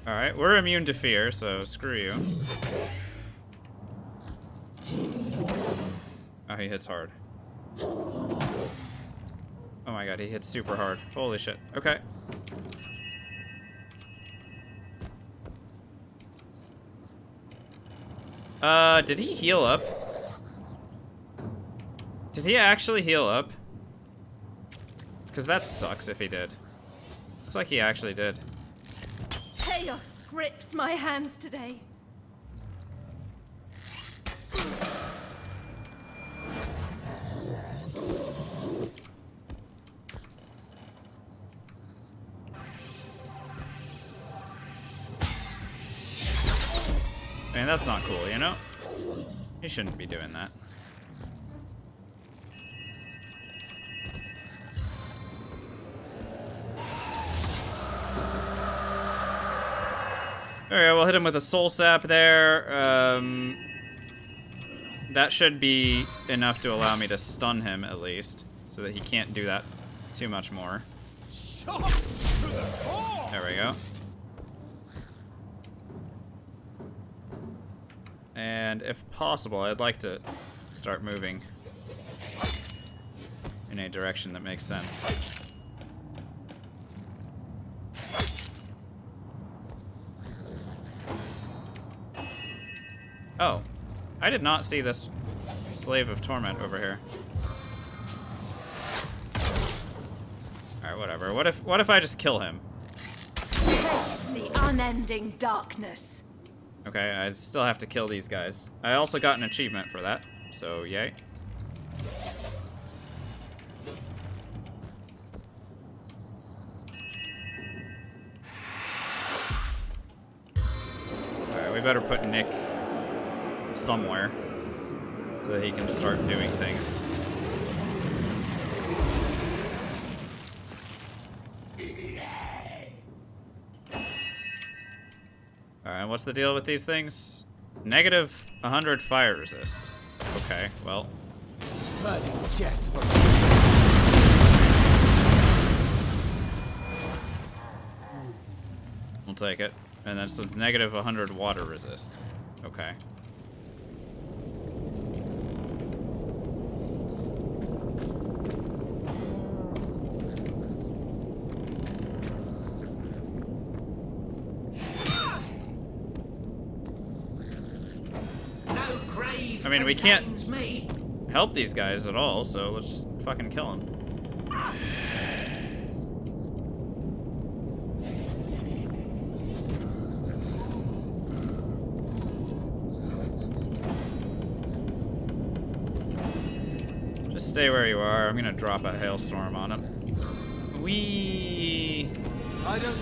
Alright, we're immune to fear, so screw you. Oh, he hits hard. Oh my god, he hits super hard. Holy shit. Okay. Did he heal up? Did he actually heal up? Because that sucks if he did. Looks like he actually did. Chaos grips my hands today. I mean, that's not cool, you know? He shouldn't be doing that. Alright, we'll hit him with a soul sap there. That should be enough to allow me to stun him, at least. So that he can't do that too much more. There we go. And if possible, I'd like to start moving in a direction that makes sense. Oh, I did not see this Slave of Torment over here. Alright, whatever. What if I just kill him? Face the unending darkness. Okay, I still have to kill these guys. I also got an achievement for that, so yay. Alright, we better put Nick somewhere so that he can start doing things. Alright, what's the deal with these things? Negative 100 fire resist. Okay, well. Bloody death for We'll take it. And then it's a negative 100 water resist. Okay. I mean, we can't help these guys at all, so let's just fucking kill them. Just stay where you are. I'm gonna drop a hailstorm on him. I don't.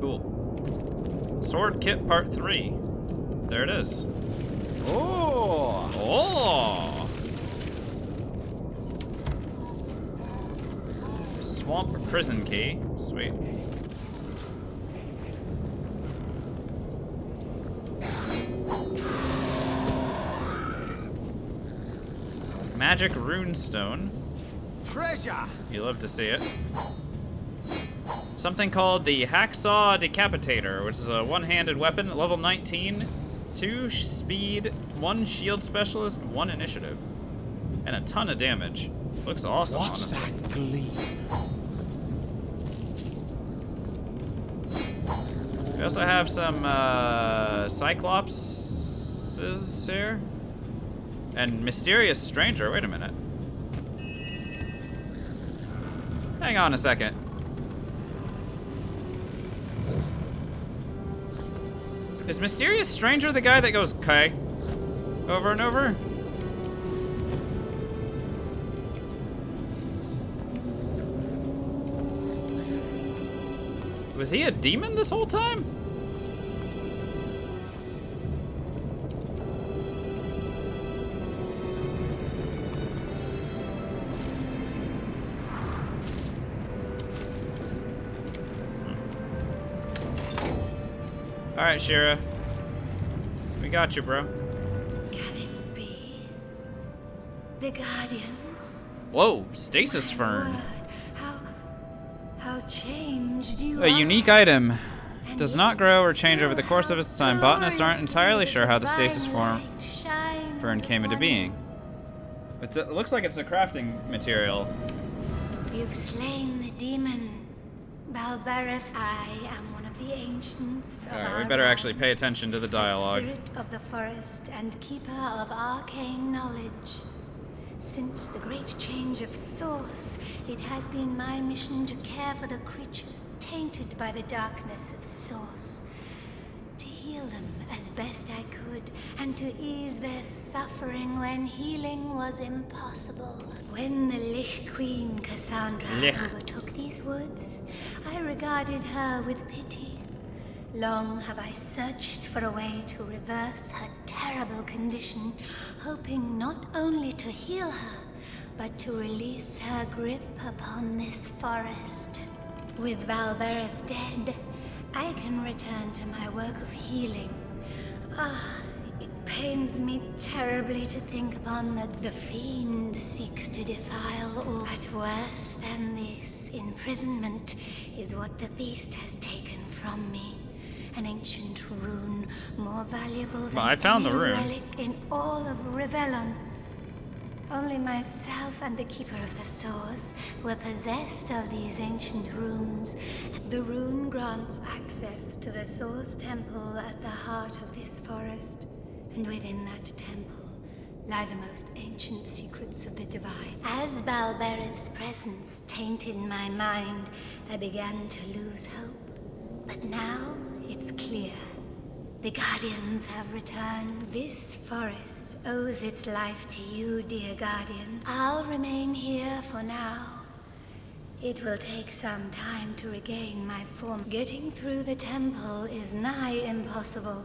Cool. Sword kit part 3. There it is. Oh! Oh! Swamp prison key. Sweet. Magic runestone. Treasure! You love to see it. Something called the Hacksaw Decapitator, which is a one-handed weapon at level 19, 2 speed, 1 shield specialist, 1 initiative, and a ton of damage. Looks awesome, What's honestly. that gleam? We also have some Cyclopses here. And Mysterious Stranger, wait a minute. Hang on a second. Is Mysterious Stranger the guy that goes "K" over and over? Was he a demon this whole time? All right, Shira. We got you, bro. Can it be? The Guardians? Whoa, stasis fern. How changed you A unique item. Does not grow or change over the course of its time. Botanists aren't entirely sure how the stasis fern came into being. It looks like it's a crafting material. You've slain the demon. Balbereth, I am one of the ancients of Alright, we better actually pay attention to the dialogue. Spirit of the forest and keeper of arcane knowledge. Since the great change of source, it has been my mission to care for the creatures tainted by the darkness of source. To heal them as best I could, and to ease their suffering when healing was impossible. When the Lich Queen Cassandra overtook these woods, I regarded her with pity. Long have I searched for a way to reverse her terrible condition, hoping not only to heal her, but to release her grip upon this forest. With Valbereth dead, I can return to my work of healing. It pains me terribly to think upon that the fiend seeks to defile all. But worse than this, imprisonment is what the beast has taken from me. An ancient rune, more valuable than I found any the rune. relic in all of Rivellon. Only myself and the Keeper of the Source were possessed of these ancient runes. The rune grants access to the Source Temple at the heart of this forest. And within that temple lie the most ancient secrets of the divine. As Balbereth's presence tainted my mind, I began to lose hope. But now it's clear. The Guardians have returned. This forest owes its life to you, dear Guardian. I'll remain here for now. It will take some time to regain my form. Getting through the temple is nigh impossible.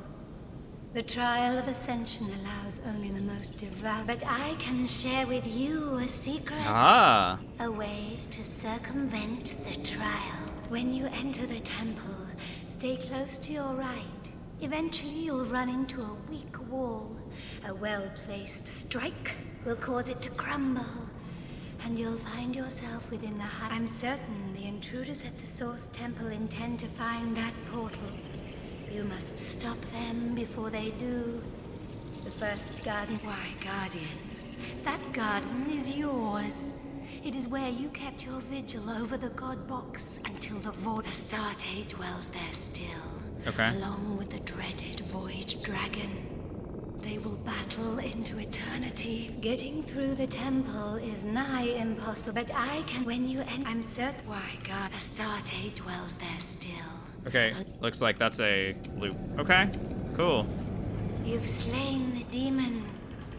The trial of ascension allows only the most devout. But I can share with you a secret. Ah. A way to circumvent the trial. When you enter the temple, stay close to your right. Eventually you'll run into a weak wall. A well-placed strike will cause it to crumble. And you'll find yourself within the hut. I'm certain the intruders at the Source Temple intend to find that portal. You must stop them before they do. The first garden... Why, Guardians, that garden is yours. It is where you kept your vigil over the god box until the void Astarte dwells there still. Okay. Along with the dreaded void dragon. They will battle into eternity. Getting through the temple is nigh impossible, but I can when you end. I'm certain. Why, God, Astarte dwells there still. Okay, looks like that's a loop. Okay, cool. You've slain the demon.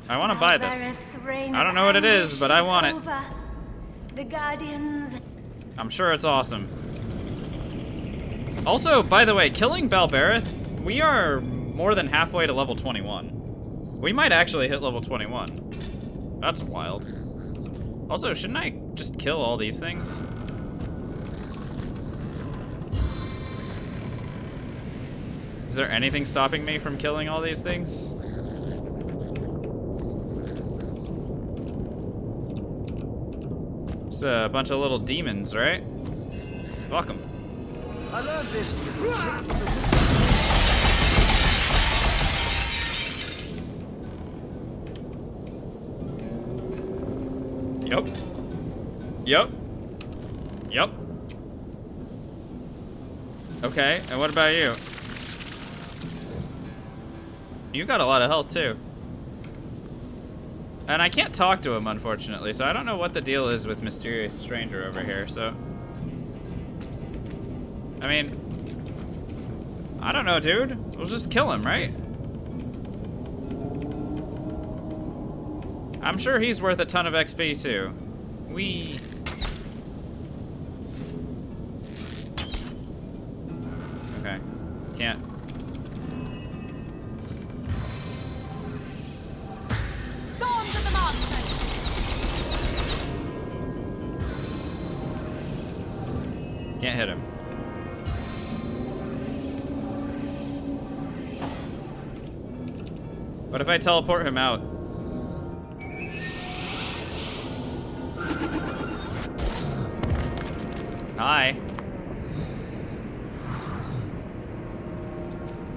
I want to buy this. I don't know what it is, but I want it. The Guardians. I'm sure it's awesome. Also, by the way, killing Balberith, we are more than halfway to level 21. We might actually hit level 21. That's wild. Also, shouldn't I just kill all these things? Is there anything stopping me from killing all these things? Just a bunch of little demons, right? Welcome. I learned this. Yep. Yep. Yep. Okay, and what about you? You got a lot of health too. And I can't talk to him, unfortunately, so I don't know what the deal is with Mysterious Stranger over here, so. I mean, I don't know, dude. We'll just kill him, right? I'm sure he's worth a ton of XP too. Okay, can't. Storms of the monster! Can't hit him. What if I teleport him out? Hi.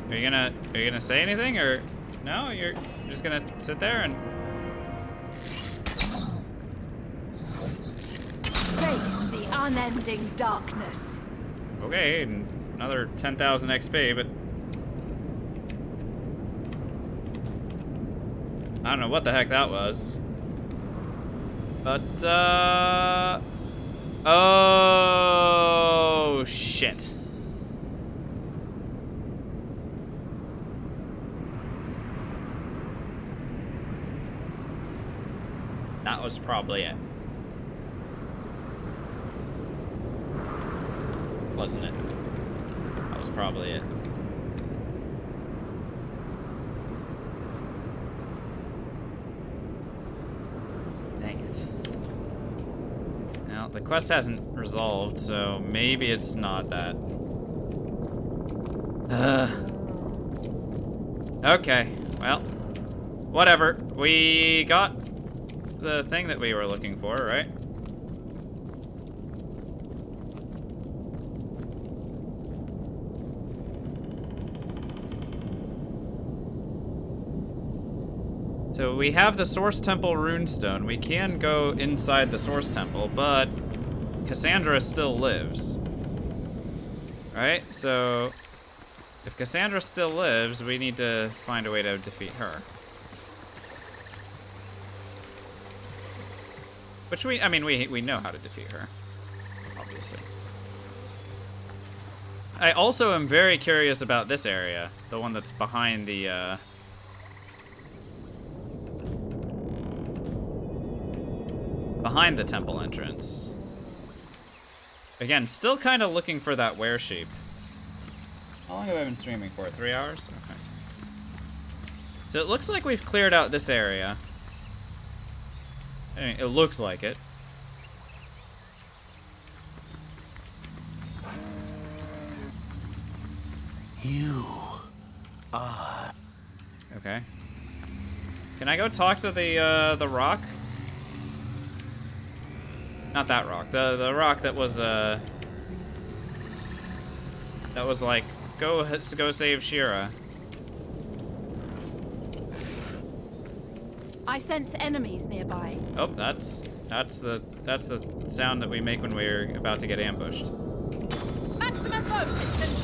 Are you gonna say anything, or no? You're just gonna sit there and Face the unending darkness. okay, and another 10,000 XP, but I don't know what the heck that was. But oh shit. That was probably it. Wasn't it? That was probably it. Dang it. Now, the quest hasn't resolved, so maybe it's not that. Okay, well, whatever. We got the thing that we were looking for, right? So we have the Source Temple runestone. We can go inside the Source Temple, but Cassandra still lives. Right? So if Cassandra still lives, we need to find a way to defeat her. Which I mean, we know how to defeat her, obviously. I also am very curious about this area, the one that's behind the, behind the temple entrance. Again, still kind of looking for that were-sheep. How long have I been streaming for? 3 hours? Okay. So it looks like we've cleared out this area. I mean, it looks like it. You are. Okay. Can I go talk to the rock? Not that rock. The rock that was like go save Shira. I sense enemies nearby. Oh, that's That's the sound that we make when we're about to get ambushed. Maximum boat distance.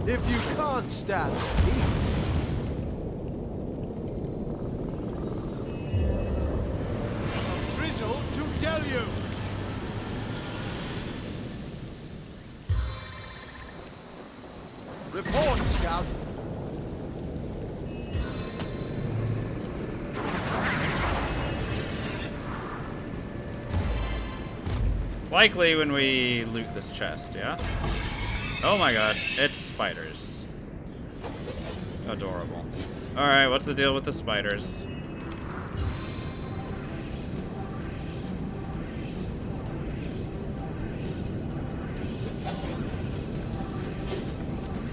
If you can't stand the heat, Drizzle to deluge! report, Scout. Likely when we loot this chest, yeah? Oh my god, it's spiders. Adorable. Alright, what's the deal with the spiders?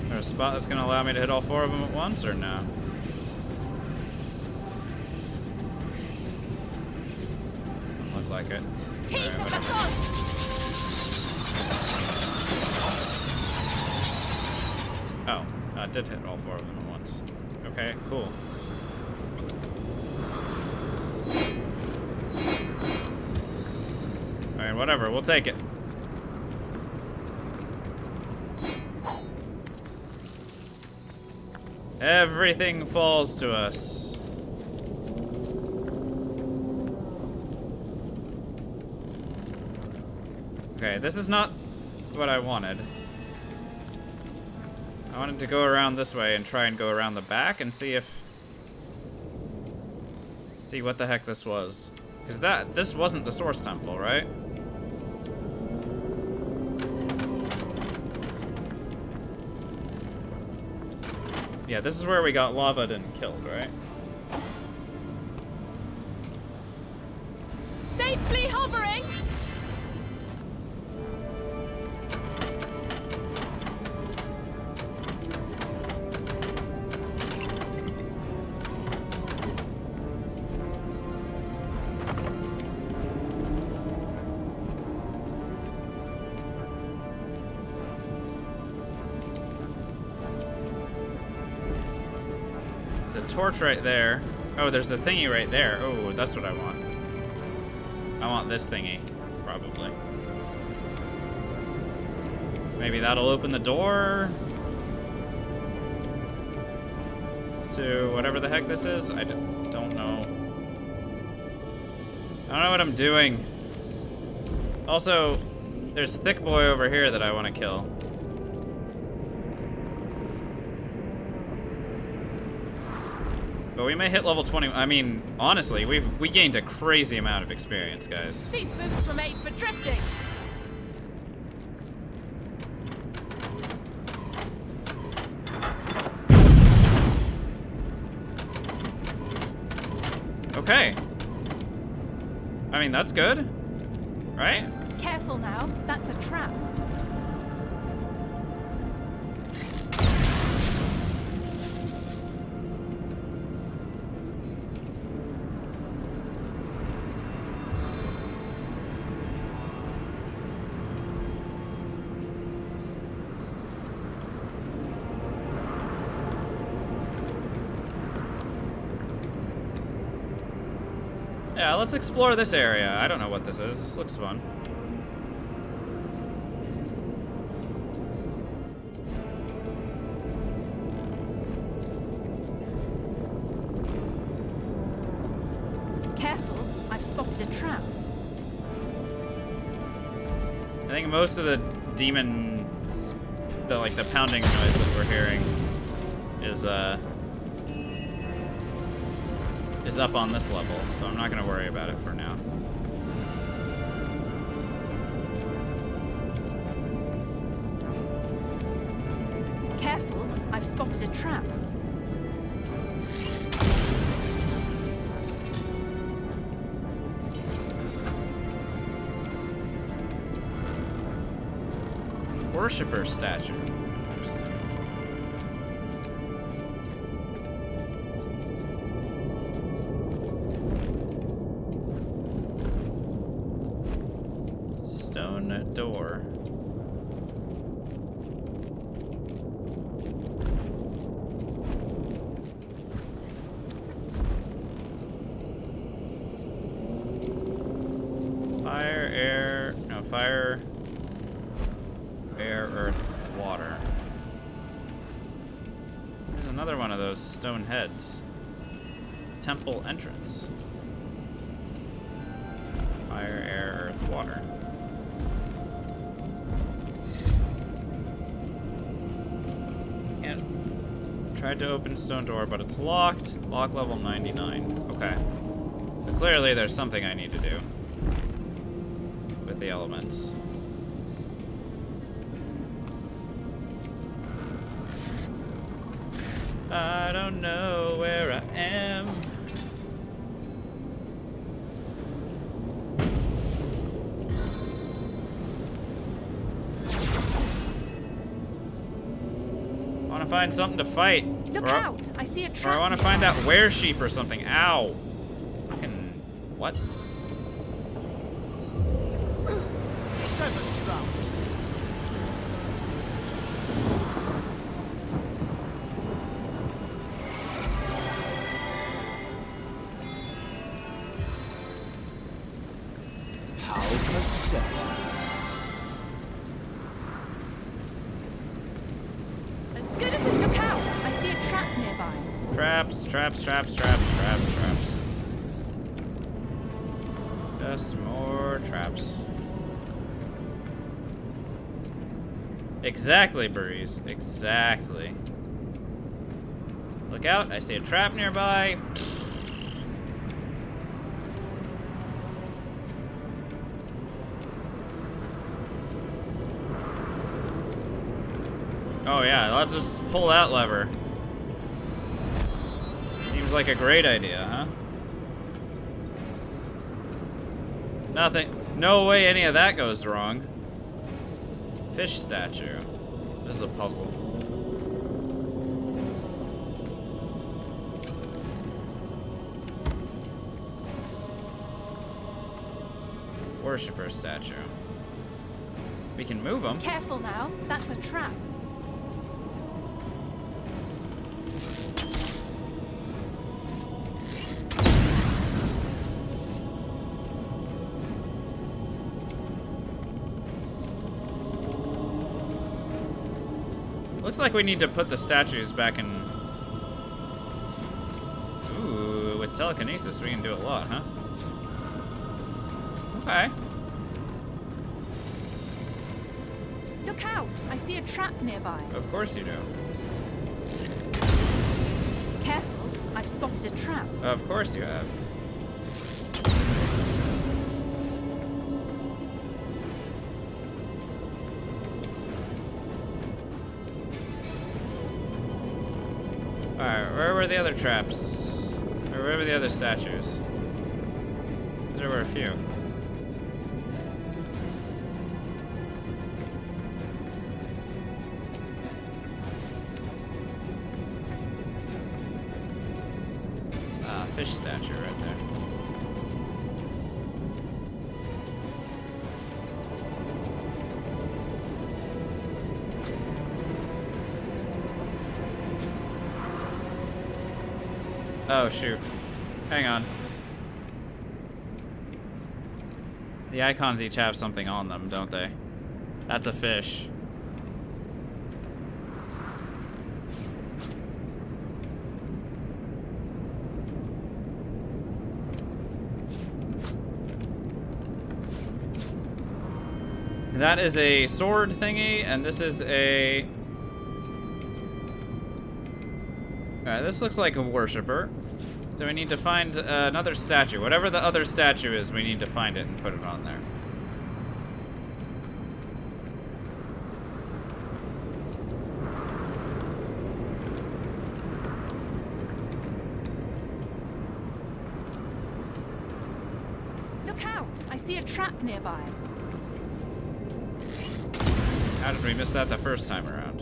Is there a spot that's gonna allow me to hit all 4 of them at once, or no? Doesn't look like it. Take Alright, the whatever. baton. Oh, I did hit all 4 of them at once. Okay, cool. Alright, whatever, we'll take it. Everything falls to us. Okay, this is not what I wanted. I wanted to go around this way and try and go around the back and see what the heck this was. Because this wasn't the source temple, right? Yeah, this is where we got lava'd and killed, right? Safely hovering. Torch right there. Oh, there's the thingy right there. Oh, that's what I want. I want this thingy, probably. Maybe that'll open the door to whatever the heck this is. I don't know. I don't know what I'm doing. Also, there's Thick Boy over here that I want to kill. But we may hit level 20. I mean, honestly, we gained a crazy amount of experience, guys. These boots were made for drifting. Okay. I mean, that's good, right? Careful now, that's a trap. Yeah, let's explore this area. I don't know what this is. This looks fun. Careful, I've spotted a trap. I think most of the demons, the pounding noise that we're hearing is is up on this level, so I'm not gonna worry about it for now. Careful, I've spotted a trap. Worshipper statue. Interesting. Stone door. Fire, air, no, fire, air, earth, water. There's another one of those stone heads. Temple entrance. Fire, air, earth, water. Can't. Tried to open stone door, but it's locked. Lock level 99. Okay. So clearly there's something I need to do with the elements. I don't know where I am. I want to find something to fight. Look Or- out! I see a Or trap. I want to find that were-sheep or something. Ow. Fucking what? 7 rounds. How perceptive. As good as it. Look out! I see a trap nearby. Traps, traps, traps, traps, traps, traps. Just more traps. Exactly, Breeze. Exactly. Look out, I see a trap nearby. Oh yeah, let's just pull that lever. Seems like a great idea, huh? Nothing. No way any of that goes wrong. Fish statue. This is a puzzle. Worshipper statue. We can move them. Careful now. That's a trap. Looks like we need to put the statues back in. Ooh, with telekinesis we can do a lot, huh? Okay. Look out! I see a trap nearby. Of course you do. Careful! I've spotted a trap. Of course you have. Alright, where were the other traps? Or where were the other statues? There were a few. Fish statue right there. Oh, shoot. Hang on. The icons each have something on them, don't they? That's a fish. That is a sword thingy, and this is a... Alright, this looks like a worshipper. So we need to find another statue. Whatever the other statue is, we need to find it and put it on there. Look out! I see a trap nearby. How did we miss that the first time around?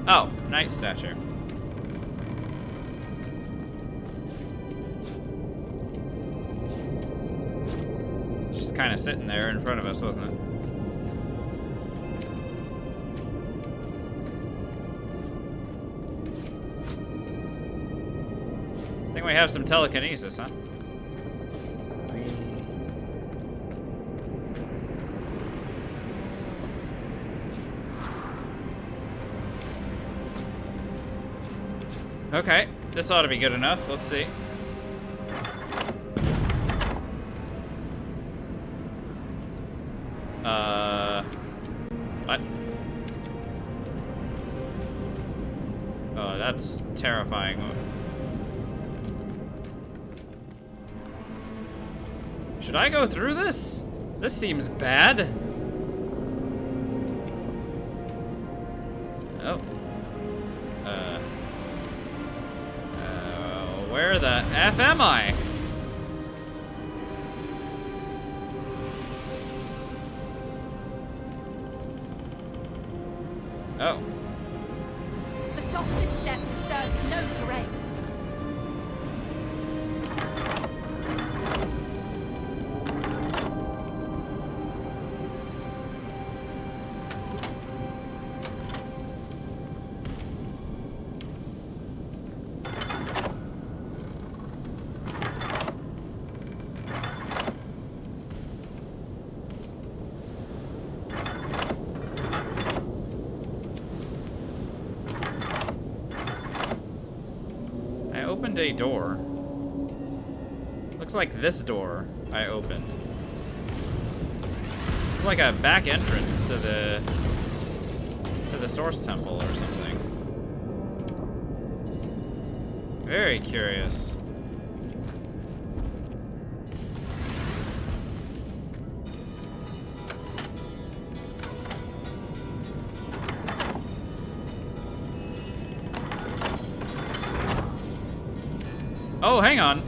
Oh, night statue. Just kind of sitting there in front of us, wasn't it? I think we have some telekinesis, huh? Okay, this ought to be good enough. Let's see. What? Oh, that's terrifying. Should I go through this? This seems bad. Oh. Where the F am I? Oh. The softest step disturbs no terrain. Opened a door. Looks like this door I opened. It's like a back entrance to the source temple or something. Very curious. Oh, hang on.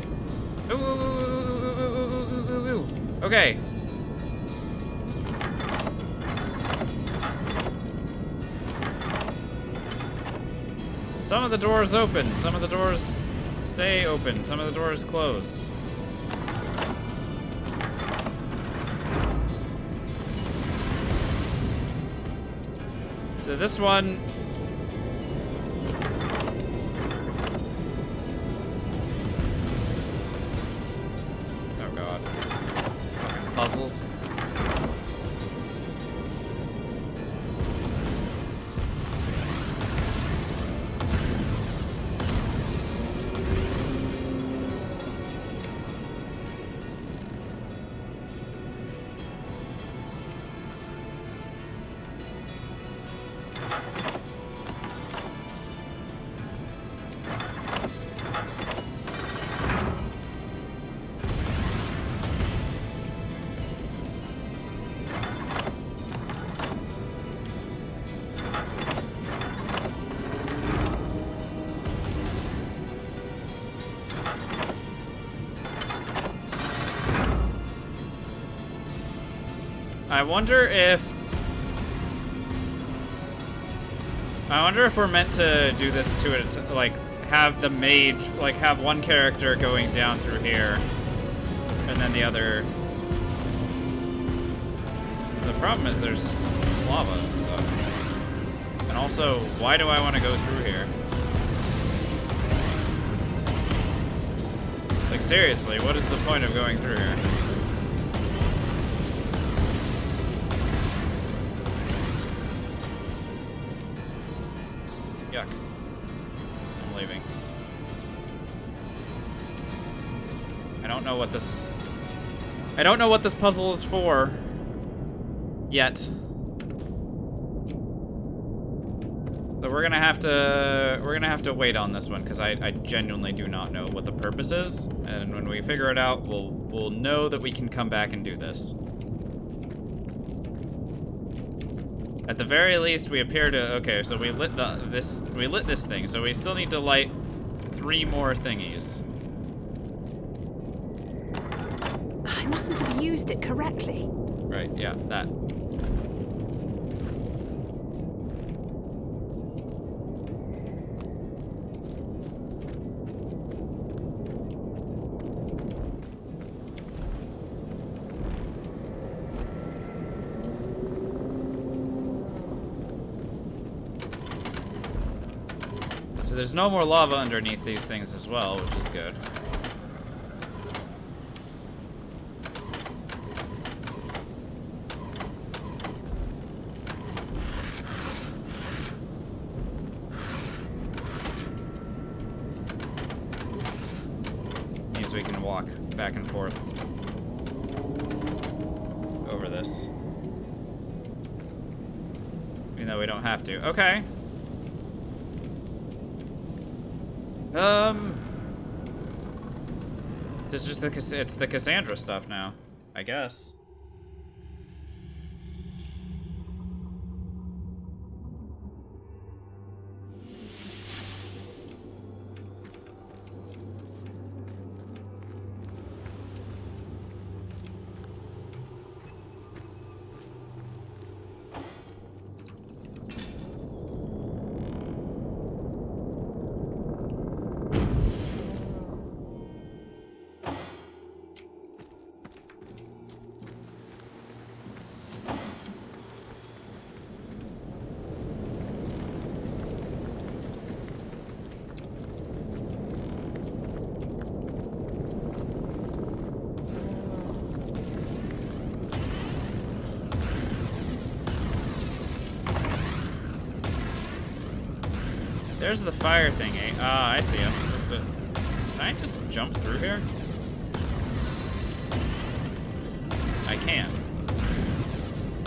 Ooh. Okay. Some of the doors open. Some of the doors stay open. Some of the doors close. So this one... puzzles. I wonder if we're meant to do this to it, like have the mage, like have one character going down through here, and then the other The problem is there's lava and stuff. And also, why do I want to go through here? Like, seriously, what is the point of going through here? Yuck. I'm leaving. I don't know what this puzzle is for yet. So we're gonna have to wait on this one because I genuinely do not know what the purpose is, and when we figure it out, we'll know that we can come back and do this. At the very least, we appear to. Okay, so we lit this thing, so we still need to light 3 more thingies. I mustn't have used it correctly. Right, yeah, that. So there's no more lava underneath these things as well, which is good. Means we can walk back and forth over this. Even though we don't have to. Okay. It's just it's the Cassandra stuff now, I guess. There's the fire thingy. Ah, I see. I'm supposed to... Can I just jump through here? I can.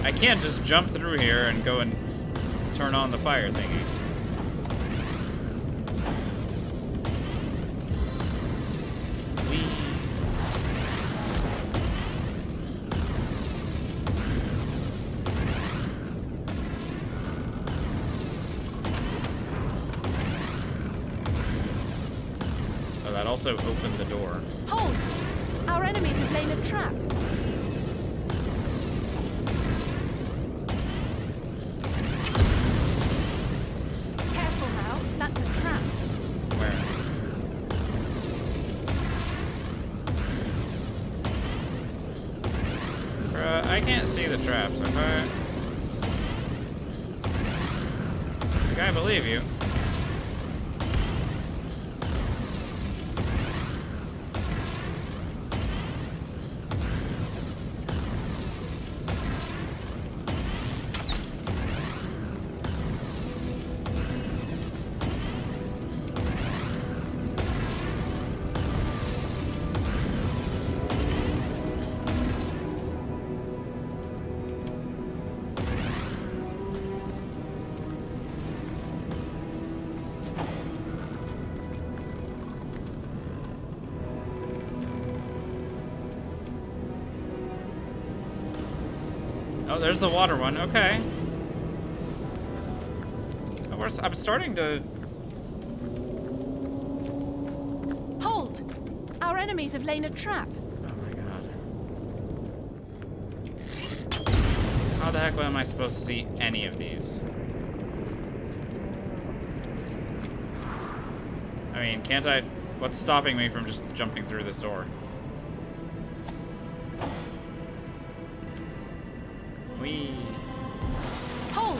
I can't just jump through here and go and turn on the fire thingy. Also open the door. Hold! Our enemies have laid a trap. Careful now, that's a trap. Where? I can't see the traps, okay? I believe you. Oh, there's the water one. Okay. I'm starting to... Hold! Our enemies have laid a trap. Oh my god. How the heck am I supposed to see any of these? I mean, can't I... What's stopping me from just jumping through this door? Whee! Hold!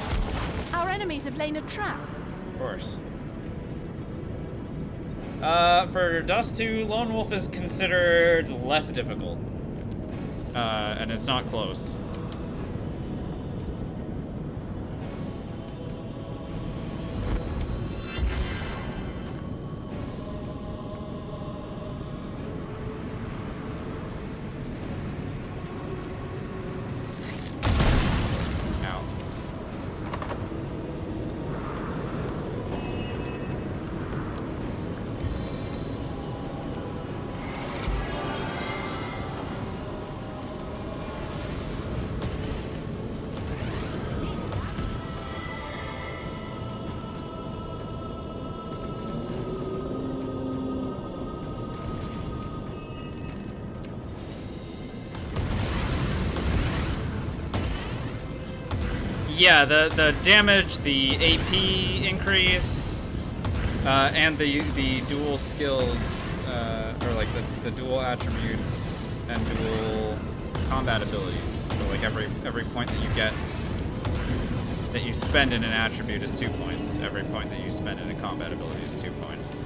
Our enemies have laid a trap. Of course. For Dust 2, Lone Wolf is considered less difficult. And it's not close. Yeah, the damage, the AP increase, and the dual skills, or like the dual attributes and dual combat abilities. So like every point that you get, that you spend in an attribute is 2 points. Every point that you spend in a combat ability is 2 points.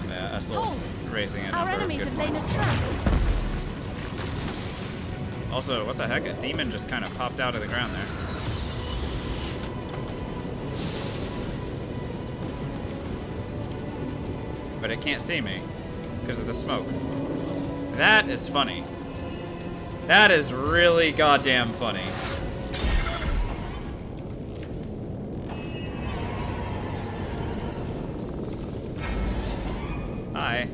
Yeah, Essel's raising a number of good points. Also, what the heck? A demon just kind of popped out of the ground there. But it can't see me because of the smoke. That is funny. That is really goddamn funny. Hi.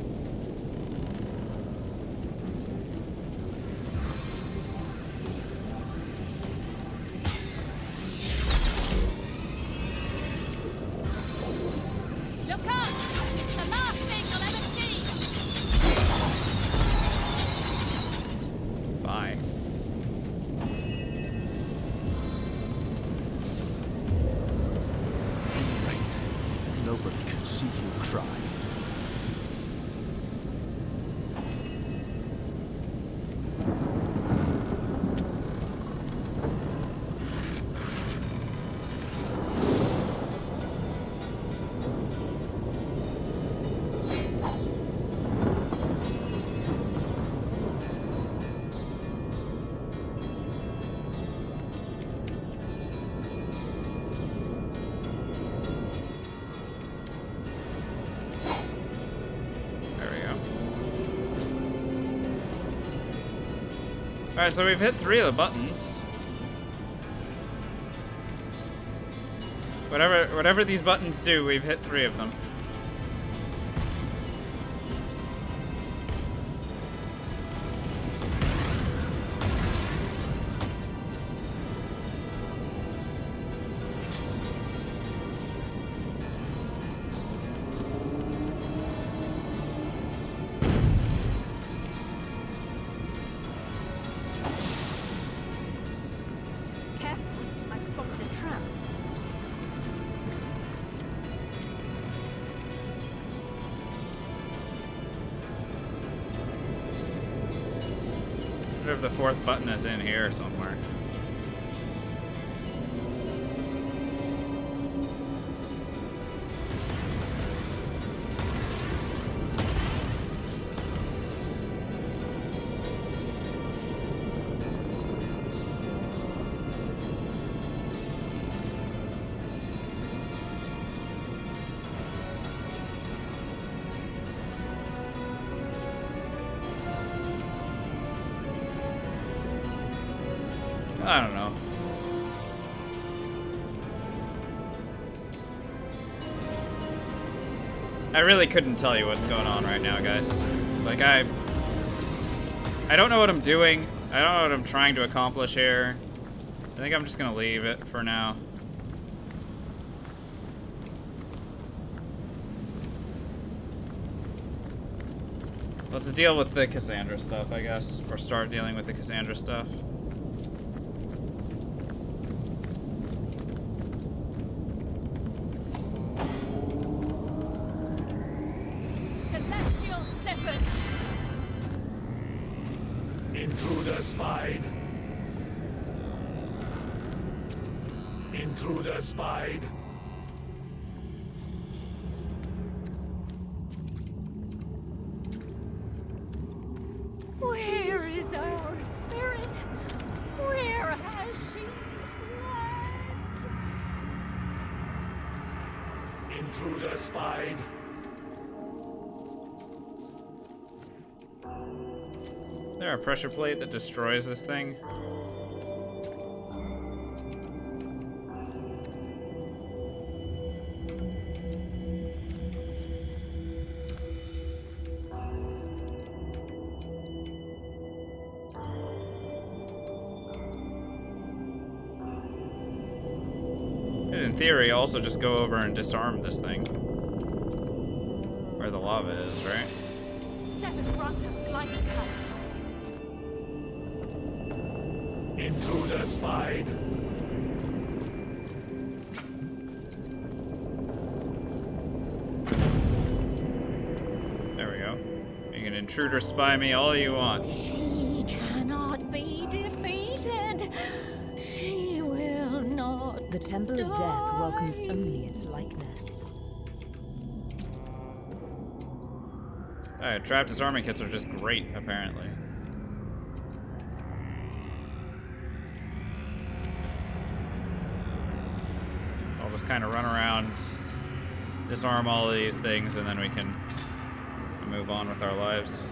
Alright, so we've hit 3 of the buttons. Whatever these buttons do, we've hit 3 of them. If the 4th button is in here somewhere. I don't know. I really couldn't tell you what's going on right now, guys. Like, I don't know what I'm doing. I don't know what I'm trying to accomplish here. I think I'm just gonna leave it for now. Let's deal with the Cassandra stuff, I guess. Or start dealing with the Cassandra stuff. Intruder spied. Where is our spirit? Where has she fled? Intruder spied. Is there a pressure plate that destroys this thing? In theory, also just go over and disarm this thing. Where the lava is, right? Seven Gruntus glided her. Intruder spied. There we go. You can intruder spy me all you want. She cannot be defeated. She will not. The Temple of Death welcomes only its likeness. Trap disarming kits are just great, apparently. I'll just kind of run around, disarm all of these things, and then we can move on with our lives.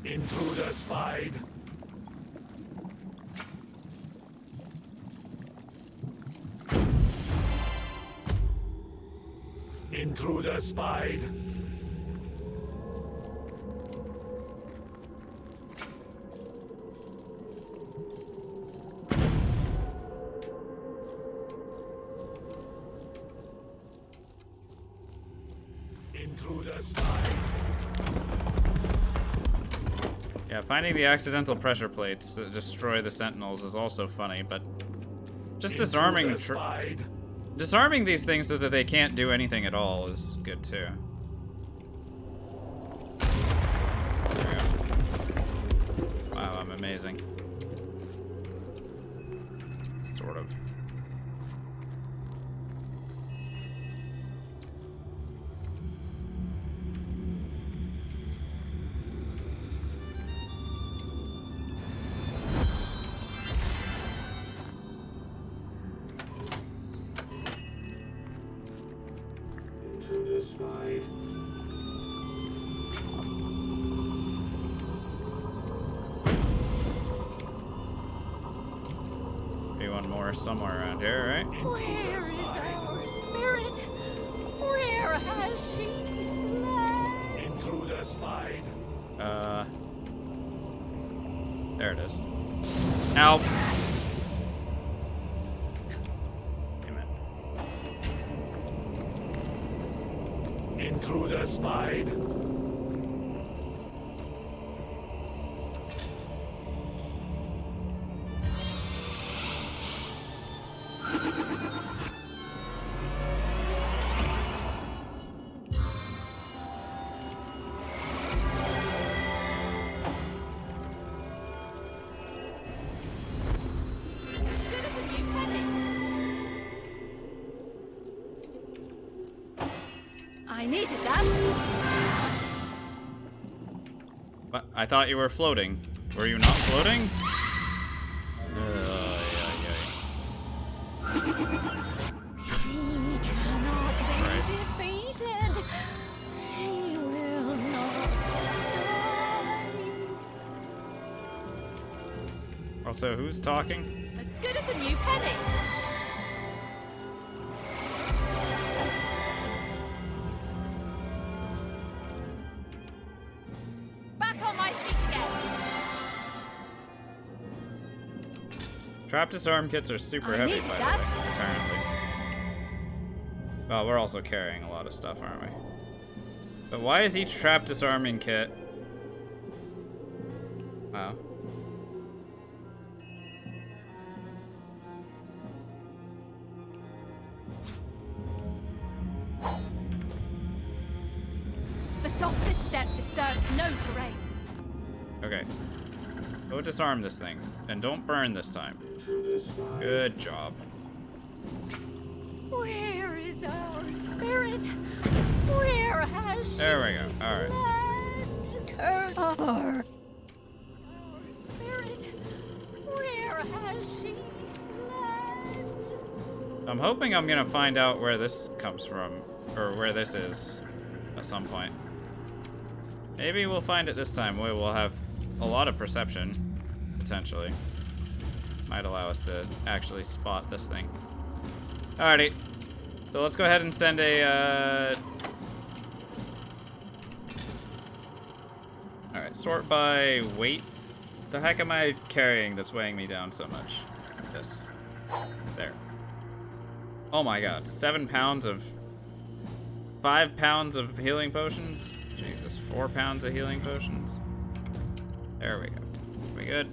Intruder spied. Intruder spied. Intruder spied. Yeah, finding the accidental pressure plates that destroy the sentinels is also funny, but just disarming these things so that they can't do anything at all is good too. There we go. Wow, I'm amazing. Sort of. Intruder spied. Maybe one more somewhere around here, right? Where is our spirit? Where has she fled? Intruder spied. There it is. Ow. Intruder spied. I needed that. What? I thought you were floating. Were you not floating? She cannot be defeated. She will not die. Also, who's talking? As good as a new penny. Back on my feet again. Trap disarm kits are super I heavy, needed by the that. way, apparently. Well, we're also carrying a lot of stuff, aren't we? But why is he trap disarming kit? Wow. The softest step disturbs no terrain. Okay. Go disarm this thing. And don't burn this time. Good job. Where is our spirit? Where has she There we go. Alright. Turn her. Our spirit. Where has she fled? I'm hoping I'm gonna find out where this comes from. Or where this is. At some point. Maybe we'll find it this time. We'll have a lot of perception. Potentially. Might allow us to actually spot this thing. Alrighty. So let's go ahead and send a, Alright, sort by weight. The heck am I carrying that's weighing me down so much? This. There. Oh my god. 7 pounds of... 5 pounds of healing potions? Jesus, 4 pounds of healing potions? There we go. We good?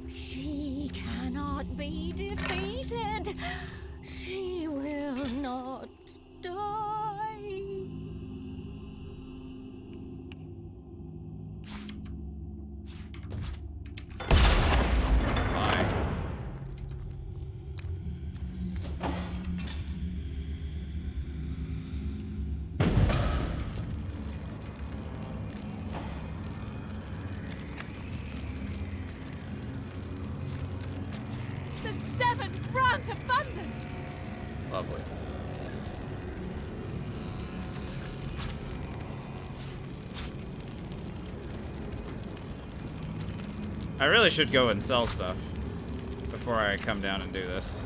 She cannot be defeated. She will not die. Bye. The seven grant abundance. Lovely. I really should go and sell stuff before I come down and do this.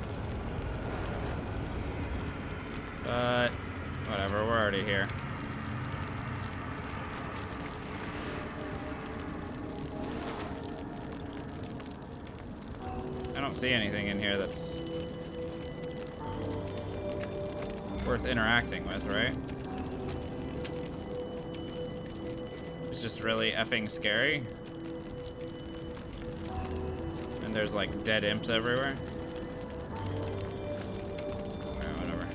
But whatever, we're already here. I don't see anything in here that's worth interacting with, right? It's just really effing scary. And there's like dead imps everywhere. Alright, whatever.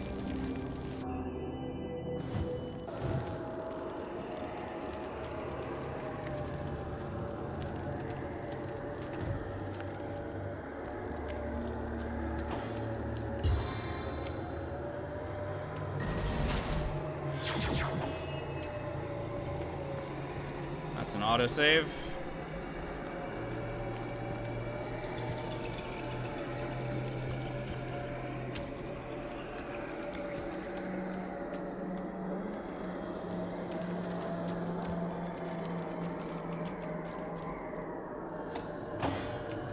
That's an autosave.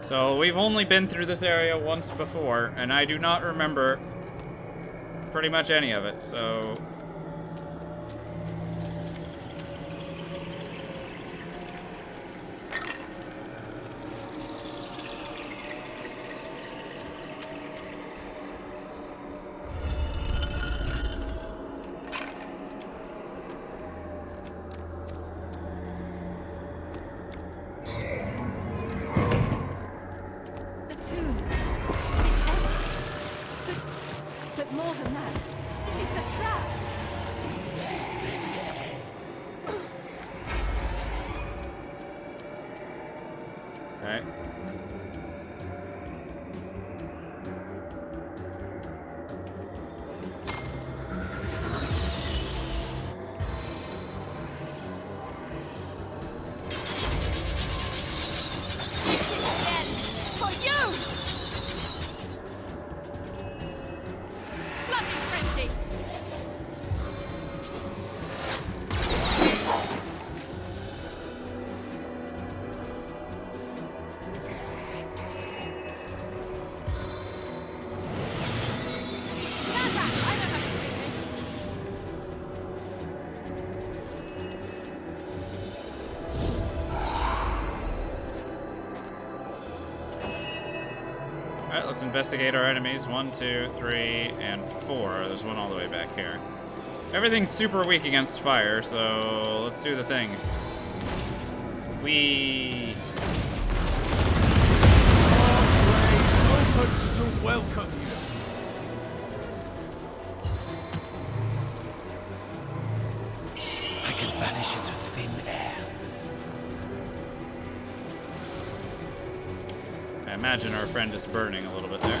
So we've only been through this area once before, and I do not remember pretty much any of it, so... The tomb. It's empty. But more than that, it's a trap. Alright. For you! Flooding frenzy! Alright, let's investigate our enemies. 1, 2, 3, and 4. There's one all the way back here. Everything's super weak against fire, so let's do the thing. We opens to welcome you. I can vanish into thin air. I imagine our friend is burning a little bit there.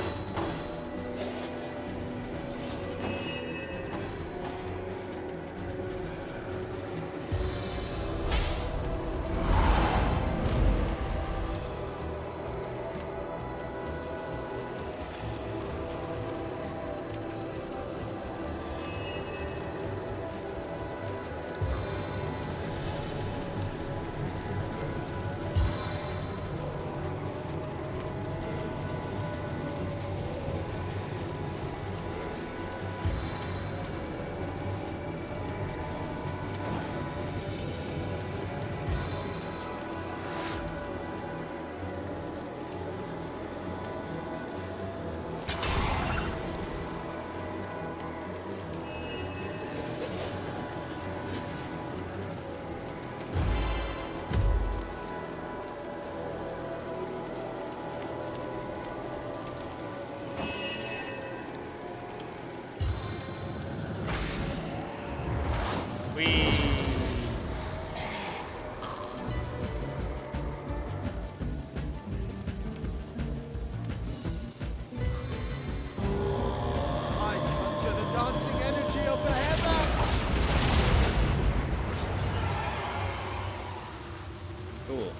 Cool.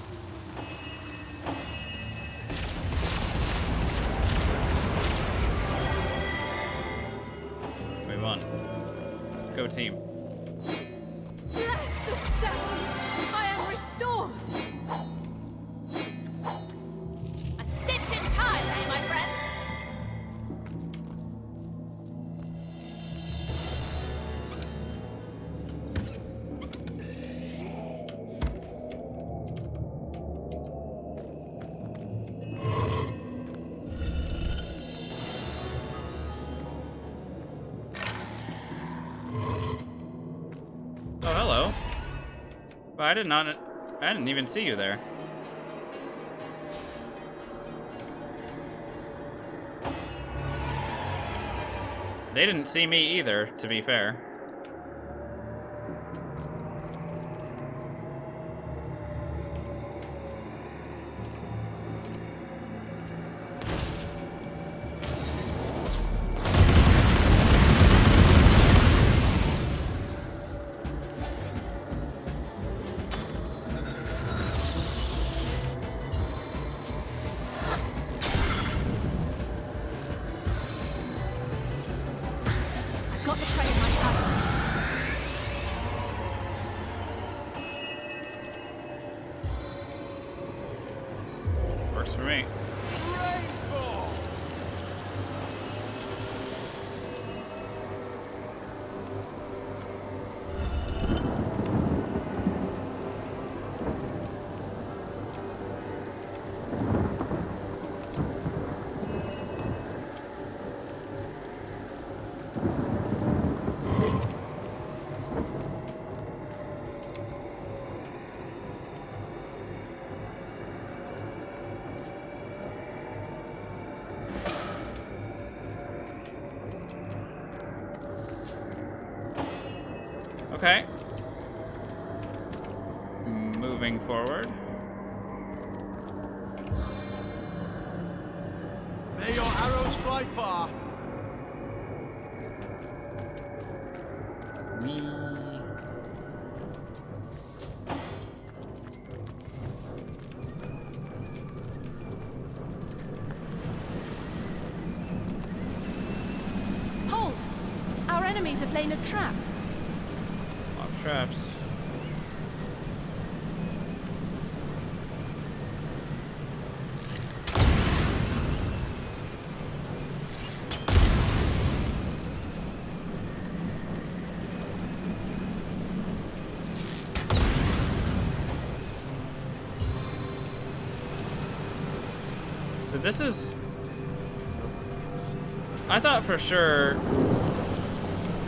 We won. Go team. Bless the sun! I am restored! A stitch in time, eh, my friends? Oh, hello. Well, I didn't even see you there. They didn't see me either, to be fair. Got the train in my sights. Works for me. Okay. Moving forward. May your arrows fly far. Hold! Our enemies have laid a trap. Traps. So this is I thought for sure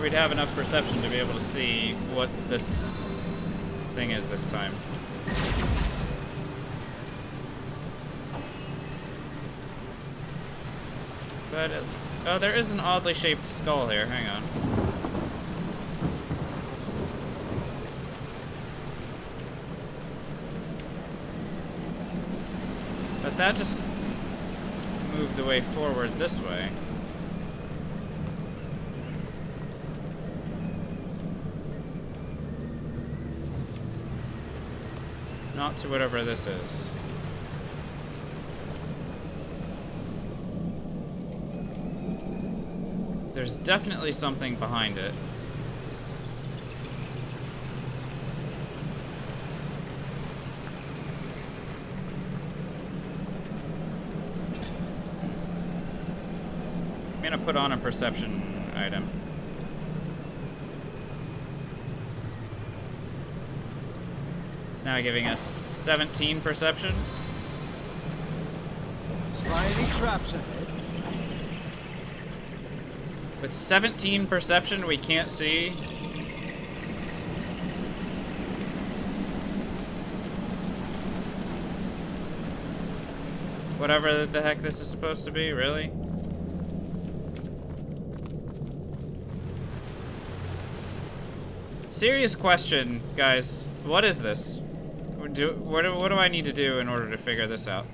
we'd have enough perception to be able to see what this thing is this time. But, oh, there is an oddly shaped skull here. Hang on. But that just moved the way forward this way. Not to whatever this is. There's definitely something behind it. I'm gonna put on a perception item. It's now giving us 17 perception. Slimy traps ahead. With 17 perception, we can't see. Whatever the heck this is supposed to be, really? Serious question, guys. What is this? What do I need to do in order to figure this out?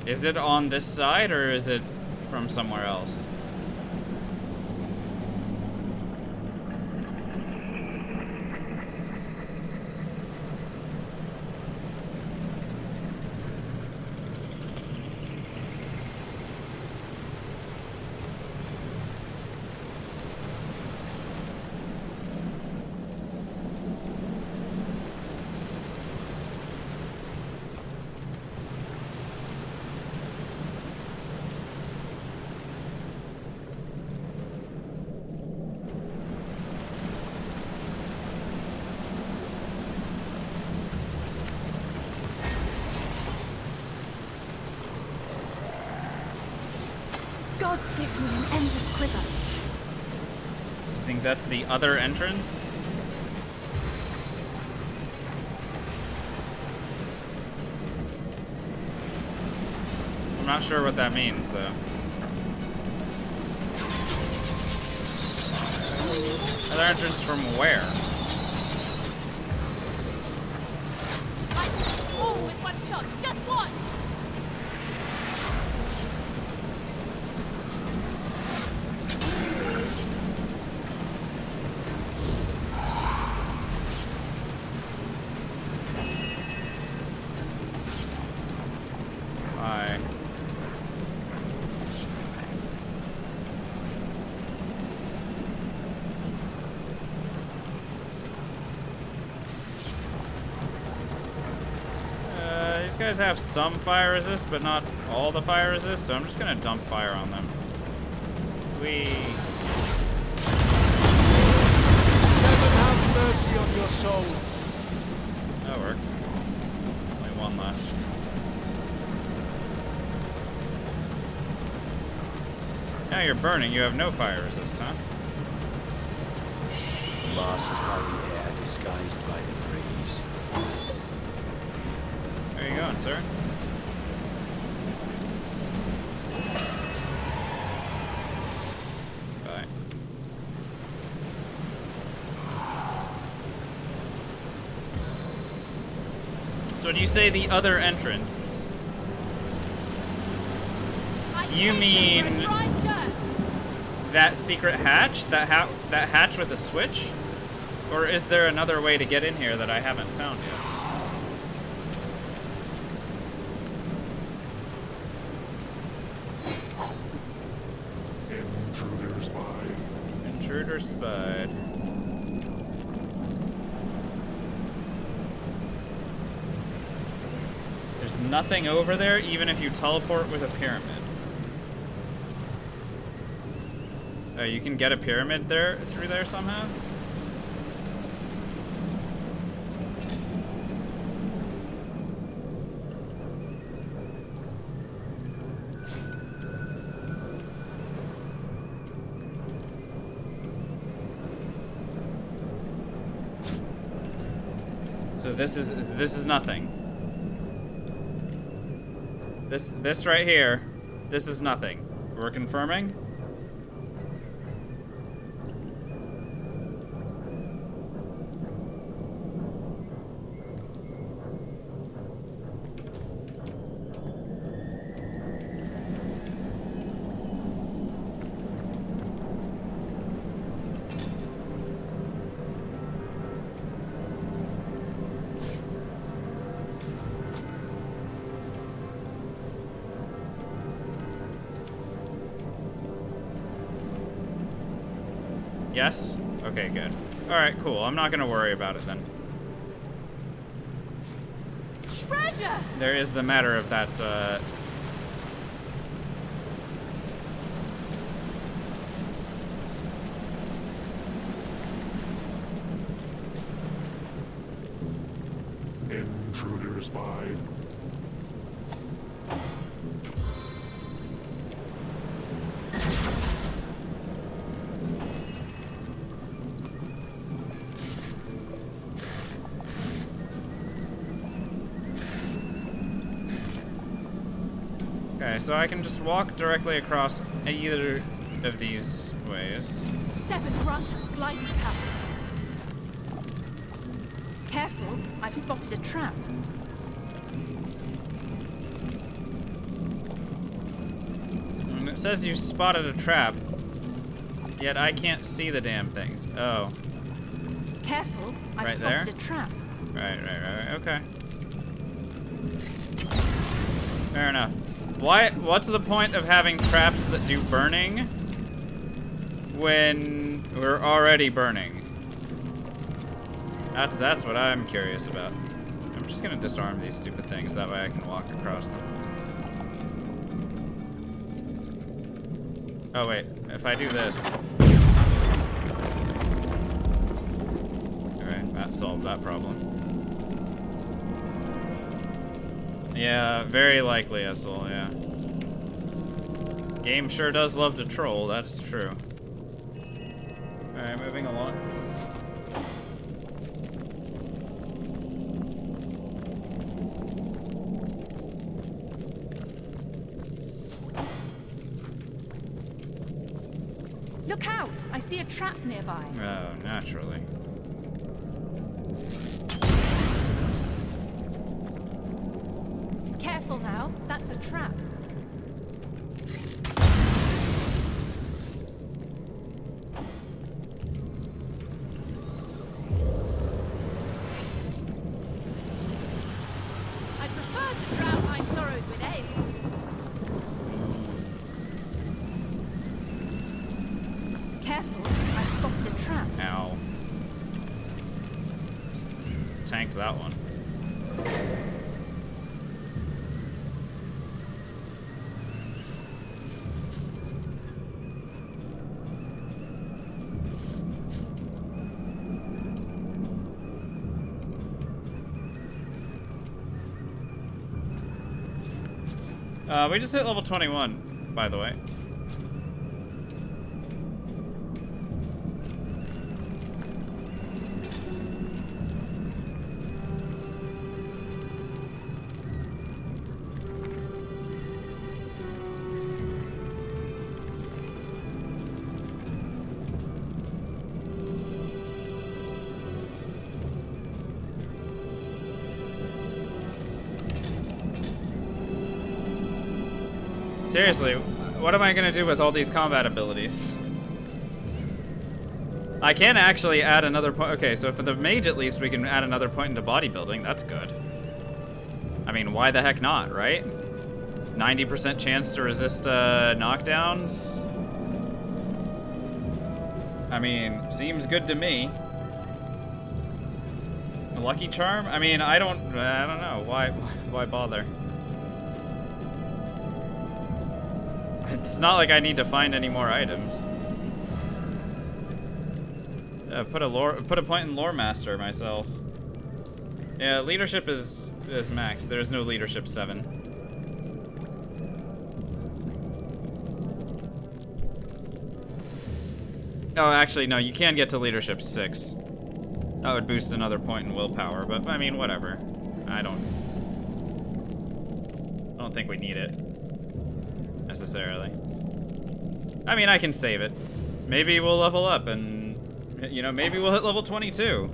Is it on this side, or is it from somewhere else? Gods give me an endless quiver. I think that's the other entrance. I'm not sure what that means, though. Other entrance from where? Oh, with one shot, just watch! Bye. These guys have some fire resist, but not all the fire resist, so I'm just gonna dump fire on them. Heaven have mercy on your soul. That worked. Only one left. Now you're burning, you have no fire resist, huh? Masked by the air, disguised by the breeze. Where are you going, sir? Bye. So when you say the other entrance, you mean that secret hatch? That hatch with the switch? Or is there another way to get in here that I haven't found yet? Intruder spied. Intruder spied. There's nothing over there, even if you teleport with a pyramid. Oh, you can get a pyramid there through there somehow? So this is nothing. This right here, this is nothing. We're confirming? Yes? Okay, good. Alright, cool. I'm not gonna worry about it then. Treasure! There is the matter of that, Intruder spy. Okay, so I can just walk directly across either of these ways. 7 grant us gliding path. Careful, I've spotted a trap. And it says you spotted a trap, yet I can't see the damn things. Oh. Careful, I've Right spotted there? a trap. Right, okay. Fair enough. What's the point of having traps that do burning when we're already burning? That's what I'm curious about. I'm just gonna disarm these stupid things, that way I can walk across them. Oh wait, if I do this. Alright, that solved that problem. Yeah, very likely, Essel, yeah. Game sure does love to troll, that is true. Alright, moving along. Look out! I see a trap nearby. Oh, naturally. Careful now, that's a trap. I prefer to drown my sorrows with ale. Careful, I've spotted a trap. Ow. Tanked that one. We just hit level 21, by the way. Seriously, what am I gonna do with all these combat abilities? I can actually add another point. Okay, so for the mage at least, we can add another point into bodybuilding. That's good. I mean, why the heck not, right? 90% chance to resist knockdowns. I mean, seems good to me. A lucky charm? I mean, I don't know. Why bother? It's not like I need to find any more items. Put a point in lore master myself. Yeah, leadership is max. There's no leadership 7. Oh, actually no, you can get to leadership 6. That would boost another point in willpower, but I mean, whatever. I don't think we need it necessarily. I mean, I can save it. Maybe we'll level up and, you know, maybe we'll hit level 22.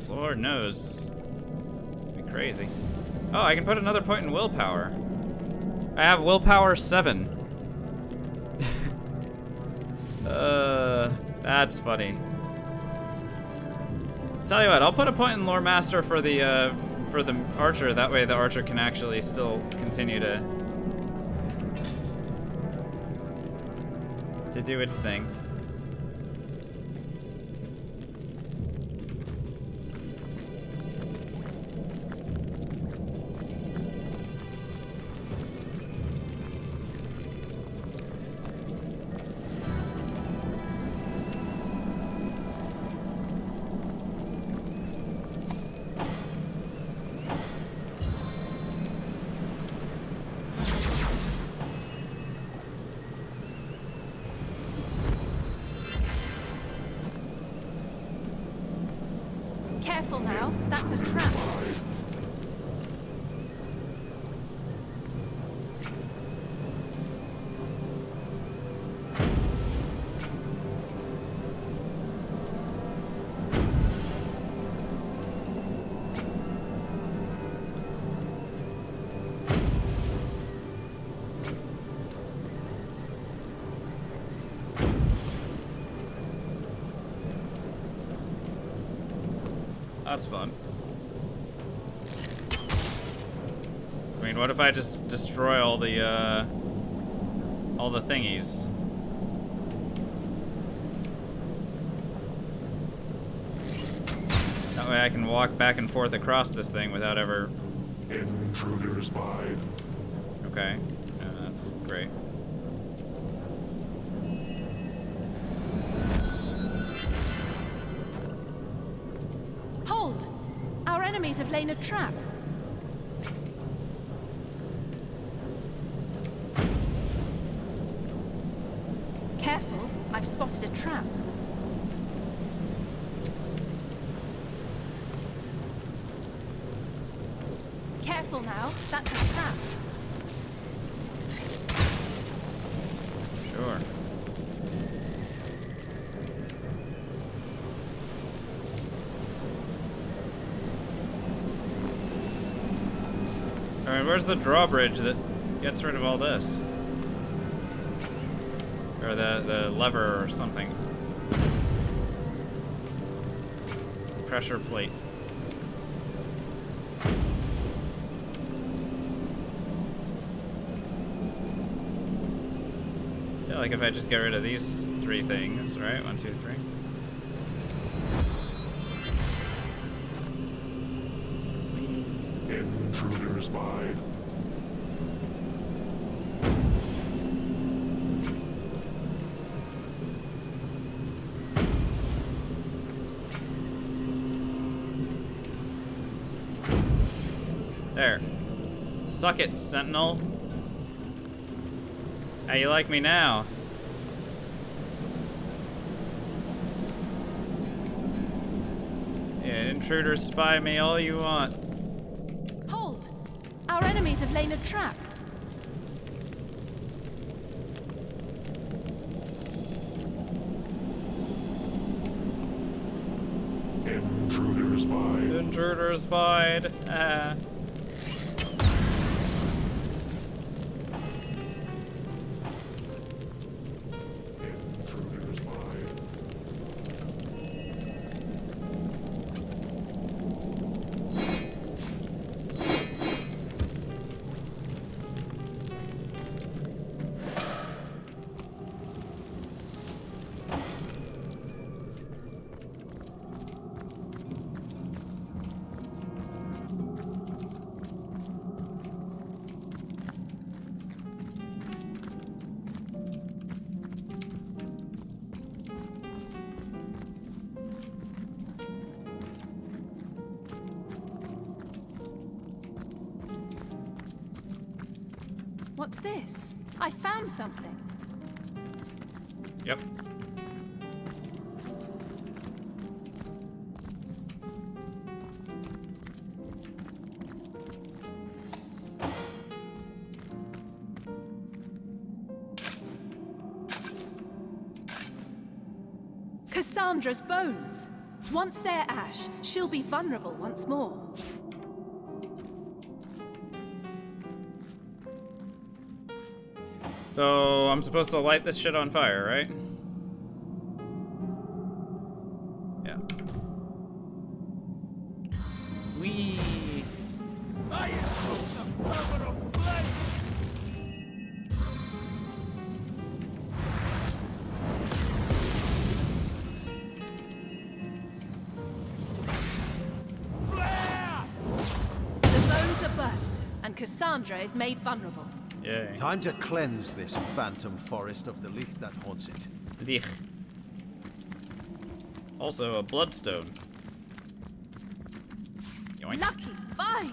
Lord knows. It'd be crazy. Oh, I can put another point in willpower. I have willpower 7. That's funny. Tell you what, I'll put a point in Lore Master for the archer. That way the archer can actually still continue to do its thing. Careful now, that's a trap. That's fun. I mean, what if I just destroy all the thingies? That way I can walk back and forth across this thing without ever... Intruders by. Okay. Yeah, that's great. Hold! Our enemies have laid a trap. Careful, I've spotted a trap. Careful now, that's a trap. Sure. Alright, where's the drawbridge that gets rid of all this? Or the lever or something. Pressure plate. Yeah, like if I just get rid of these 3 things, right? 1, 2, 3. Intruders by. There. Suck it, Sentinel. How you like me now? Yeah, intruders spy me all you want. Hold! Our enemies have laid a trap. Intruders by. Intruders spied. What's this? I found something. Yep. Cassandra's bones. Once they're ash, she'll be vulnerable once more. So I'm supposed to light this shit on fire, right? Yeah. Whee! The bones are burnt, and Cassandra is made vulnerable. Yay. Time to cleanse this phantom forest of the lich that haunts it. Lich. Also a bloodstone. Yoink. Lucky find!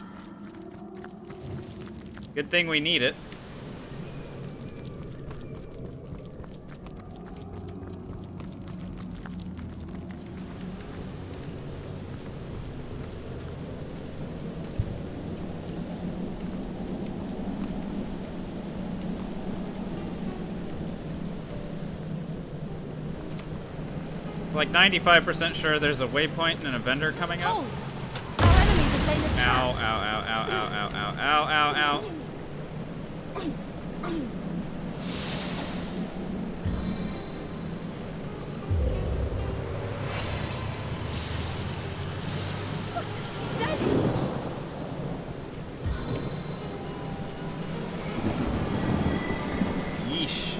Good thing we need it. Like 95% sure there's a waypoint and a vendor coming up. Hold! Our enemies have laid a Ow, trap. ow, ow, ow, ow, ow, ow, ow, ow, ow. Yeesh.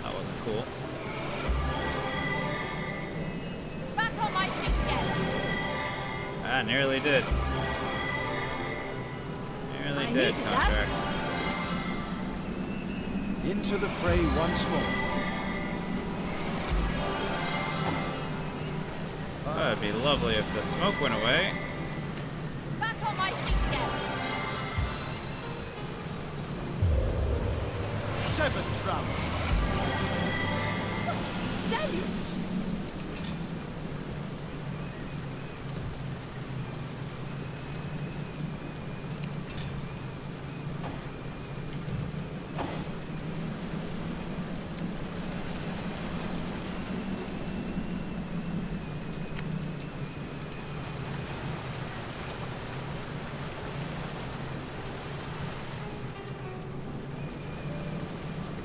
That wasn't cool. Back on my feet again. Ah, nearly did. Nearly I did, needed contract. Into the fray once more. Oh, it'd be lovely if the smoke went away. Back on my feet again. 7 travels. Deluge!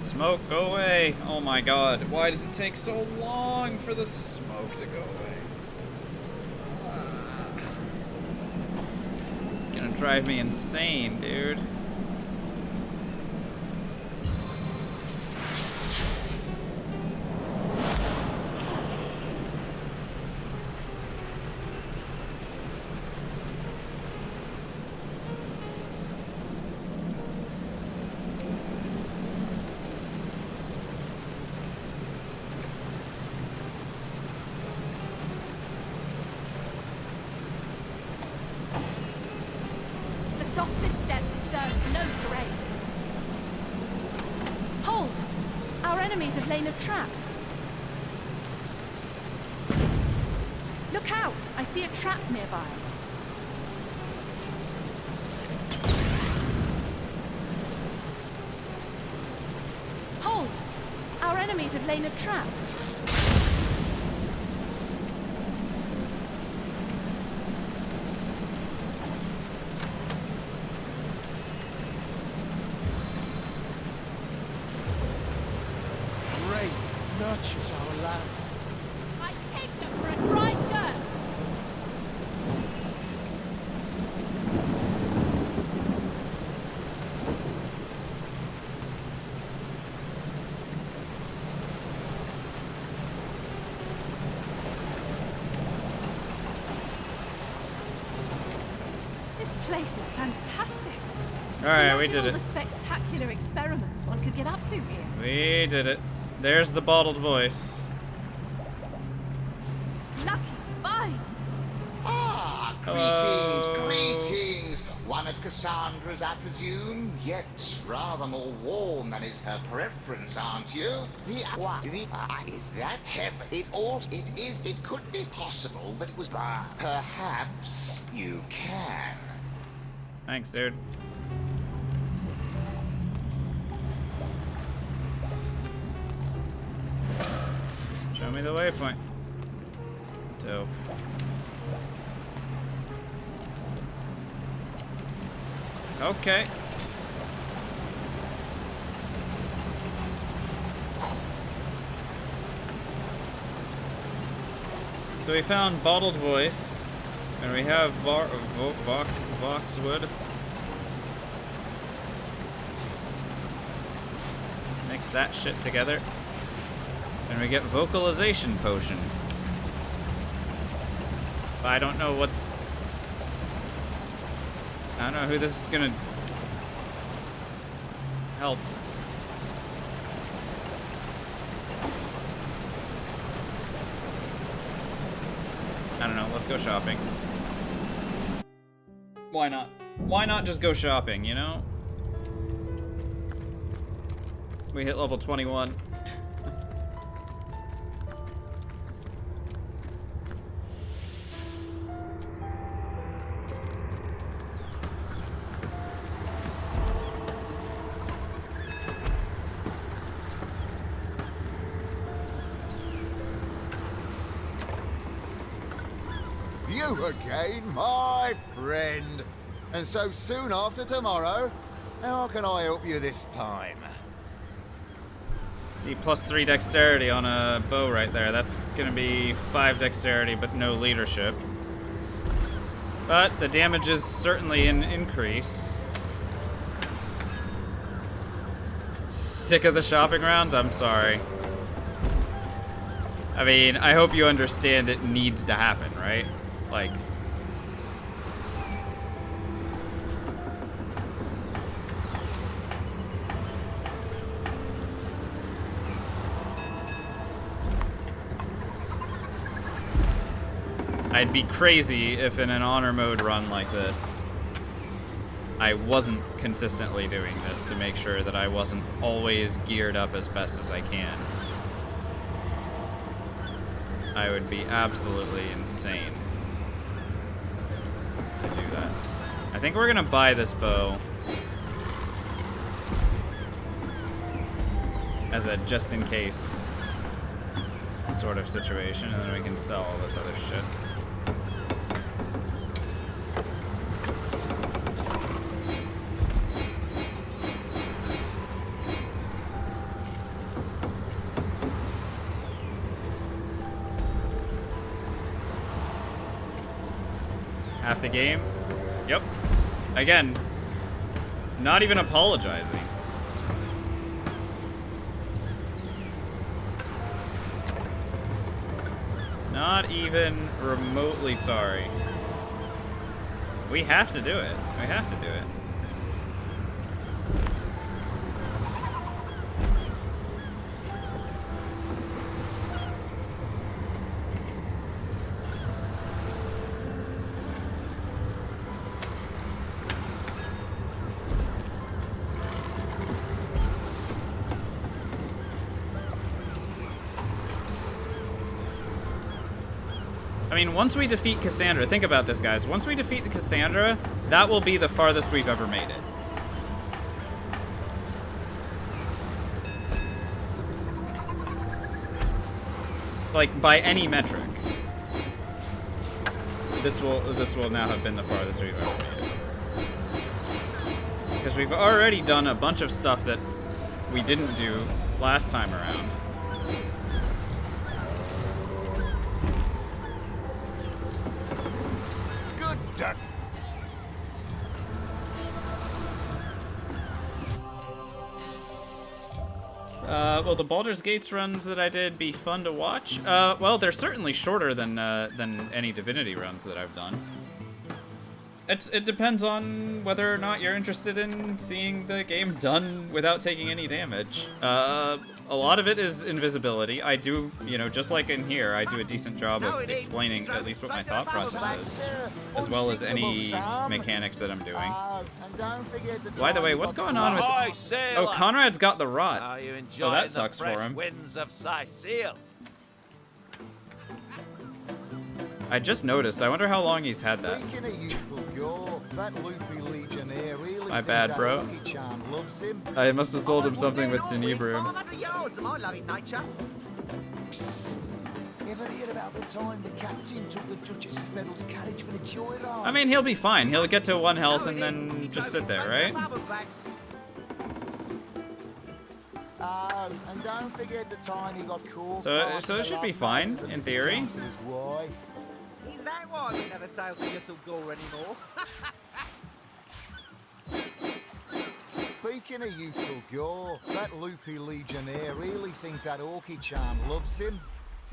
Smoke, go away. Oh my god. Why does it take so long for the smoke to go away? Gonna drive me insane, dude. The softest step disturbs no terrain. Hold! Our enemies have laid a trap. Look out! I see a trap nearby. Hold! Our enemies have laid a trap. Rain nurtures our land. I came to for a dry shirt! This place is fantastic. Alright, we Imagine did all it. the spectacular experiments one could get up to here. We did it. There's the bottled voice. Lucky find! Ah, Hello. greetings. One of Cassandra's, I presume. Yet rather more warm than is her preference, aren't you? Is that heaven? It could be possible that it was. Perhaps you can. Thanks, dude. Show me the waypoint. Dope. Okay. So we found Bottled Voice, and we have Voxwood. Mix that shit together, and we get Vocalization Potion. But I don't know what... I don't know who this is gonna help. I don't know, let's go shopping. Why not? Why not just go shopping, you know? We hit level 21. You again, my friend. And so soon after tomorrow, how can I help you this time? See, +3 dexterity on a bow right there. That's gonna be 5 dexterity, but no leadership. But the damage is certainly an increase. Sick of the shopping rounds? I'm sorry. I mean, I hope you understand it needs to happen, right? Like... I'd be crazy if in an honor mode run like this, I wasn't consistently doing this to make sure that I wasn't always geared up as best as I can. I would be absolutely insane to do that. I think we're gonna buy this bow as a just in case sort of situation, and then we can sell all this other shit. Half the game? Yep. Again, not even apologizing. Not even remotely sorry. We have to do it. We have to do it. I mean, once we defeat Cassandra, think about this, guys. Once we defeat Cassandra, that will be the farthest we've ever made it. Like, by any metric. This will now have been the farthest we've ever made it. Because we've already done a bunch of stuff that we didn't do last time around. Will the Baldur's Gates runs that I did be fun to watch? Well, they're certainly shorter than any Divinity runs that I've done. It depends on whether or not you're interested in seeing the game done without taking any damage. A lot of it is invisibility. I do, you know, just like in here, I do a decent job of explaining at least what my thought process is, as well as any mechanics that I'm doing. By the way, what's going on with... Oh, Conrad's got the rot. Oh, that sucks for him. I just noticed. I wonder how long he's had that. That loopy legionnaire really My thinks bad, that bro. lucky charm loves him. I must have sold him something with Denebrum. 500 yards, am I loving nature? Ever hear about the time the captain took the Duchess of Fennel's carriage for the joyride? I mean, he'll be fine. He'll get to 1 health and then just sit there, right? Oh, and don't forget the time he got caught. So it should be fine, in theory. Is that why we never sail to Little Gore anymore? Speaking of youthful gore, that loopy legionnaire really thinks that orchid charm loves him.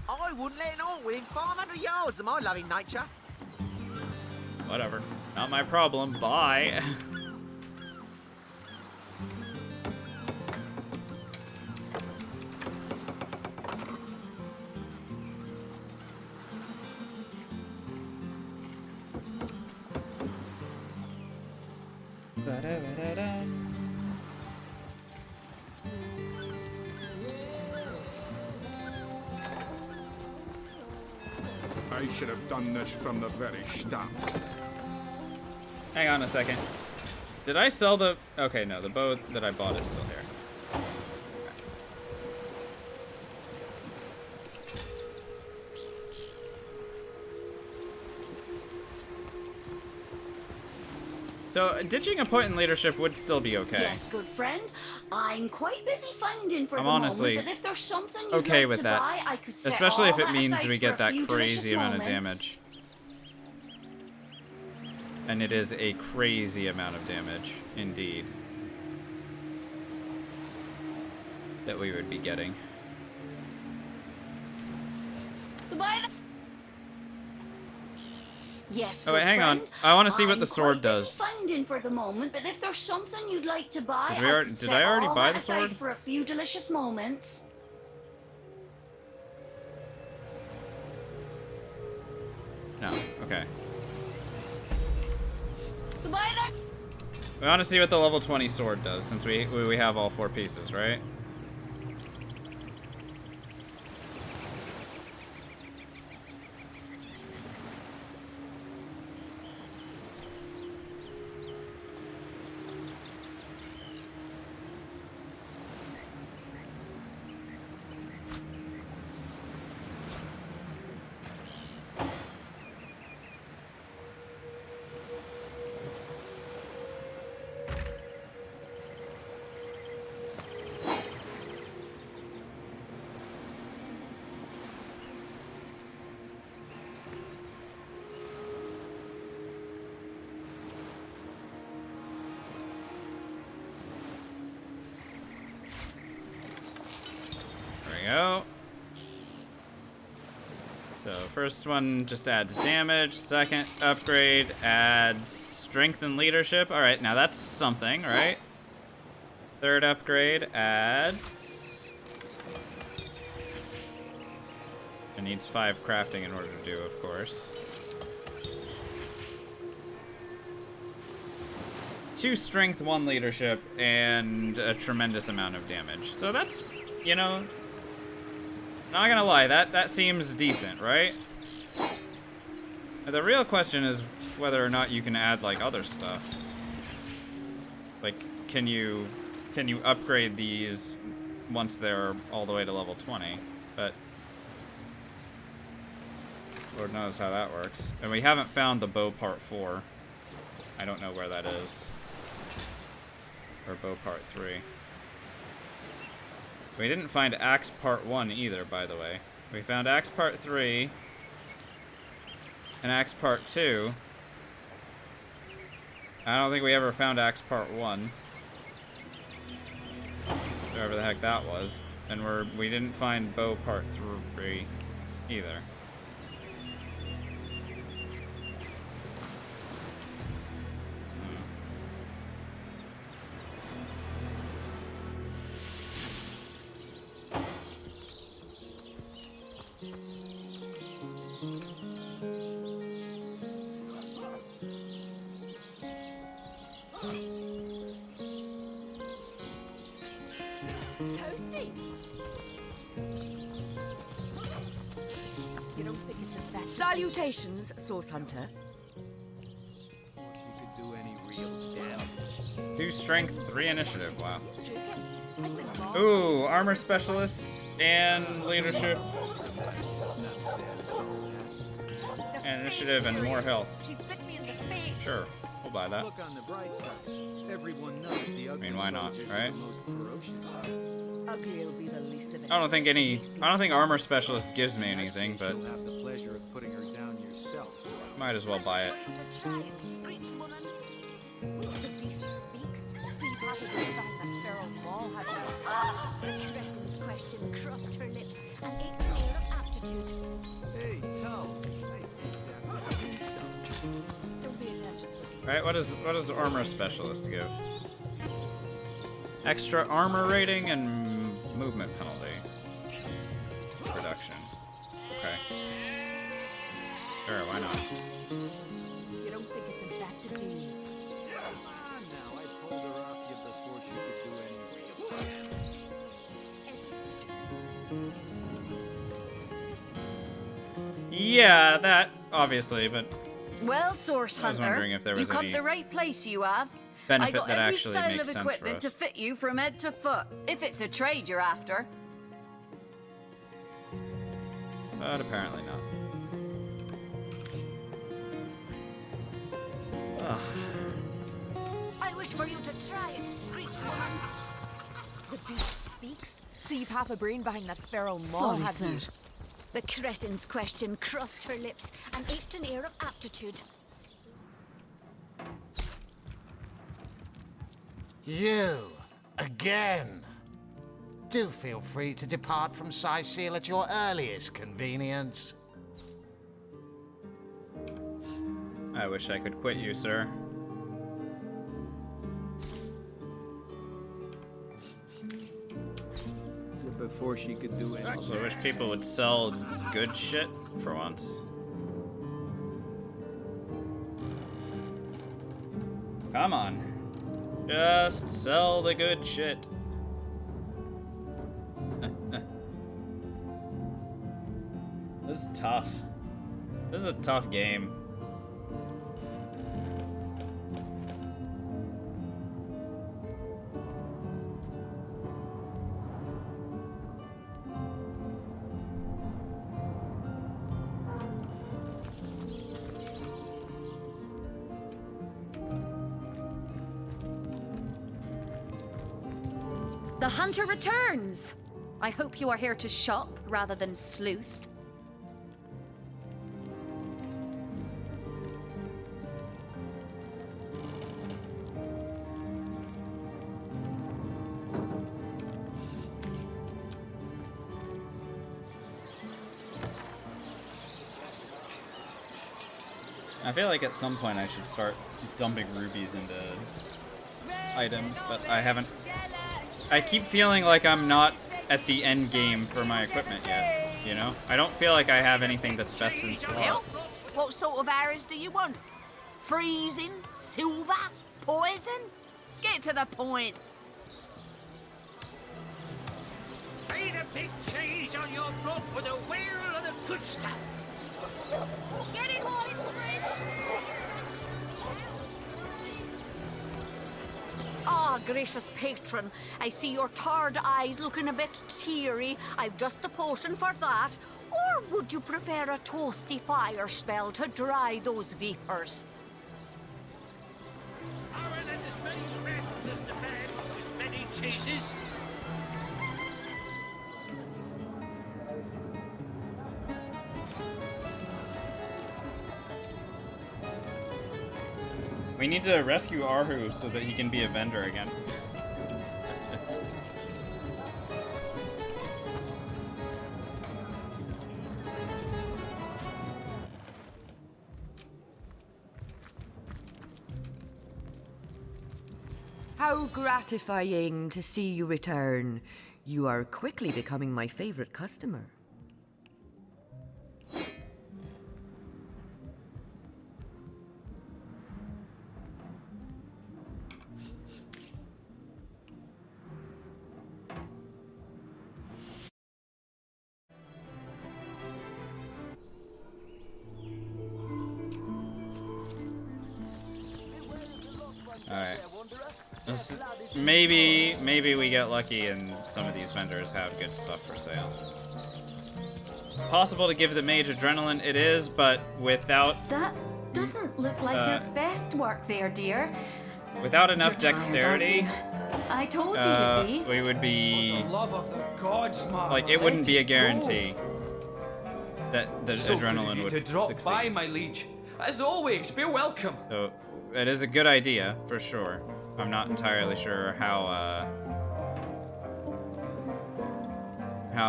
I wouldn't let an orc within 500 yards of my loving nature. Whatever. Not my problem. Bye. I should have done this from the very start. Hang on a second. Did I sell the... Okay, no, the bow that I bought is still here. So, ditching a point in leadership would still be okay. Yes, good friend. I'm quite busy finding for I'm the honestly moment, but if there's something you'd okay like with to that. buy, I could set Especially if all it that means aside we for get a that few crazy delicious amount of moments. damage. And it is a crazy amount of damage, indeed, that we would be getting. Yes, Oh wait, good hang on. friend. I want to see what I'm the sword quite busy does. finding for the moment, but if there's something you'd like to buy, Did we already- I could did set I already all buy that the aside sword? for a few delicious moments. No, okay. We want to see what the level 20 sword does, since we have all 4 pieces, right? There we go. So first one just adds damage. Second upgrade adds strength and leadership. All right, now that's something, right? Third upgrade adds... It needs 5 crafting in order to do, of course. 2 strength, 1 leadership, and a tremendous amount of damage. So that's, you know, not gonna lie, that seems decent, right? The real question is whether or not you can add like other stuff. Like, can you upgrade these once they're all the way to level 20? But Lord knows how that works. And we haven't found the bow part 4. I don't know where that is. Or bow part 3. We didn't find axe part 1 either, by the way. We found axe part 3 and axe part 2. I don't think we ever found axe part 1. Whatever the heck that was. And we didn't find bow part 3 either. Salutations, Source Hunter. You could do 2 strength, 3 initiative. Wow. Ooh, armor specialist and leadership. And initiative and more health. Sure, we'll buy that. Look on the bright side. Everyone knows the I mean, why not, right? Ugly will be the least of it. I don't think armor specialist gives me anything, but You'll have the pleasure of putting her down yourself. might as well buy it. The beast speaks, so you probably find that feral wall had the cretin's question crossed her lips and ate an air of aptitude. Hey, no. Don't pay attention. Right, what does armor specialist give? Extra armor rating and movement penalty. Reduction. Okay. Sure, why not? You don't think it's infected, do you? Now, I pulled her off you before she could do anything. Yeah, that obviously, but Well, Source I was Hunter, wondering if there was you come any the right place. You have. benefit I got that every actually style makes of sense for equipment to us. fit you from head to foot. If it's a trade you're after. But apparently not. Ugh. I wish for you to try it, Screech woman. The beast speaks, so you've half a brain behind that feral maw, Sorry, have you? sir. The cretin's question crossed her lips and aped an air of aptitude. You, again. Do feel free to depart from Sicil at your earliest convenience. I wish I could quit you, sir. Before she could do anything. Also, I wish people would sell good shit for once. Come on. Just sell the good shit. This is tough. This is a tough game. The hunter returns! I hope you are here to shop rather than sleuth. I feel like at some point I should start dumping rubies into items, but I haven't. I keep feeling like I'm not at the end game for my equipment yet, you know? I don't feel like I have anything that's best in slot. What sort of arrows do you want? Freezing? Silver? Poison? Get to the point. Pay the big cheese on your block with a wheel of the good stuff. Get it while it's fresh. Ah, gracious patron, I see your tired eyes looking a bit teary. I've just the potion for that. Or would you prefer a toasty fire spell to dry those vapors? Iron and as many friends as the man with many cheeses. We need to rescue Arhu so that he can be a vendor again. How gratifying to see you return. You are quickly becoming my favorite customer. Alright. Maybe we get lucky and some of these vendors have good stuff for sale. Possible to give the mage adrenaline, it is, but without... That doesn't look like your best work there, dear. Without enough You're tired, dexterity... aren't you? I told you you'd be. We would be... For the love of the gods, man. Like, it wouldn't be a let it guarantee that the So good of adrenaline you would to drop succeed. by, my liege. As always, be welcome. So, it is a good idea, for sure. I'm not entirely sure how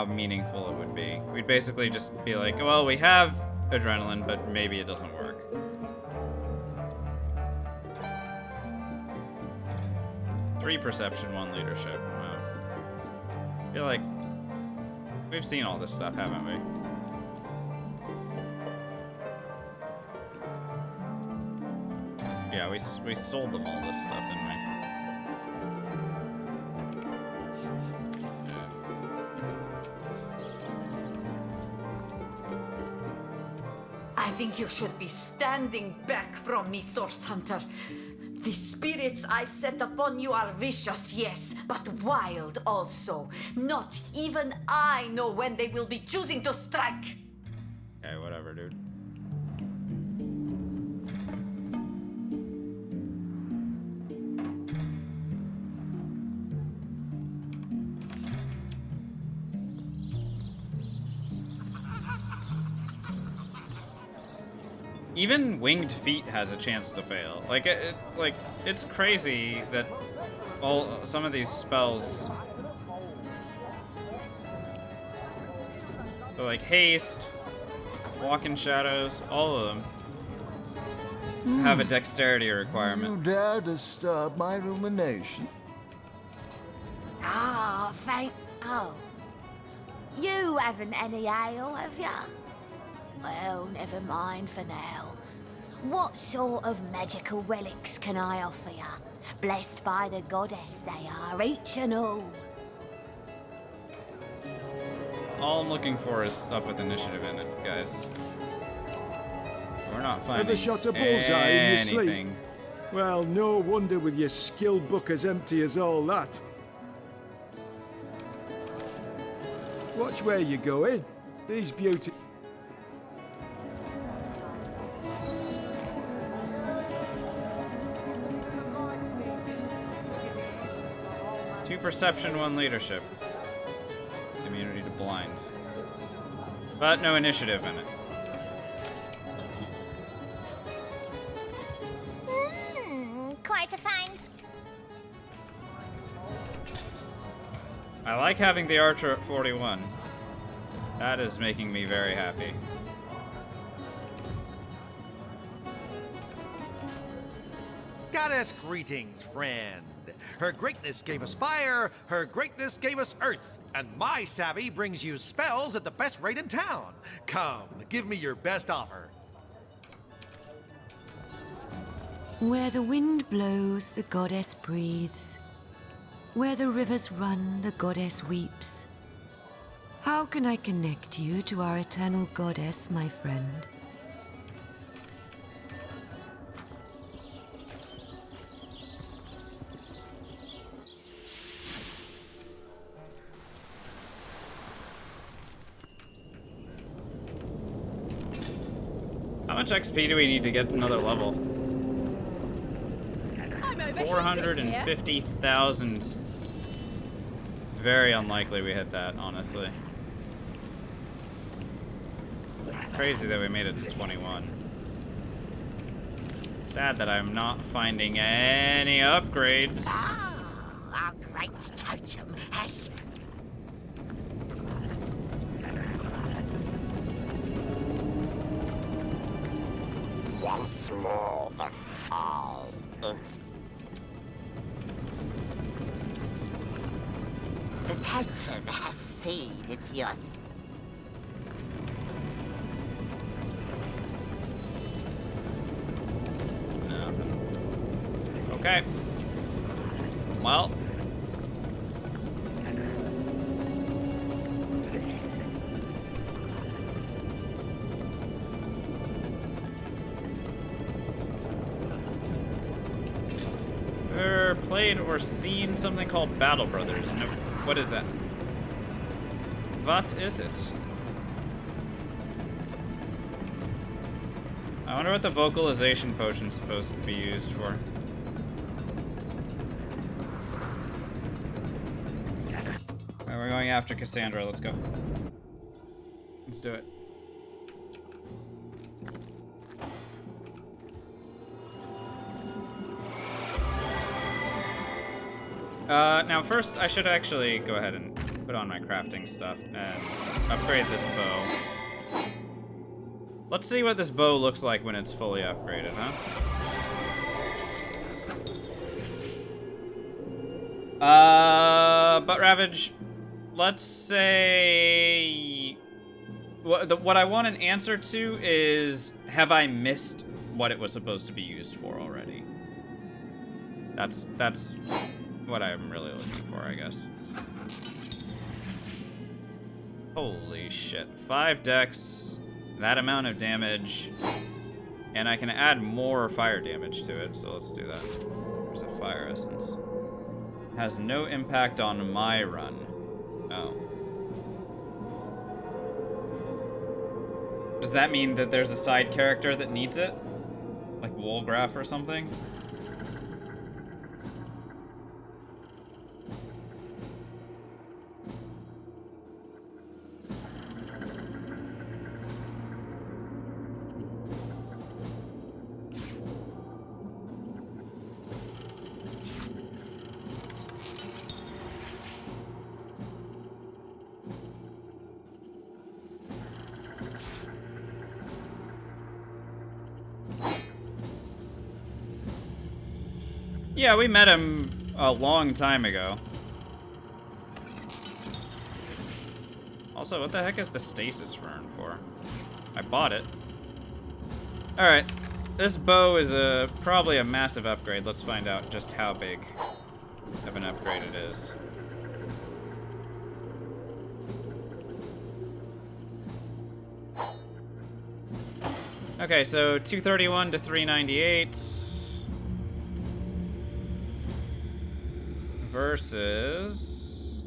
meaningful it would be. We'd basically just be like, well, we have adrenaline, but maybe it doesn't work. Three perception, 1 leadership. Wow. I feel like we've seen all this stuff, haven't we? Yeah, we sold them all this stuff, didn't we? I think you should be standing back from me, Source Hunter. The spirits I set upon you are vicious, yes, but wild also. Not even I know when they will be choosing to strike. Okay, whatever, dude. Even winged feet has a chance to fail. Like it's crazy that some of these spells, so like haste, walk in shadows, all of them have a dexterity requirement. You dare disturb my rumination? Ah, you haven't any ale, have ya? Well, never mind for now. What sort of magical relics can I offer ya? Blessed by the goddess they are, each and all. All I'm looking for is stuff with initiative in it, guys. We're not finding Ever shot a bullseye in your sleep? anything. Well, no wonder with your skill book as empty as all that. Watch where you're going. These beauty... Two perception, 1 leadership. Immunity to blind. But no initiative in it. Quite a fine... I like having the archer at 41. That is making me very happy. Goddess greetings, friend. Her greatness gave us fire, her greatness gave us earth, and my savvy brings you spells at the best rate in town. Come, give me your best offer. Where the wind blows, the goddess breathes. Where the rivers run, the goddess weeps. How can I connect you to our eternal goddess, my friend? How much XP do we need to get another level? 450,000. Very unlikely we hit that, honestly. Crazy that we made it to 21. Sad that I'm not finding any upgrades. Our great totem has... Once more, the fall is... The totem has seen its young. Okay. Well. We're played or seen something called Battle Brothers. No, what is that? What is it? I wonder what the vocalization potion's supposed to be used for. Alright, we're going after Cassandra. Let's go. Let's do it. Now first I should actually go ahead and put on my crafting stuff and upgrade this bow. Let's see what this bow looks like when it's fully upgraded, huh? Butt Ravage, let's say... What I want an answer to is, have I missed what it was supposed to be used for already? That's what I'm really looking for, I guess. Holy shit. 5 dex, that amount of damage, and I can add more fire damage to it, so let's do that. There's a fire essence. Has no impact on my run. Oh. Does that mean that there's a side character that needs it? Like Wolgraf or something? Yeah, we met him a long time ago. Also, what the heck is the stasis fern for? I bought it. Alright, this bow is probably a massive upgrade. Let's find out just how big of an upgrade it is. Okay, so 231 to 398. Versus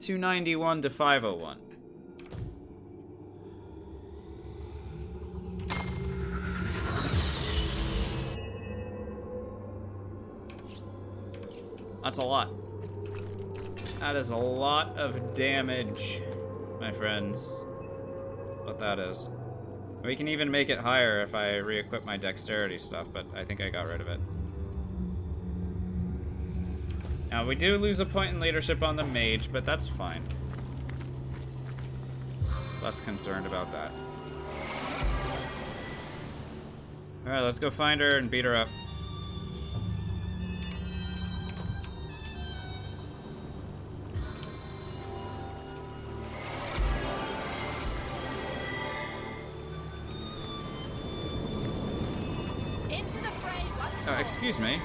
291 to 501. That's a lot. That is a lot of damage, my friends. What that is. We can even make it higher if I re-equip my dexterity stuff, but I think I got rid of it. Now, we do lose a point in leadership on the mage, but that's fine. Less concerned about that. Alright, let's go find her and beat her up. Excuse me.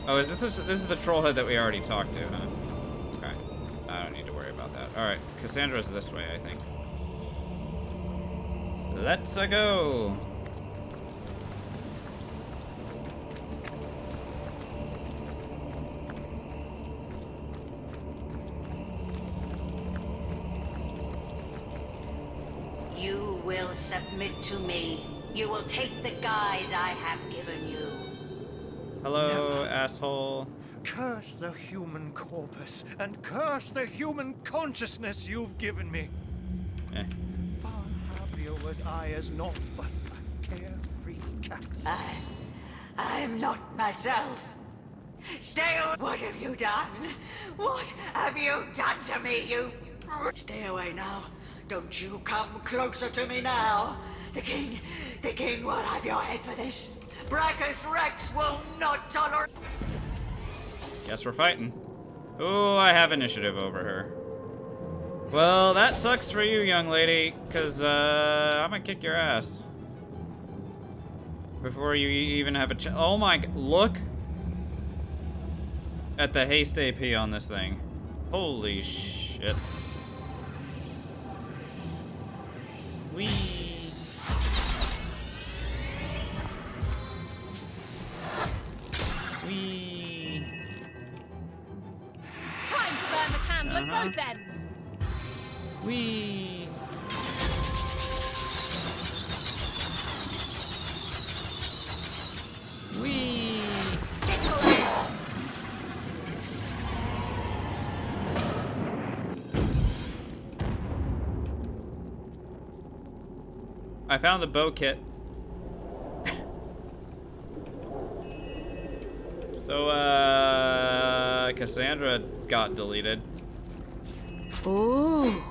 Oh, is this is the troll head that we already talked to, huh? Okay. I don't need to worry about that. Alright, Cassandra's this way, I think. Let's go! You will submit to me. You will take the guise I have given you. Hello, asshole. Curse the human corpus, and curse the human consciousness you've given me. Far happier was I as naught but a carefree cat. I'm not myself. Stay away. What have you done? What have you done to me, you... Stay away now. Don't you come closer to me now. The king will have your head for this. Brachus Rex will not tolerate... Guess we're fighting. Oh, I have initiative over her. Well, that sucks for you, young lady, because I'm gonna kick your ass. Before you even have a chance. Oh my, look. at the haste AP on this thing. Holy shit. Whee. Whee. Time to burn the candle at both ends. Whee. Whee. I found the bow kit. So, Cassandra got deleted. Ooh.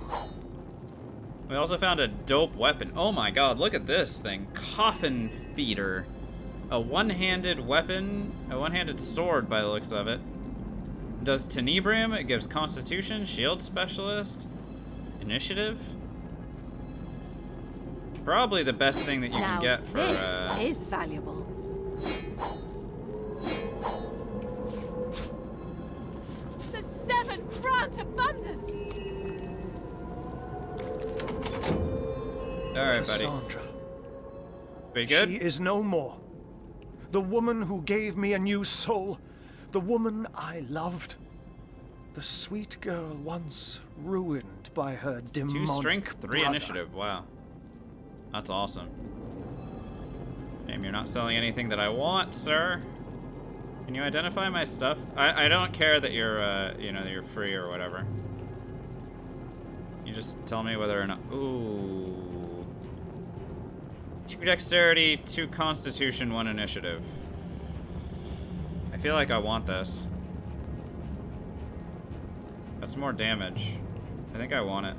We also found a dope weapon. Oh my god, look at this thing. Coffin feeder. A one-handed weapon, a one-handed sword by the looks of it. Does Tenebrium, it gives Constitution, Shield Specialist, Initiative. Probably the best thing that you Now can get for, this is valuable. The 7 grant abundance. Alright, buddy. Cassandra. Pretty good? She is no more. The woman who gave me a new soul. The woman I loved. The sweet girl once ruined by her demonic 2 strength, 3 brother. initiative. Wow. That's awesome. Damn, you're not selling anything that I want, sir. Can you identify my stuff? I don't care that you're, you know, that you're free or whatever. You just tell me whether or not... Ooh. 2 dexterity, 2 constitution, 1 initiative. I feel like I want this. That's more damage. I think I want it.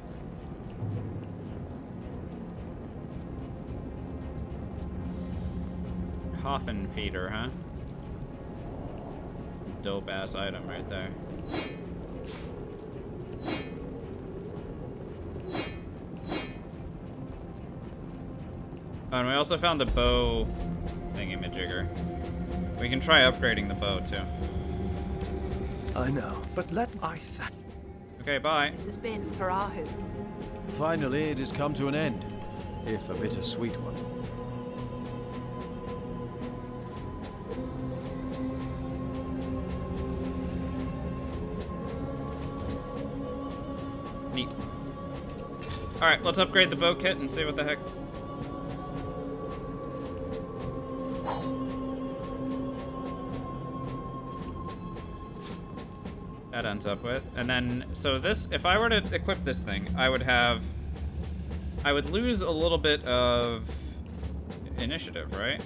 Coffin feeder, huh? Dope ass item right there. Oh, and we also found the bow thingy-majigger. We can try upgrading the bow too. I know, but let I thank. Okay, bye. This has been for Ahu. Finally, it has come to an end, if a bittersweet one. Neat. Alright, let's upgrade the bow kit and see what the heck. That ends up with. And then, so this, if I were to equip this thing, I would lose a little bit of initiative, right?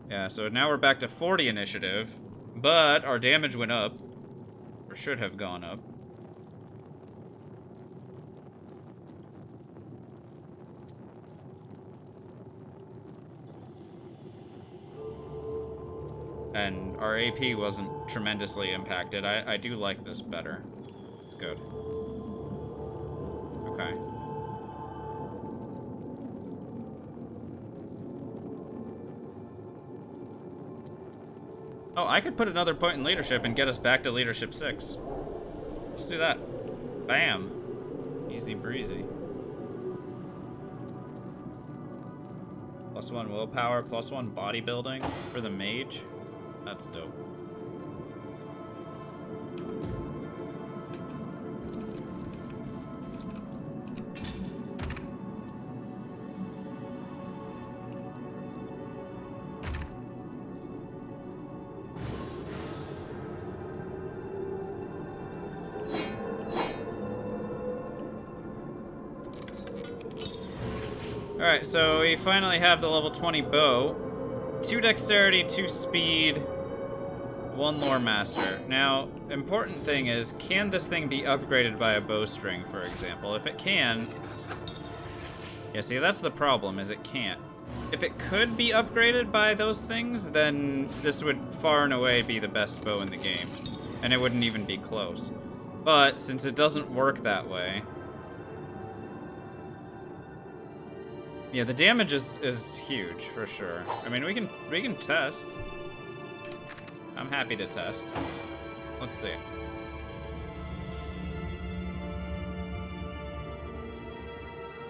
Yeah, so now we're back to 40 initiative, but our damage went up, or should have gone up. And our AP wasn't tremendously impacted. I do like this better. It's good. Okay. Oh, I could put another point in leadership and get us back to leadership 6. Let's do that. Bam. Easy breezy. +1 willpower, +1 bodybuilding for the mage. That's dope. Alright, so we finally have the level 20 bow. 2 dexterity, 2 speed, 1 lore master. Now, important thing is, can this thing be upgraded by a bowstring, for example? If it can... Yeah, see, that's the problem, is it can't. If it could be upgraded by those things, then this would far and away be the best bow in the game. And it wouldn't even be close. But, since it doesn't work that way... Yeah, the damage is huge, for sure. I mean, we can test. I'm happy to test. Let's see.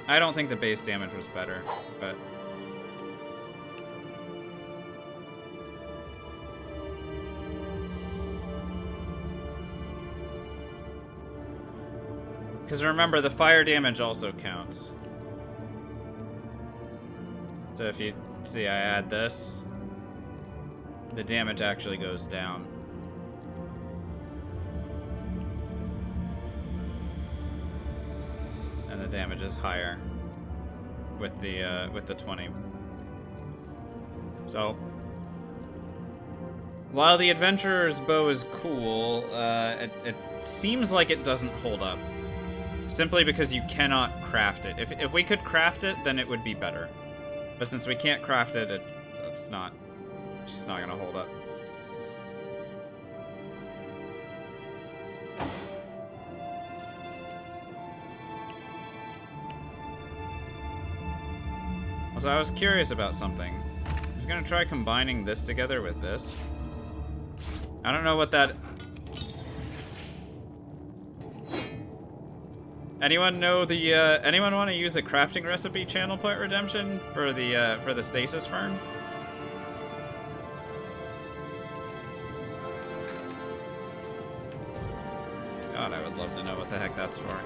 I don't think the base damage was better, but... Because remember, the fire damage also counts. So if you see I add this, the damage actually goes down. And the damage is higher with the 20. So while the adventurer's bow is cool, it seems like it doesn't hold up. Simply because you cannot craft it. If we could craft it, then it would be better. But since we can't craft it, it's just not gonna hold up. Also, I was curious about something. I was gonna try combining this together with this. I don't know what that... Anyone know the, anyone want to use a crafting recipe channel point redemption for the stasis fern? God, I would love to know what the heck that's for.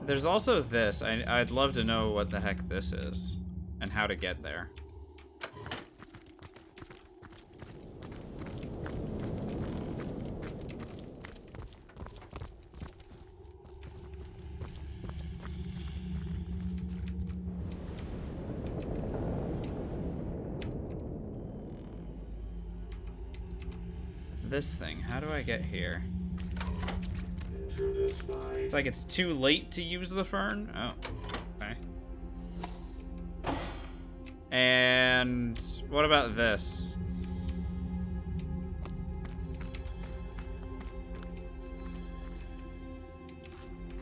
There's also this. I'd love to know what the heck this is and how to get there. This thing, how do I get here? It's like it's too late to use the fern? Oh, okay. And what about this?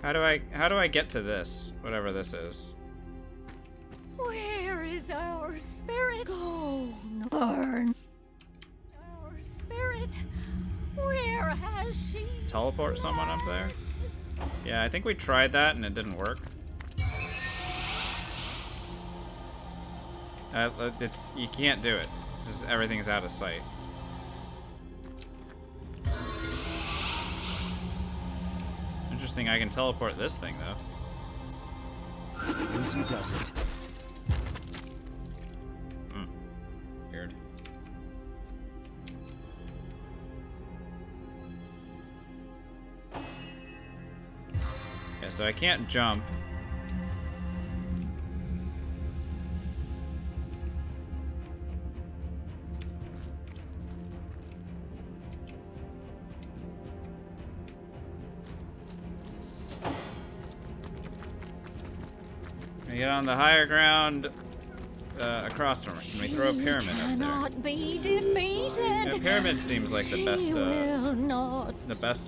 How do I get to this? Whatever this is. Where is our spirit? Go, burn. Our spirit. Where has she? Teleport someone up there? Yeah, I think we tried that and it didn't work. You can't do it. Just everything's out of sight. Interesting, I can teleport this thing though. Easy does it. Weird. Yeah, so I can't jump. Can we get on the higher ground across from it? Can we throw a pyramid up there? Cannot be defeated. Yeah, pyramid seems like the best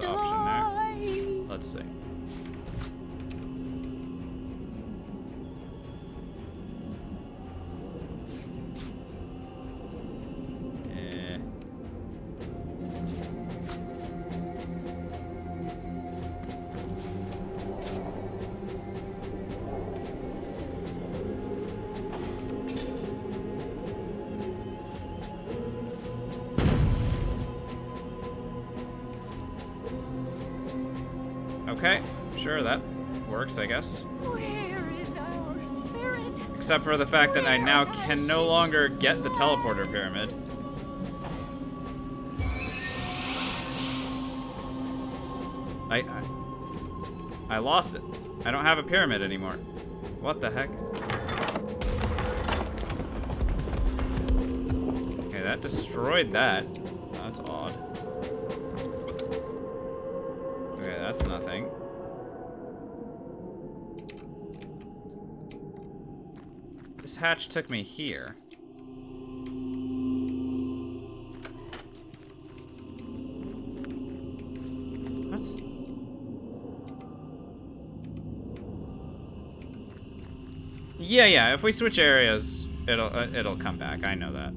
option there. Let's see. Okay, sure, that works, I guess. Where is our spirit? Except for the fact that I now can no longer get the teleporter pyramid. I lost it. I don't have a pyramid anymore. What the heck? Okay, that destroyed that. That's odd. Okay, that's nothing. This hatch took me here. What? Yeah, if we switch areas, it'll come back. I know that.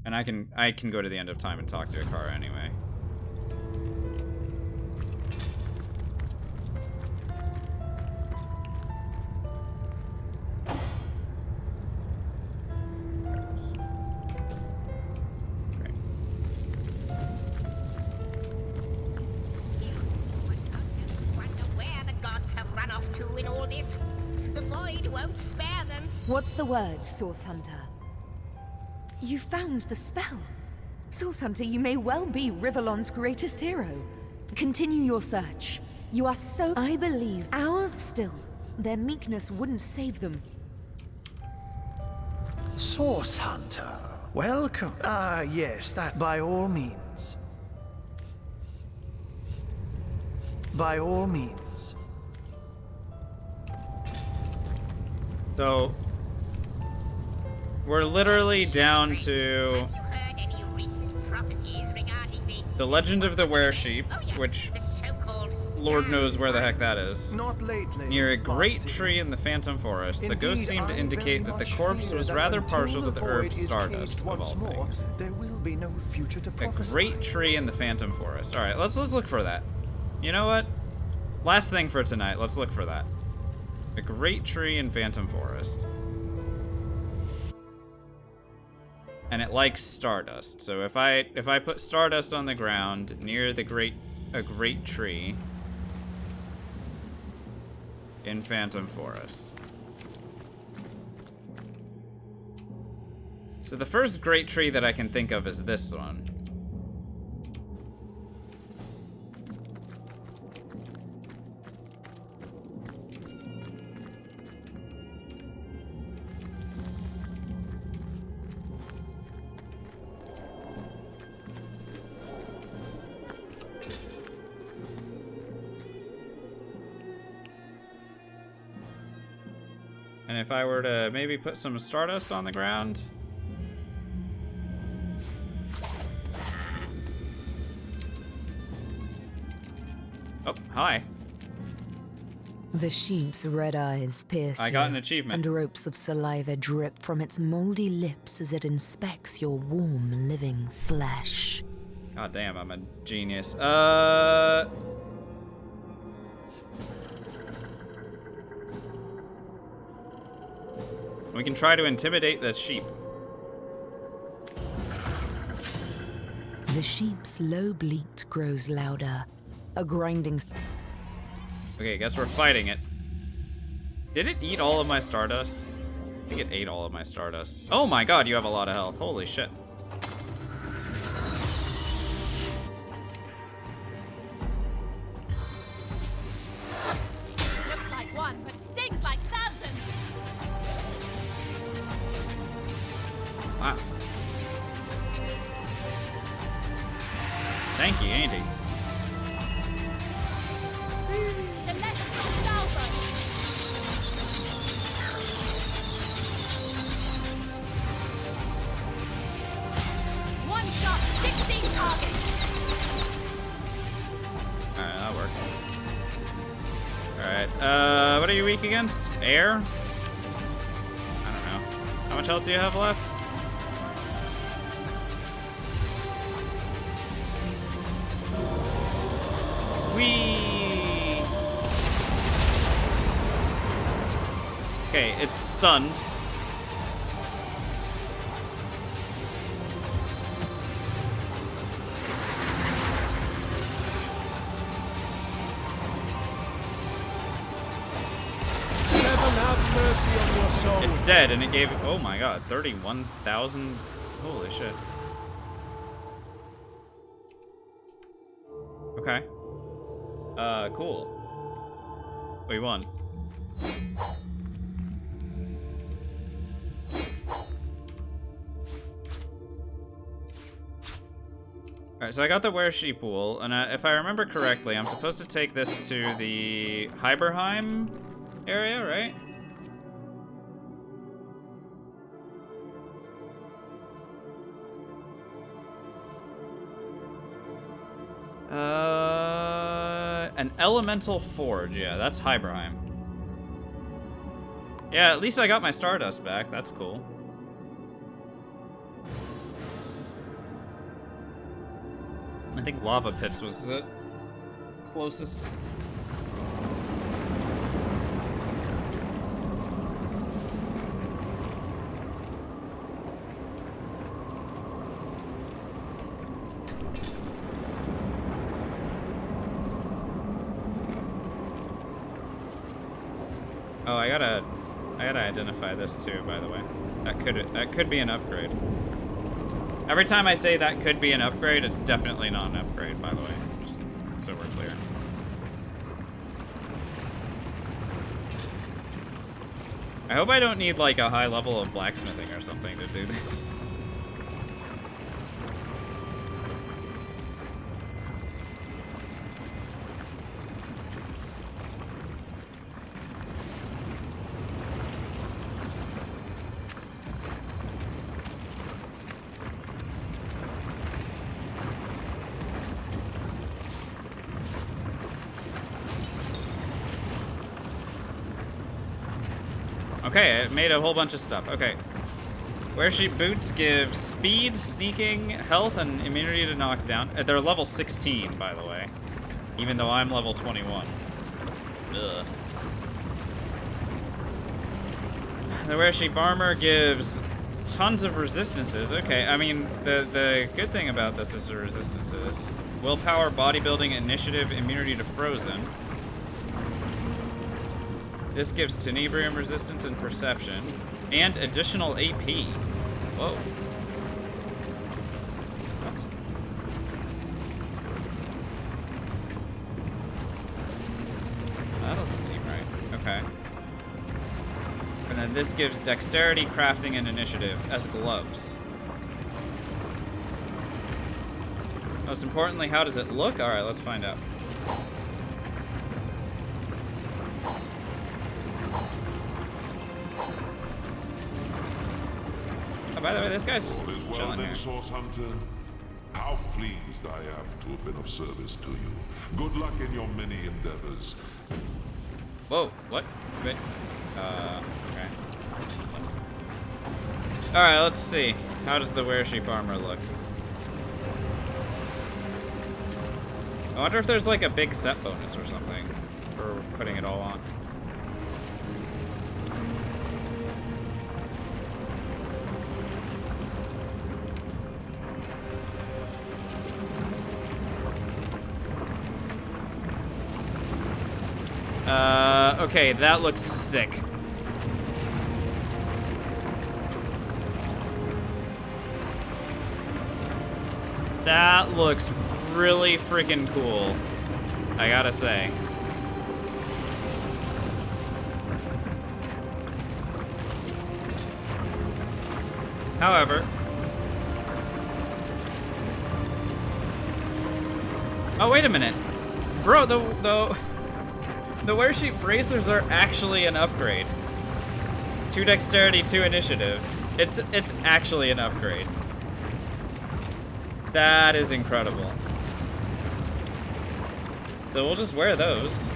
And I can go to the end of time and talk to Akara anyway. What's the word, Source Hunter? You found the spell. Source Hunter, you may well be Rivellon's greatest hero. Continue your search. You are so... I believe ours still. Their meekness wouldn't save them. Source Hunter, welcome. Ah, yes, that by all means. By all means. So, we're literally down to the Legend of the Were-Sheep, which Lord knows where the heck that is. Not lately. Near a great tree in the Phantom Forest, the ghost seemed to indicate that the corpse was rather partial to the herb Stardust, of all things. There will be no future to A great tree in the Phantom Forest. All right, let's look for that. You know what? Last thing for tonight. Let's look for that. A great tree in Phantom Forest. And it likes Stardust. So if I put Stardust on the ground near a great tree in Phantom Forest. So the first great tree that I can think of is this one. And if I were to maybe put some Stardust on the ground. Oh, hi. The sheep's red eyes pierce I got an you, achievement. and ropes of saliva drip from its moldy lips as it inspects your warm, living flesh. God damn, I'm a genius. We can try to intimidate the sheep. The sheep's low bleat grows louder. A grinding... Okay, I guess we're fighting it. Did it eat all of my Stardust? I think it ate all of my Stardust. Oh my god, you have a lot of health. Holy shit. Looks like one, but stings like thousands. Wow. Thank you, ain't he? One shot, 16 targets. Alright, that worked. Alright, what are you weak against? Air? I don't know. How much health do you have left? Whee! Okay, it's stunned. Mercy on your soul. It's dead, and it gave, oh my god, 31,000. Holy shit. Okay. Cool. We won. Alright, so I got the Where She Pool, and if I remember correctly, I'm supposed to take this to the Hyberheim area, right? An Elemental Forge, yeah, that's Hyberheim. Yeah, at least I got my Stardust back, that's cool. I think Lava Pits was the closest. Oh, I gotta identify this too, by the way. That could be an upgrade. Every time I say that could be an upgrade, it's definitely not an upgrade, by the way, just so we're clear. I hope I don't need like a high level of blacksmithing or something to do this. Okay, it made a whole bunch of stuff. Okay. Where She Boots gives speed, sneaking, health, and immunity to knockdown. They're level 16, by the way. Even though I'm level 21. Ugh. The Where She Armor gives tons of resistances. Okay, I mean, the good thing about this is the resistances. Willpower, bodybuilding, initiative, immunity to frozen. This gives Tenebrium resistance and perception, and additional AP. Whoa. What? That doesn't seem right. Okay. And then this gives dexterity, crafting, and initiative as gloves. Most importantly, how does it look? Alright, let's find out. Oh, by the way, this guy's just chilling here. Source Hunter, how pleased I am to have been of service to you. Good luck in your many endeavors. Whoa, what? Wait. Okay. Alright, let's see. How does the Where She Armor look? I wonder if there's like a big set bonus or something for putting it all on. Okay, that looks sick. That looks really freaking cool, I gotta say. However... Oh, wait a minute. Bro, the Where She bracers are actually an upgrade. 2 dexterity, 2 initiative. It's actually an upgrade. That is incredible. So we'll just wear those.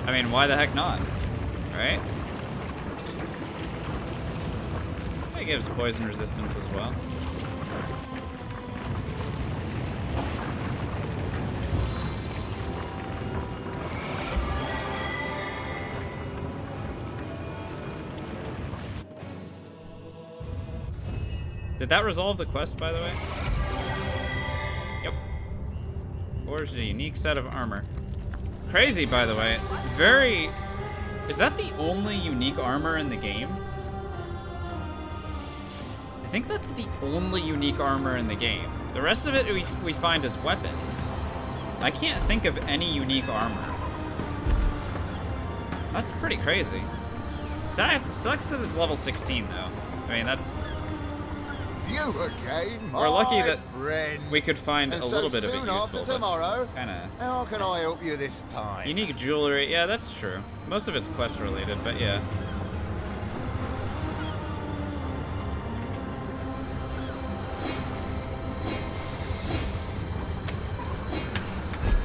I mean, why the heck not? Right? It gives poison resistance as well. Did that resolve the quest, by the way? Yep. Forged a unique set of armor. Crazy, by the way. Very... Is that the only unique armor in the game? I think that's the only unique armor in the game. The rest of it we find as weapons. I can't think of any unique armor. That's pretty crazy. Sucks that it's level 16 though. I mean, that's... You again, my We're lucky that friend. we could find And a so little bit of it soon useful, after tomorrow, kinda... How can I help you this time? Unique jewelry, yeah, that's true. Most of it's quest related, but yeah.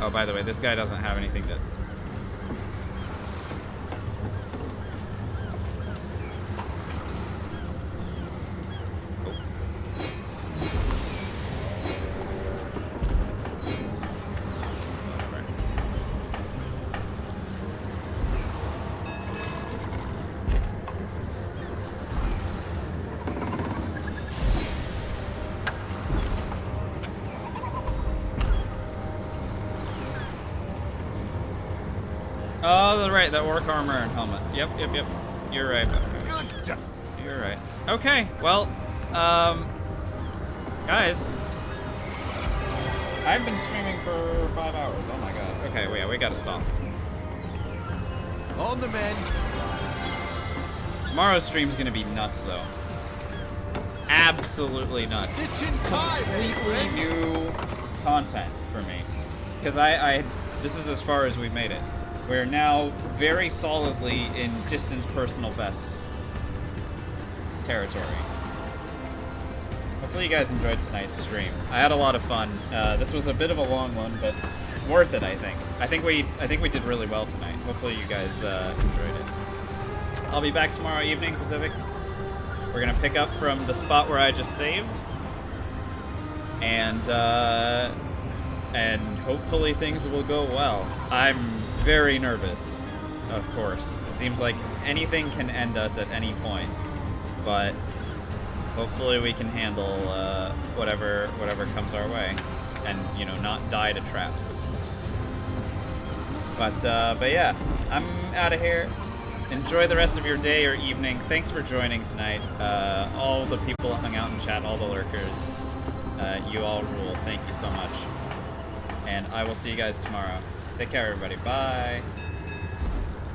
Oh, by the way, this guy doesn't have anything to... Oh, right, that orc armor and helmet. Yep. You're right. You're right. Okay, well, guys, I've been streaming for 5 hours. Oh my god. Okay, yeah, we gotta stop. On the men. Tomorrow's stream's gonna be nuts, though. Absolutely nuts. Stitch in time, Completely new content for me, because this is as far as we've made it. We're now very solidly in distance personal best territory. Hopefully you guys enjoyed tonight's stream. I had a lot of fun. This was a bit of a long one, but worth it, I think. I think we did really well tonight. Hopefully you guys enjoyed it. I'll be back tomorrow evening Pacific. We're gonna pick up from the spot where I just saved, and hopefully things will go well. I'm very nervous, of course. It seems like anything can end us at any point, but hopefully we can handle whatever comes our way, and you know, not die to traps. But yeah, I'm out of here. Enjoy the rest of your day or evening. Thanks for joining tonight. All the people that hung out in chat, all the lurkers, you all rule. Thank you so much. And I will see you guys tomorrow. Take care, everybody. Bye.